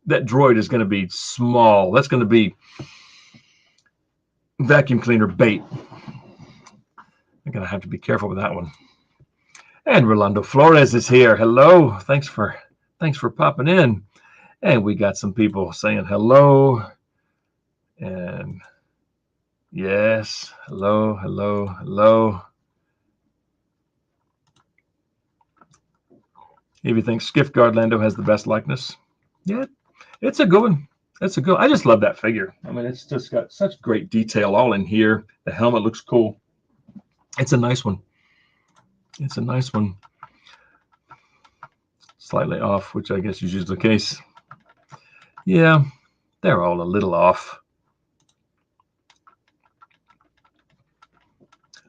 That droid is going to be small. That's going to be vacuum cleaner bait. I'm going to have to be careful with that one. And Rolando Flores is here. Hello. Thanks for popping in. And we got some people saying hello. And yes, hello, hello, hello. If you think Skiff Guard Lando has the best likeness, yeah, it's a good one. It's a good. I just love that figure. I mean, it's just got such great detail all in here. The helmet looks cool. It's a nice one. It's a nice one. Slightly off, which I guess is usually the case. Yeah, they're all a little off.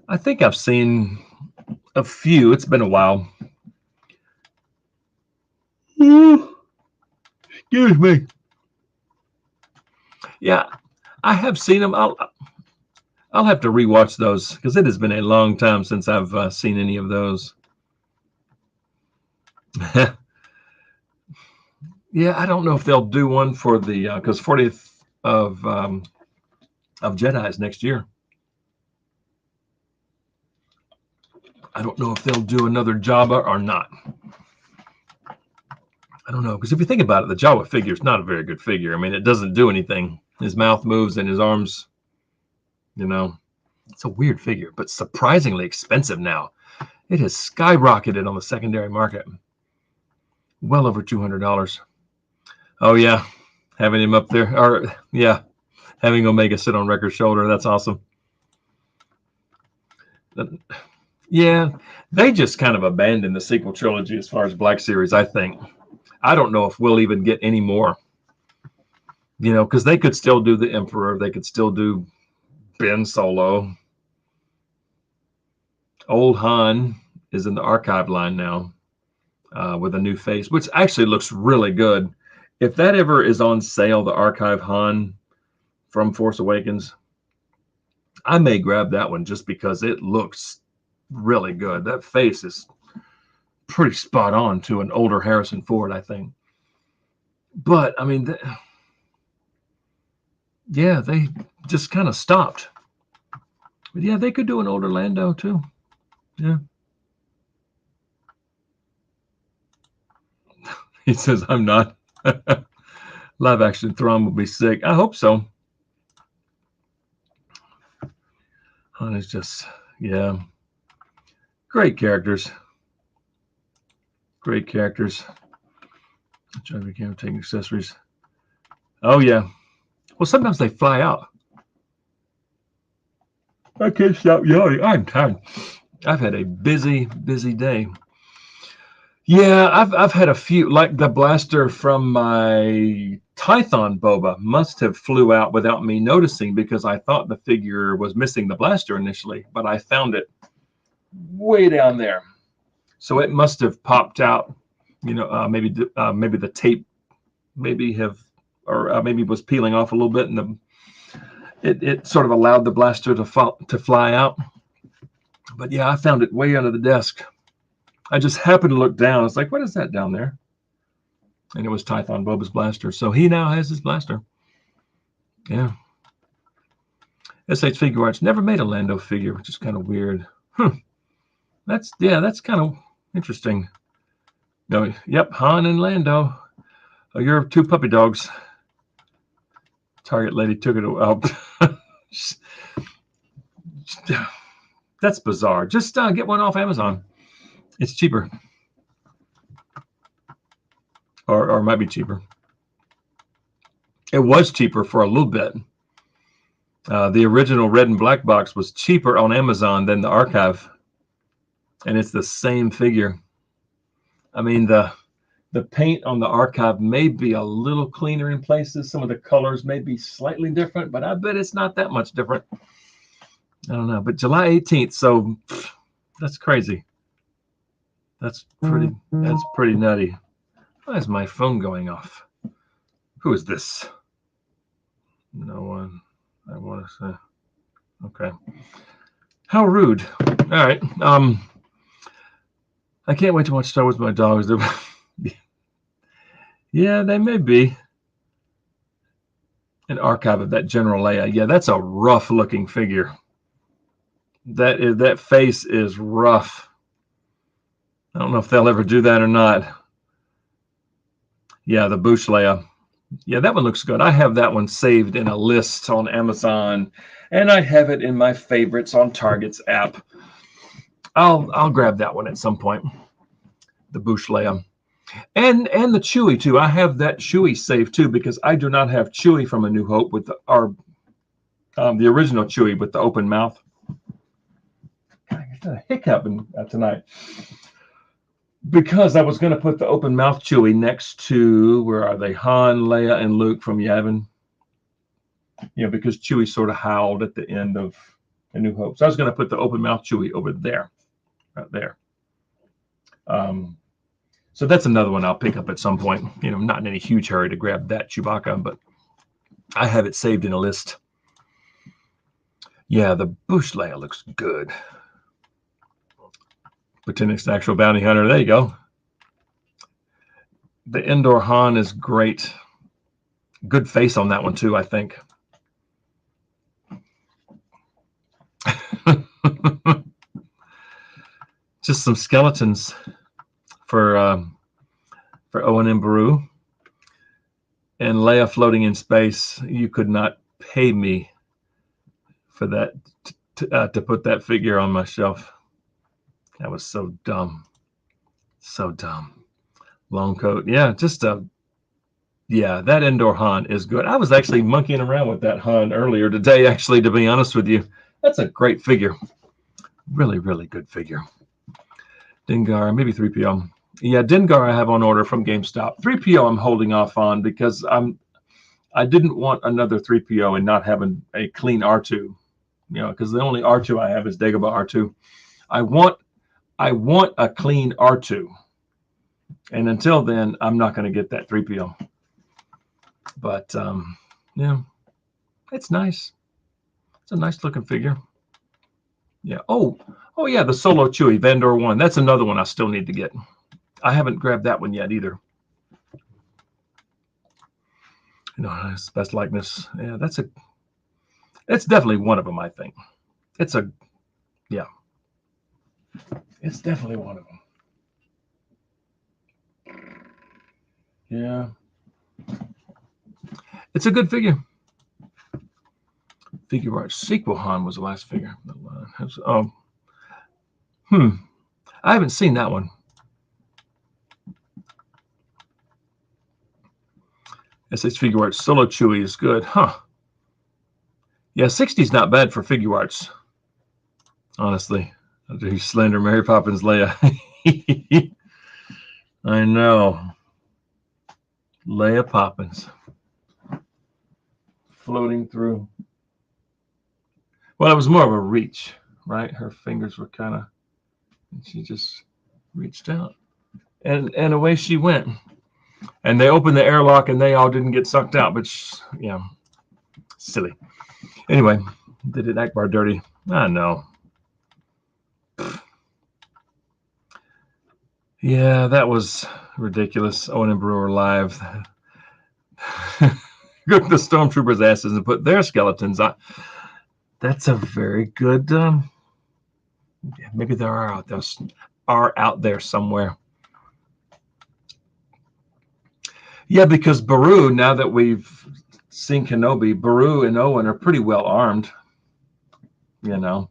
I think I've seen a few. It's been a while. Excuse me. Yeah, I have seen them. I'll have to rewatch those because it has been a long time since I've seen any of those. Yeah, I don't know if they'll do one for the because 40th of Jedi is next year. I don't know if they'll do another Jabba or not. I don't know because if you think about it, the Jawa figure is not a very good figure. I mean, it doesn't do anything. His mouth moves and his arms, it's a weird figure, but surprisingly expensive now. It has skyrocketed on the secondary market. Well over $200. Oh yeah, having him up there, or yeah, having Omega sit on Wrecker's shoulder. That's awesome. Yeah, they just kind of abandoned the sequel trilogy as far as Black Series, I think. I don't know if we'll even get any more. Because they could still do the Emperor. They could still do Ben Solo. Old Han is in the archive line now with a new face, which actually looks really good. If that ever is on sale, the archive Han from Force Awakens, I may grab that one just because it looks really good. That face is pretty spot on to an older Harrison Ford, I think. But I mean, yeah, they just kind of stopped. But yeah, they could do an older Lando too. Yeah. He says, I'm not. Live action Thrawn will be sick. I hope so. Han is just, yeah. Great characters. Great characters. Trying to be careful taking accessories. Oh yeah. Well, sometimes they fly out. I can't stop yawning. I'm tired. I've had a busy day. Yeah, I've had a few, like the blaster from my Tython boba must have flew out without me noticing because I thought the figure was missing the blaster initially, but I found it way down there. So it must have popped out, maybe the tape maybe was peeling off a little bit, and it sort of allowed the blaster to fly out. But yeah, I found it way under the desk. I just happened to look down. It's like, what is that down there? And it was Tython Boba's blaster. So he now has his blaster. Yeah. SH Figure Arts never made a Lando figure, which is kind of weird. That's kind of interesting. No, yep, Han and Lando. Oh, you're two puppy dogs. Target lady took it away. That's bizarre. Just get one off Amazon. It's cheaper. Or it might be cheaper. It was cheaper for a little bit. The original red and black box was cheaper on Amazon than the archive. And it's the same figure. I mean, the paint on the archive may be a little cleaner in places. Some of the colors may be slightly different, but I bet it's not that much different. I don't know. But July 18th, so that's crazy. That's pretty nutty. Why is my phone going off? Who is this? No one. I want to say. Okay. How rude. All right. I can't wait to watch Star Wars with my dogs. Yeah, they may be. An archive of that General Leia. Yeah, that's a rough looking figure. That face is rough. I don't know if they'll ever do that or not. Yeah, the Bush Leia. Yeah, that one looks good. I have that one saved in a list on Amazon, and I have it in my favorites on Target's app. I'll grab that one at some point. The Bush Leia. And the Chewie too. I have that Chewie saved too because I do not have Chewie from A New Hope with the original Chewie with the open mouth. I got a hiccup tonight because I was going to put the open mouth Chewie next to, where are they? Han, Leia, and Luke from Yavin. Because Chewie sort of howled at the end of A New Hope, so I was going to put the open mouth Chewie over there, right there. So that's another one I'll pick up at some point. Not in any huge hurry to grab that Chewbacca, but I have it saved in a list. Yeah, the Bush Leia looks good. Pretending it's an actual bounty hunter. There you go. The Endor Han is great. Good face on that one too, I think. Just some skeletons for Owen and Beru. And Leia floating in space. You could not pay me for that to put that figure on my shelf. That was so dumb. So dumb. Long coat. Yeah, that Endor Han is good. I was actually monkeying around with that Han earlier today, actually, to be honest with you. That's a great figure. Really, really good figure. Dengar, maybe 3PO. Yeah, Dengar I have on order from GameStop. 3PO I'm holding off on because I didn't want another 3PO and not having a clean R2. Because the only R2 I have is Dagobah R2. I want a clean R2. And until then, I'm not going to get that 3PO. But it's nice. It's a nice looking figure. Yeah. Oh yeah, the Solo Chewie Vandor 1. That's another one I still need to get. I haven't grabbed that one yet either. It's best likeness. Yeah, it's definitely one of them, I think. It's definitely one of them. Yeah. It's a good figure. Figure Arts Sequel Han was the last figure. I haven't seen that one. SH Figure Arts Solo Chewie is good, huh? Yeah, 60's not bad for figure arts, honestly. Slender Mary Poppins Leia. I know. Leia Poppins. Floating through. Well, it was more of a reach, right? Her fingers were kind of, she just reached out. And away she went. And they opened the airlock and they all didn't get sucked out, but yeah, silly. Anyway, they did Akbar dirty. I know. Yeah, that was ridiculous. Owen and Brewer live. Cook the stormtroopers' asses and put their skeletons on. That's a very good. Maybe there are out there somewhere. Yeah, because Beru, now that we've seen Kenobi, Beru and Owen are pretty well armed. You know,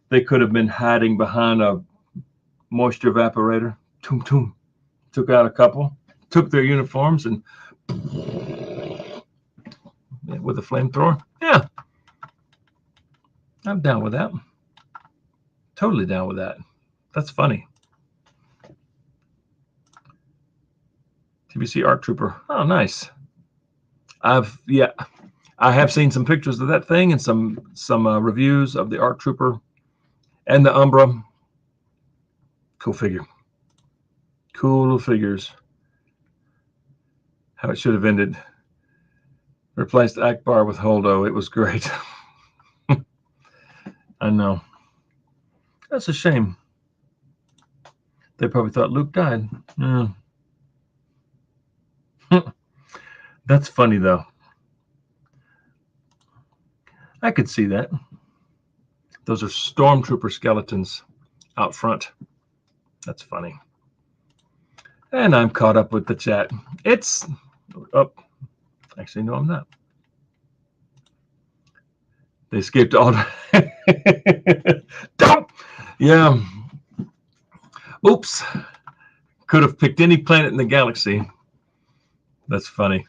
they could have been hiding behind a moisture evaporator. Toom toom. Took out a couple. Took their uniforms and with a flamethrower. Yeah, I'm down with that. Totally down with that. That's funny. TBC ARC Trooper. Oh, nice. I have seen some pictures of that thing and some reviews of the ARC Trooper and the Umbra. Cool figure. Cool figures. How it should have ended. Replaced Akbar with Holdo. It was great. I know. That's a shame. They probably thought Luke died. Yeah. That's funny, though. I could see that. Those are stormtrooper skeletons out front. That's funny. And I'm caught up with the chat. It's up. Actually, no, I'm not. They skipped all. Don't. Yeah. Oops. Could have picked any planet in the galaxy. That's funny.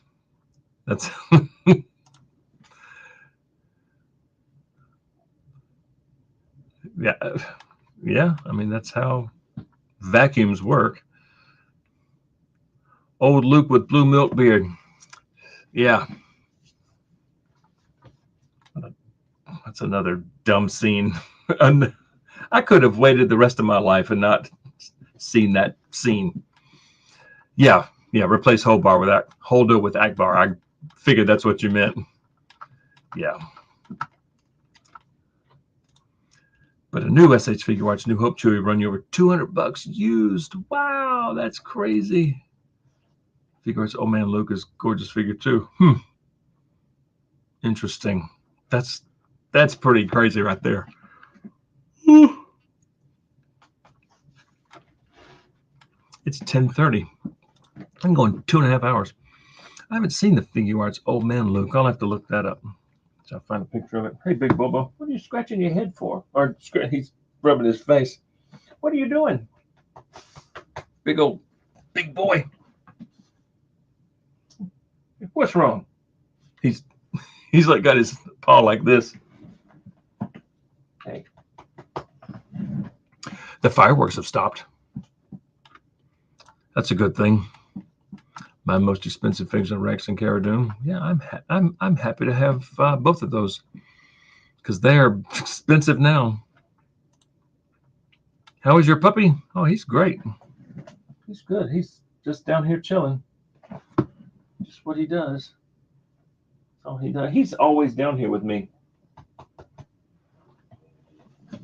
That's. Yeah. I mean, that's how vacuums work. Old Luke with blue milk beard. Yeah. That's another dumb scene. I could have waited the rest of my life and not seen that scene. Yeah. Replace Holdo with Akbar. I figured that's what you meant. Yeah. But a new SH Figure Arts New Hope Chewie run you over $200 used. Wow, that's crazy. Figure Arts Old Man Luke is gorgeous figure too. Interesting. That's pretty crazy right there. Ooh. It's 10:30. I'm going 2.5 hours. I haven't seen the Figure Arts Old Man Luke. I'll have to look that up. So I'll find a picture of it. Hey, Big Bobo, what are you scratching your head for? Or he's rubbing his face. What are you doing? Big boy. What's wrong? He's like got his paw like this. Hey. The fireworks have stopped. That's a good thing. My most expensive figures are Rex and Cara Dune. Yeah, I'm happy to have both of those because they are expensive now. How is your puppy? Oh, he's great. He's good. He's just down here chilling. Just what he does. Oh, he does. He's always down here with me.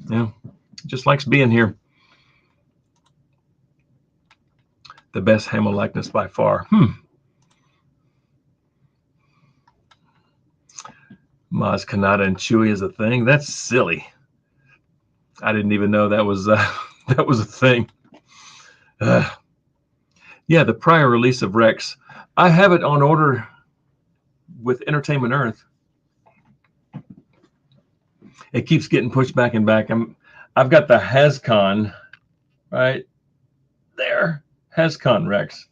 Yeah, just likes being here. The best Hamill likeness by far. Maz Kanata and Chewie is a thing. That's silly. I didn't even know that was that was a thing. Yeah, the prior release of Rex. I have it on order with Entertainment Earth. It keeps getting pushed back and back. I've got the HasCon right there. HasCon Rex.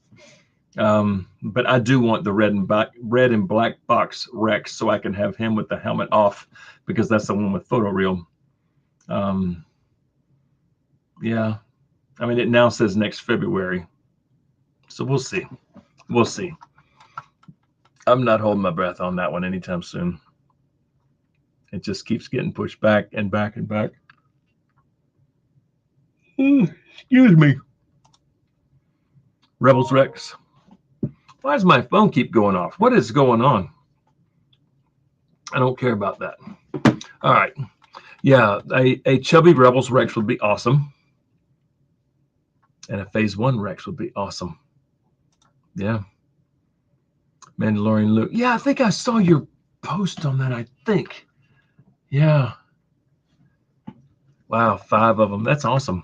But I do want the red and black box Rex so I can have him with the helmet off, because that's the one with photoreal. Yeah, I mean, it now says next February, so we'll see. We'll see. I'm not holding my breath on that one anytime soon. It just keeps getting pushed back and back and back. Excuse me. Rebels Rex. Why does my phone keep going off? What is going on? I don't care about that. All right. Yeah, a chubby Rebels Rex would be awesome. And a Phase 1 Rex would be awesome. Yeah. Mandalorian Luke. Yeah, I think I saw your post on that, I think. Yeah. Wow, 5 of them. That's awesome.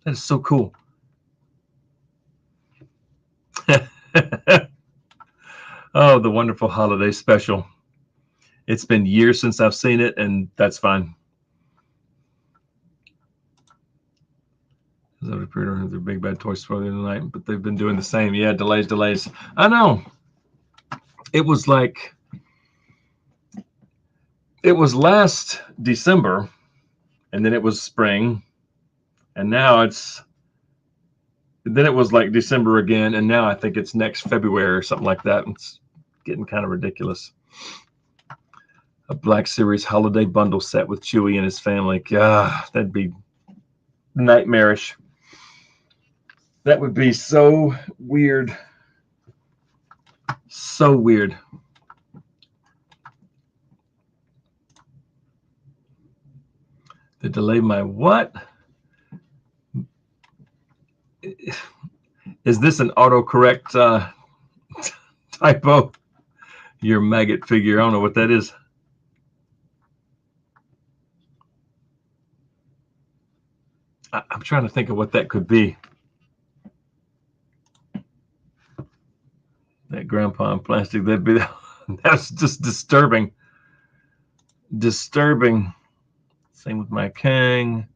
That is so cool. Oh, the wonderful holiday special. It's been years since I've seen it, and that's fine. Their big bad toy store the other night, but they've been doing the same. Yeah, delays. I know. It was like, it was last December, and then it was spring, and now then it was like December again, and now I think it's next February or something like that. It's getting kind of ridiculous. A Black Series holiday bundle set with Chewie and his family. God, that'd be nightmarish. That would be so weird. So weird. They delayed my what? Is this an autocorrect typo? Your maggot figure. I don't know what that is. I'm trying to think of what that could be. That grandpa in plastic. That's just disturbing. Disturbing. Same with my Kang.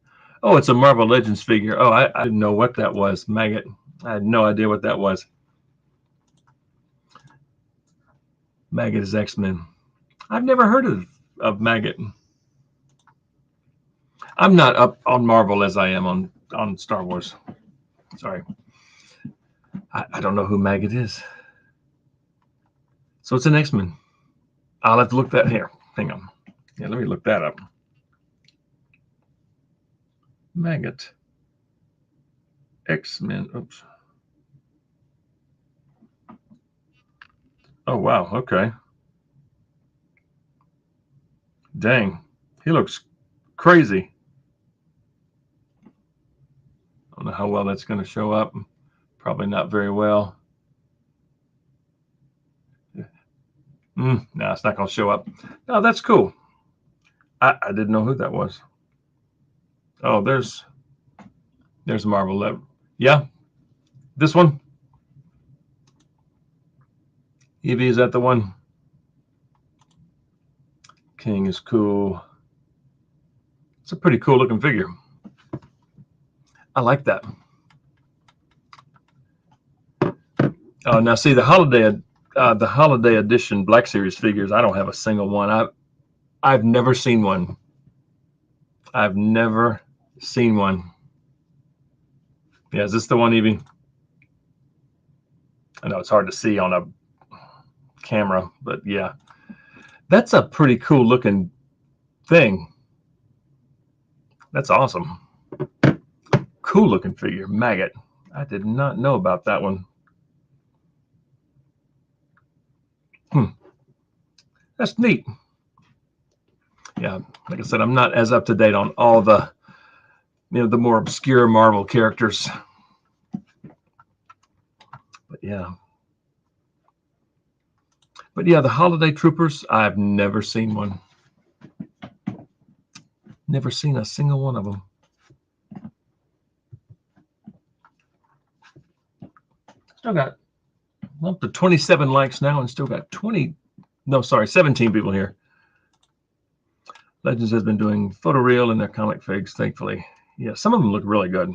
Oh, it's a Marvel Legends figure. Oh, I didn't know what that was. Maggot. I had no idea what that was. Maggot is X-Men. I've never heard of Maggot. I'm not up on Marvel as I am on Star Wars. Sorry. I don't know who Maggot is. So it's an X-Men. I'll have to look that here. Hang on. Yeah, let me look that up. Maggot. X-Men. Oops. Oh, wow. Okay. Dang. He looks crazy. I don't know how well that's going to show up. Probably not very well. No, it's not going to show up. No, that's cool. I didn't know who that was. Oh, there's Marvel. Yeah, this one. Evie, is that the one? King is cool. It's a pretty cool looking figure. I like that. Oh, now see the holiday edition Black Series figures. I don't have a single one. I've never seen one. I've never seen one. Yeah, is this the one, Evie? I know it's hard to see on a camera, but yeah, that's a pretty cool looking thing. That's awesome. Cool looking figure. Maggot. I did not know about that one. That's neat. Yeah, like I said, I'm not as up to date on all the, the more obscure Marvel characters. But yeah. But yeah, the Holiday Troopers, I've never seen one. Never seen a single one of them. Still got up to 27 likes now and still got 17 people here. Legends has been doing photoreal in their comic figs, thankfully. Yeah, some of them look really good.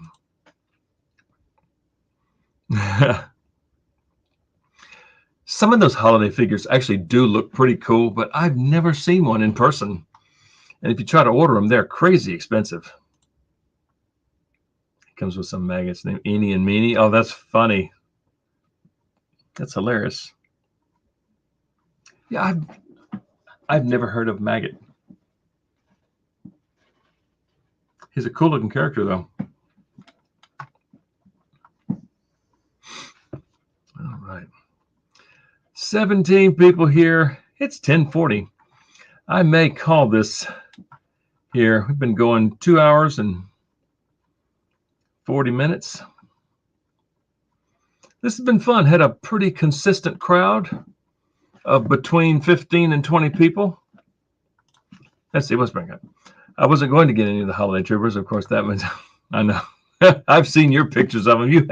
Some of those holiday figures actually do look pretty cool, but I've never seen one in person. And if you try to order them, they're crazy expensive. It comes with some maggots named Eenie and Meanie. Oh, that's funny. That's hilarious. Yeah, I've never heard of Maggot. He's a cool looking character, though. All right. 17 people here. It's 10:40. I may call this here. We've been going 2 hours and 40 minutes. This has been fun. Had a pretty consistent crowd of between 15 and 20 people. Let's see, what's bringing up. I wasn't going to get any of the holiday troopers. Of course, that was, I know. I've seen your pictures of them. You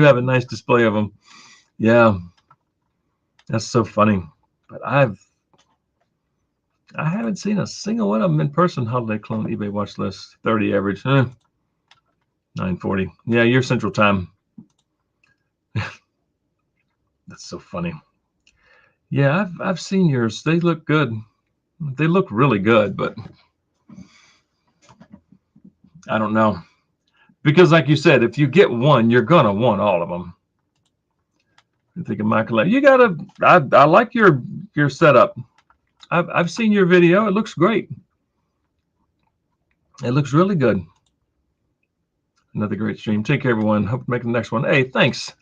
have a nice display of them. Yeah, that's so funny. But I haven't seen a single one of them in person. Holiday clone eBay watch list 30 average. 9:40. Yeah, your Central Time. That's so funny. Yeah, I've seen yours. They look good. They look really good, but I don't know. Because like you said, if you get one, you're gonna want all of them. I think of Michael, you gotta. I like your setup. I've seen your video. It looks great. It looks really good. Another great stream. Take care, everyone. Hope to make the next one. Hey, thanks,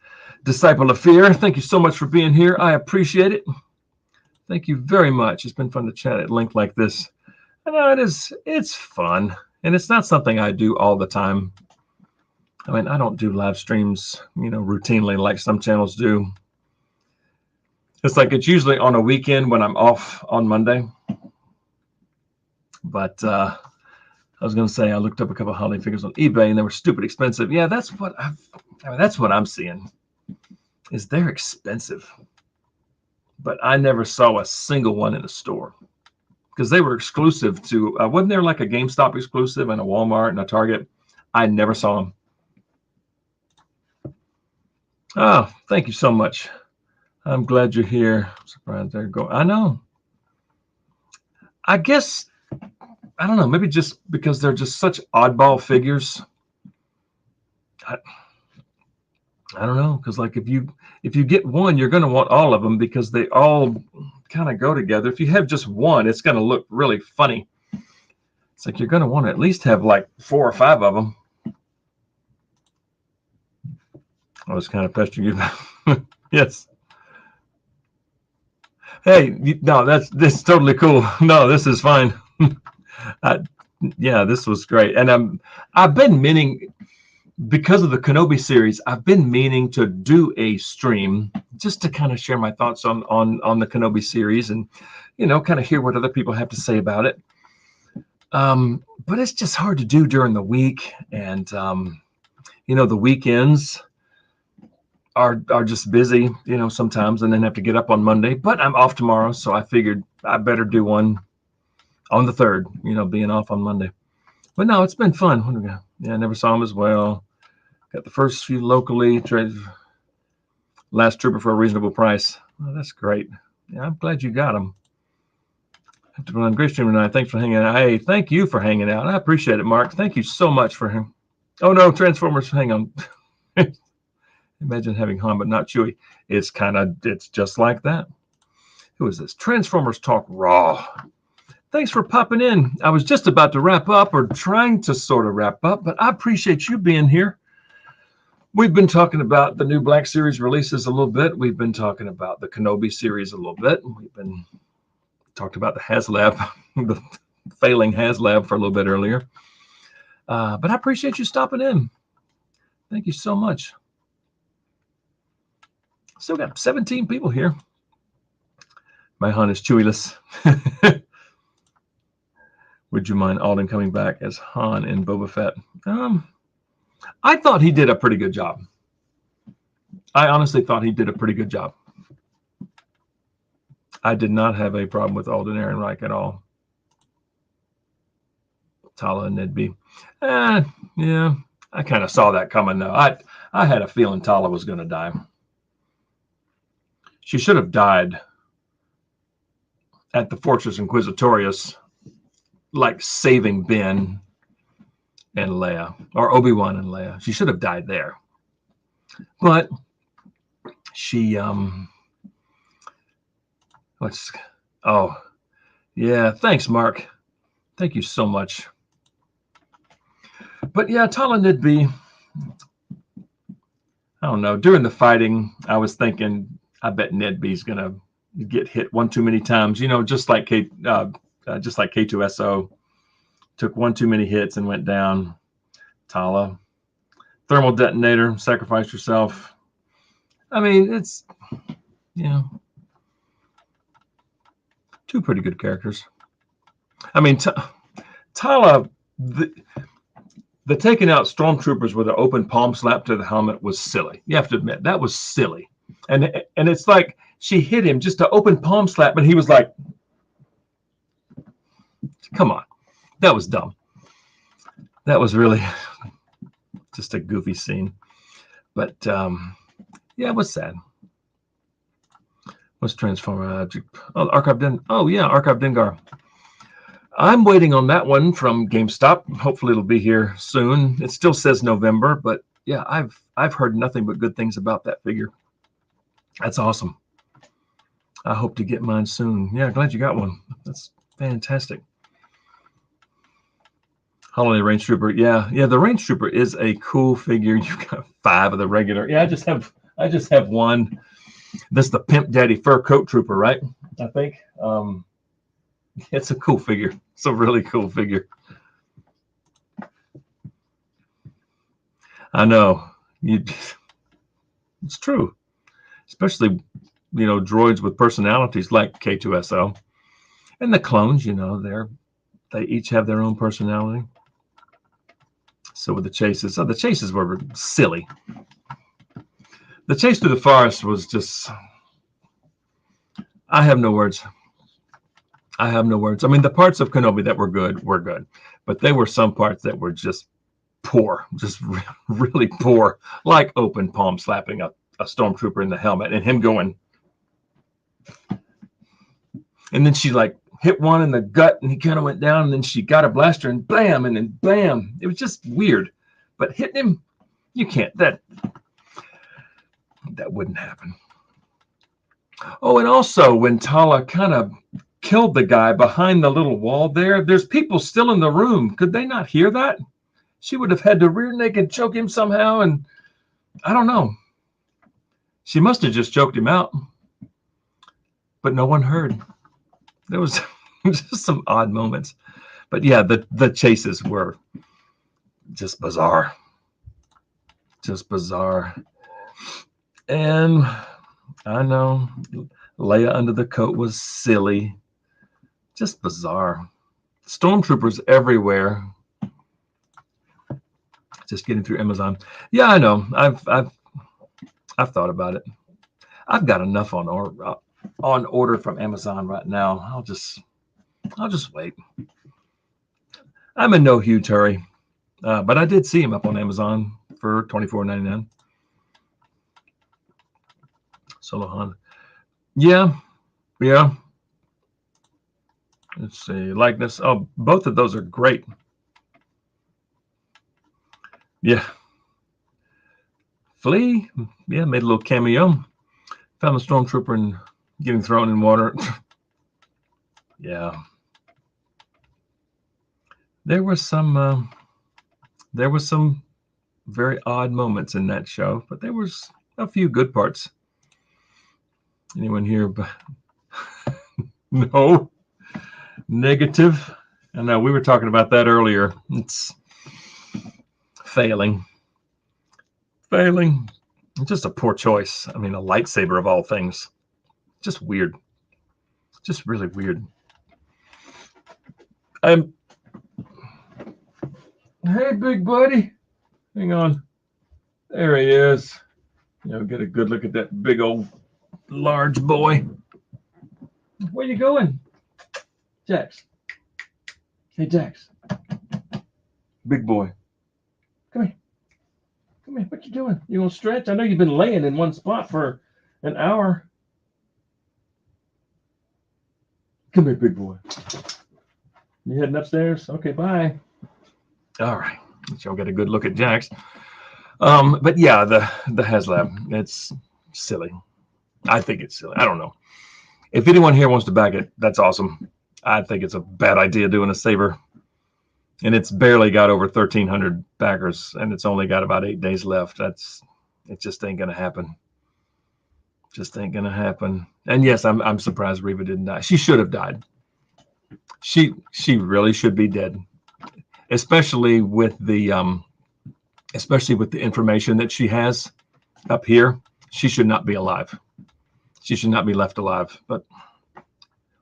Disciple of Fear. Thank you so much for being here. I appreciate it. Thank you very much. It's been fun to chat at length like this. I know it is. It's fun, and it's not something I do all the time. I mean, I don't do live streams, routinely like some channels do. It's like it's usually on a weekend when I'm off on Monday. But I was going to say I looked up a couple of holiday figures on eBay and they were stupid expensive. Yeah, that's what that's what I'm seeing. Is they're expensive. But I never saw a single one in a store because they were exclusive to. Wasn't there like a GameStop exclusive and a Walmart and a Target? I never saw them. Oh, thank you so much. I'm glad you're here. I'm surprised they're going. I know. I guess, I don't know, maybe just because they're just such oddball figures. I don't know, because like if you get one, you're going to want all of them because they all kind of go together. If you have just one, it's going to look really funny. It's like you're going to want to at least have like 4 or 5 of them. I was kind of pestering you. Yes. Hey, no, that's totally cool. No, this is fine. Yeah, this was great. And I've been meaning, because of the Kenobi series, I've been meaning to do a stream just to kind of share my thoughts on the Kenobi series and, kind of hear what other people have to say about it. But it's just hard to do during the week. And, the weekends are just busy, sometimes, and then have to get up on Monday. But I'm off tomorrow, so I figured I better do one on the 3rd, being off on Monday. But no, it's been fun. What do we got? Yeah, I never saw them as well. Got the first few locally. Traded last trooper for a reasonable price. Oh, that's great. Yeah, I'm glad you got them. Have to run great stream tonight. Thanks for hanging out. Hey, thank you for hanging out. I appreciate it, Mark. Thank you so much for him. Oh no, Transformers. Hang on. Imagine having Han but not Chewie. It's just like that. Who is this? Transformers Talk Raw. Thanks for popping in. I was just about to wrap up, or trying to sort of wrap up, but I appreciate you being here. We've been talking about the new Black Series releases a little bit. We've been talking about the Kenobi series a little bit. We've been talked about the HasLab, the failing HasLab for a little bit earlier. But I appreciate you stopping in. Thank you so much. Still got 17 people here. My Han is Chewieless. Would you mind Alden coming back as Han in Boba Fett? I thought he did a pretty good job. I honestly thought he did a pretty good job. I did not have a problem with Alden Ehrenreich at all. Tala and Nedby. Yeah, I kind of saw that coming though. I had a feeling Tala was going to die. She should have died at the Fortress Inquisitorius, like saving Ben and Leia, or Obi-Wan and Leia. She should have died there. But she, oh, yeah, thanks, Mark. Thank you so much. But yeah, Tala Nidby, I don't know, during the fighting, I was thinking, I bet Nidby's going to get hit one too many times, you know, just like K2SO took one too many hits and went down. Tala, thermal detonator, sacrificed herself. I mean, it's, you know, two pretty good characters. I mean, Tala, the taking out stormtroopers with an open palm slap to the helmet was silly. You have to admit, that was silly. And it's like she hit him just to open palm slap, and he was like, come on. That was dumb. That was really just a goofy scene. But yeah, it was sad. What's Transformer object? Oh, Archive Den. Oh yeah, Archive Dengar. I'm waiting on that one from GameStop. Hopefully it'll be here soon. It still says November, but yeah, I've heard nothing but good things about that figure. That's awesome. I hope to get mine soon. Yeah, glad you got one. That's fantastic. Holiday Range Trooper. Yeah, the Range Trooper is a cool figure. You've got 5 of the regular. Yeah, I just have one. This is the Pimp Daddy Fur Coat Trooper, right? I think. It's a cool figure. It's a really cool figure. I know. It's true. Especially, you know, droids with personalities like K2SO. And the clones, you know, they each have their own personality. So with the chases, the chases were silly. The chase through the forest was just, I have no words. I mean, the parts of Kenobi that were good, but there were some parts that were just poor, just really poor, like open palm slapping a stormtrooper in the helmet and him going. And then she like hit one in the gut and he kind of went down, and then she got a blaster and bam, and then bam. It was just weird. But hitting him, you can't. That wouldn't happen. Oh, and also when Tala kind of killed the guy behind the little wall there's people still in the room. Could they not hear that? She would have had to rear naked choke him somehow, and I don't know. She must have just choked him out, but no one heard. There was just some odd moments. But yeah, the chases were just bizarre. Just bizarre. And I know Leia under the coat was silly. Just bizarre. Stormtroopers everywhere. Just getting through Amazon. Yeah, I know. I've thought about it. I've got enough on order from Amazon right now. I'll just wait. I'm in no huge hurry, but I did see him up on Amazon for $24.99. Solo Han. Yeah. Let's see, likeness. Oh, both of those are great. Yeah. Flea, yeah, made a little cameo. Found the stormtrooper and getting thrown in water. Yeah. There was some very odd moments in that show, but there was a few good parts. Anyone here? No. Negative. I know we were talking about that earlier. It's failing. It's just a poor choice. I mean, a lightsaber of all things. Just weird. Just really weird. Hey, big buddy. Hang on. There he is. You know, get a good look at that big old large boy. Where you going? Jax. Hey, Jax. Big boy. Come here. What you doing? You gonna stretch? I know you've been laying in one spot for an hour. Come here, big boy. You heading upstairs? Okay, bye. All right. Y'all get a good look at Jax. But yeah, the HasLab, it's silly. I think it's silly. I don't know. If anyone here wants to back it, that's awesome. I think it's a bad idea doing a saber. And it's barely got over 1,300 backers, and it's only got about 8 days left. It just ain't gonna happen. Just ain't gonna happen. And yes, I'm surprised Reva didn't die. She should have died. She really should be dead, especially with the information that she has up here. She should not be alive. She should not be left alive. But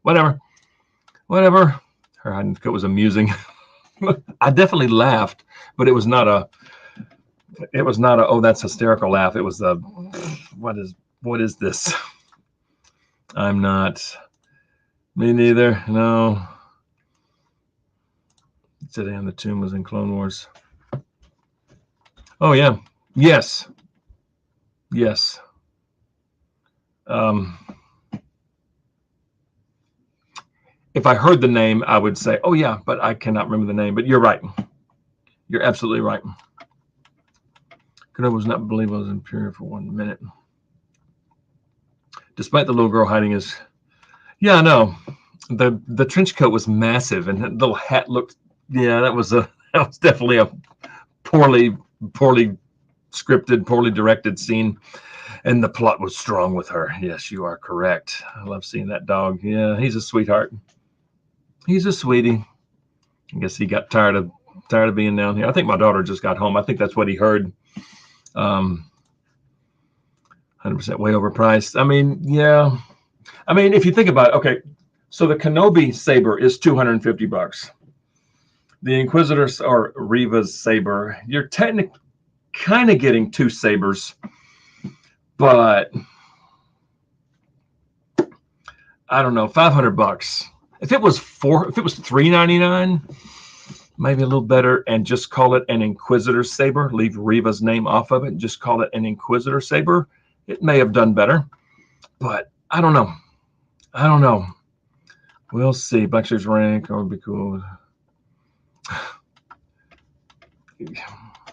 whatever. Her hide and coat was amusing. I definitely laughed, but it was not a oh, that's hysterical laugh. It was a what is this? I'm not. Me neither. No. Today on the tomb was in Clone Wars. Oh yeah. Yes. If I heard the name, I would say, oh yeah, but I cannot remember the name. But you're right. You're absolutely right. Kenobi was not believe I was Imperial for 1 minute. Despite the little girl hiding his, yeah, I know. The trench coat was massive, and that little hat looked, yeah, that was definitely a poorly scripted, poorly directed scene. And the plot was strong with her. Yes, you are correct. I love seeing that dog. Yeah, he's a sweetheart. He's a sweetie. I guess he got tired of being down here. I think my daughter just got home. I think that's what he heard. 100% way overpriced. I mean, yeah. I mean, if you think about it, okay, so the Kenobi saber is $250. The Inquisitor's or Reva's saber, you're technically kind of getting 2 sabers, but I don't know, $500. If it was $399, maybe a little better, and just call it an Inquisitor saber, leave Reva's name off of it, and just call it an Inquisitor saber, it may have done better. But I don't know. We'll see. Black Shirt's rank, that would be cool.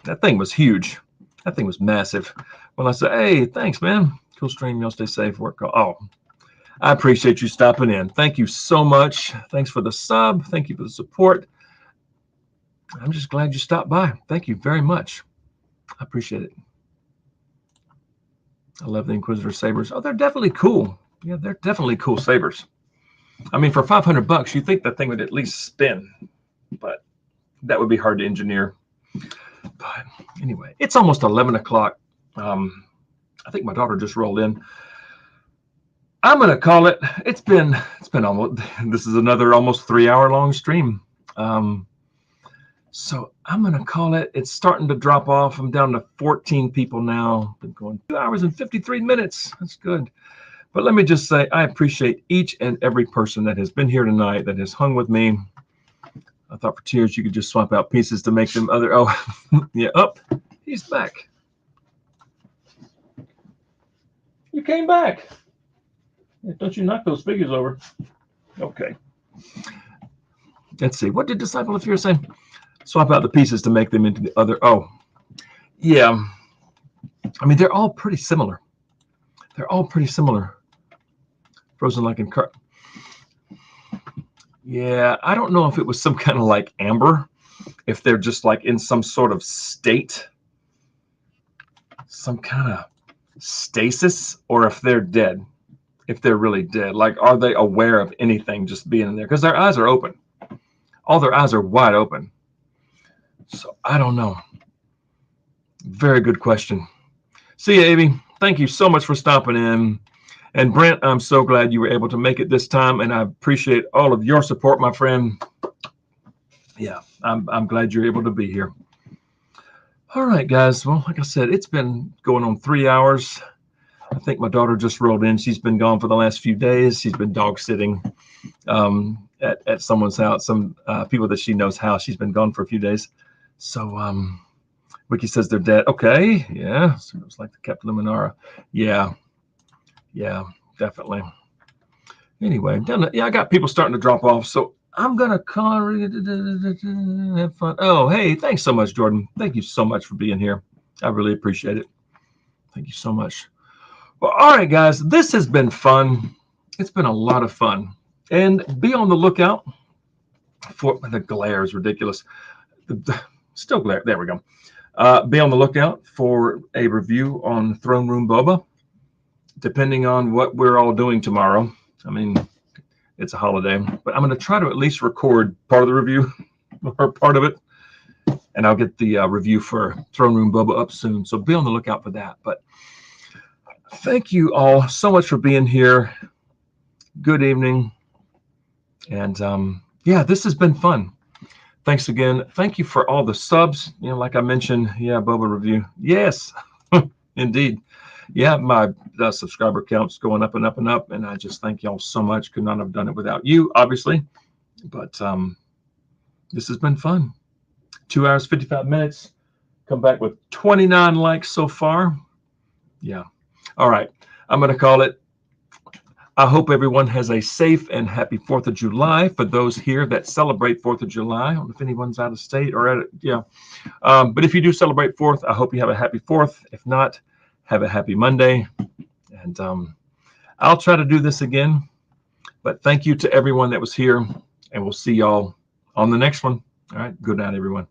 That thing was huge. That thing was massive. When I said, hey, thanks, man. Cool stream. Y'all stay safe. Work. Oh, I appreciate you stopping in. Thank you so much. Thanks for the sub. Thank you for the support. I'm just glad you stopped by. Thank you very much. I appreciate it. I love the Inquisitor sabers. Oh, they're definitely cool. Yeah, they're definitely cool sabers. I mean, for $500, you'd think that thing would at least spin, but that would be hard to engineer. But anyway, it's almost 11 o'clock. I think my daughter just rolled in. I'm gonna call it. It's been almost. This is another almost 3-hour long stream. So I'm gonna call it. It's starting to drop off. I'm down to 14 people now. Been going 2 hours and 53 minutes. That's good. But let me just say, I appreciate each and every person that has been here tonight, that has hung with me. I thought for tears you could just swap out pieces to make them other. Oh, yeah. Up. He's back. You came back. Don't you knock those figures over. Okay. Let's see. What did Disciple of Fear say? Swap out the pieces to make them into the other. Oh, yeah. I mean, they're all pretty similar. Frozen like in car. Yeah, I don't know if it was some kind of like amber, if they're just like in some sort of state, some kind of stasis, or if they're dead, if they're really dead. Like, are they aware of anything just being in there? Because their eyes are open. All their eyes are wide open. So I don't know. Very good question. See you, Avi. Thank you so much for stopping in. And Brent, I'm so glad you were able to make it this time, and I appreciate all of your support, my friend. Yeah, I'm glad you're able to be here. All right, guys. Well, like I said, it's been going on 3 hours. I think my daughter just rolled in. She's been gone for the last few days. She's been dog sitting at someone's house, some people that she knows house. She's been gone for a few days. So Wiki says they're dead. Okay, yeah. So it was like the Captain Luminara. Yeah, definitely. Anyway, yeah, I got people starting to drop off, so I'm gonna call. Have fun. Oh, hey, thanks so much, Jordan. Thank you so much for being here. I really appreciate it. Thank you so much. Well, all right, guys, this has been fun. It's been a lot of fun, and be on the lookout for the glare is ridiculous. Still glare. There we go. Be on the lookout for a review on Throne Room Boba, depending on what we're all doing tomorrow. I mean, it's a holiday, but I'm going to try to at least record part of the review or part of it, and I'll get the review for Throne Room Boba up soon. So be on the lookout for that. But thank you all so much for being here. Good evening. And yeah, this has been fun. Thanks again. Thank you for all the subs. You know, like I mentioned, yeah, Boba review. Yes, indeed. Yeah, my subscriber count's going up and up and up, and I just thank y'all so much. Could not have done it without you, obviously. But this has been fun. 2 hours, 55 minutes. Come back with 29 likes so far. Yeah. All right. I'm going to call it. I hope everyone has a safe and happy 4th of July. For those here that celebrate 4th of July, I don't know if anyone's out of state or at it. Yeah. But if you do celebrate 4th, I hope you have a happy 4th. If not, have a happy Monday. And I'll try to do this again. But thank you to everyone that was here. And we'll see y'all on the next one. All right. Good night, everyone.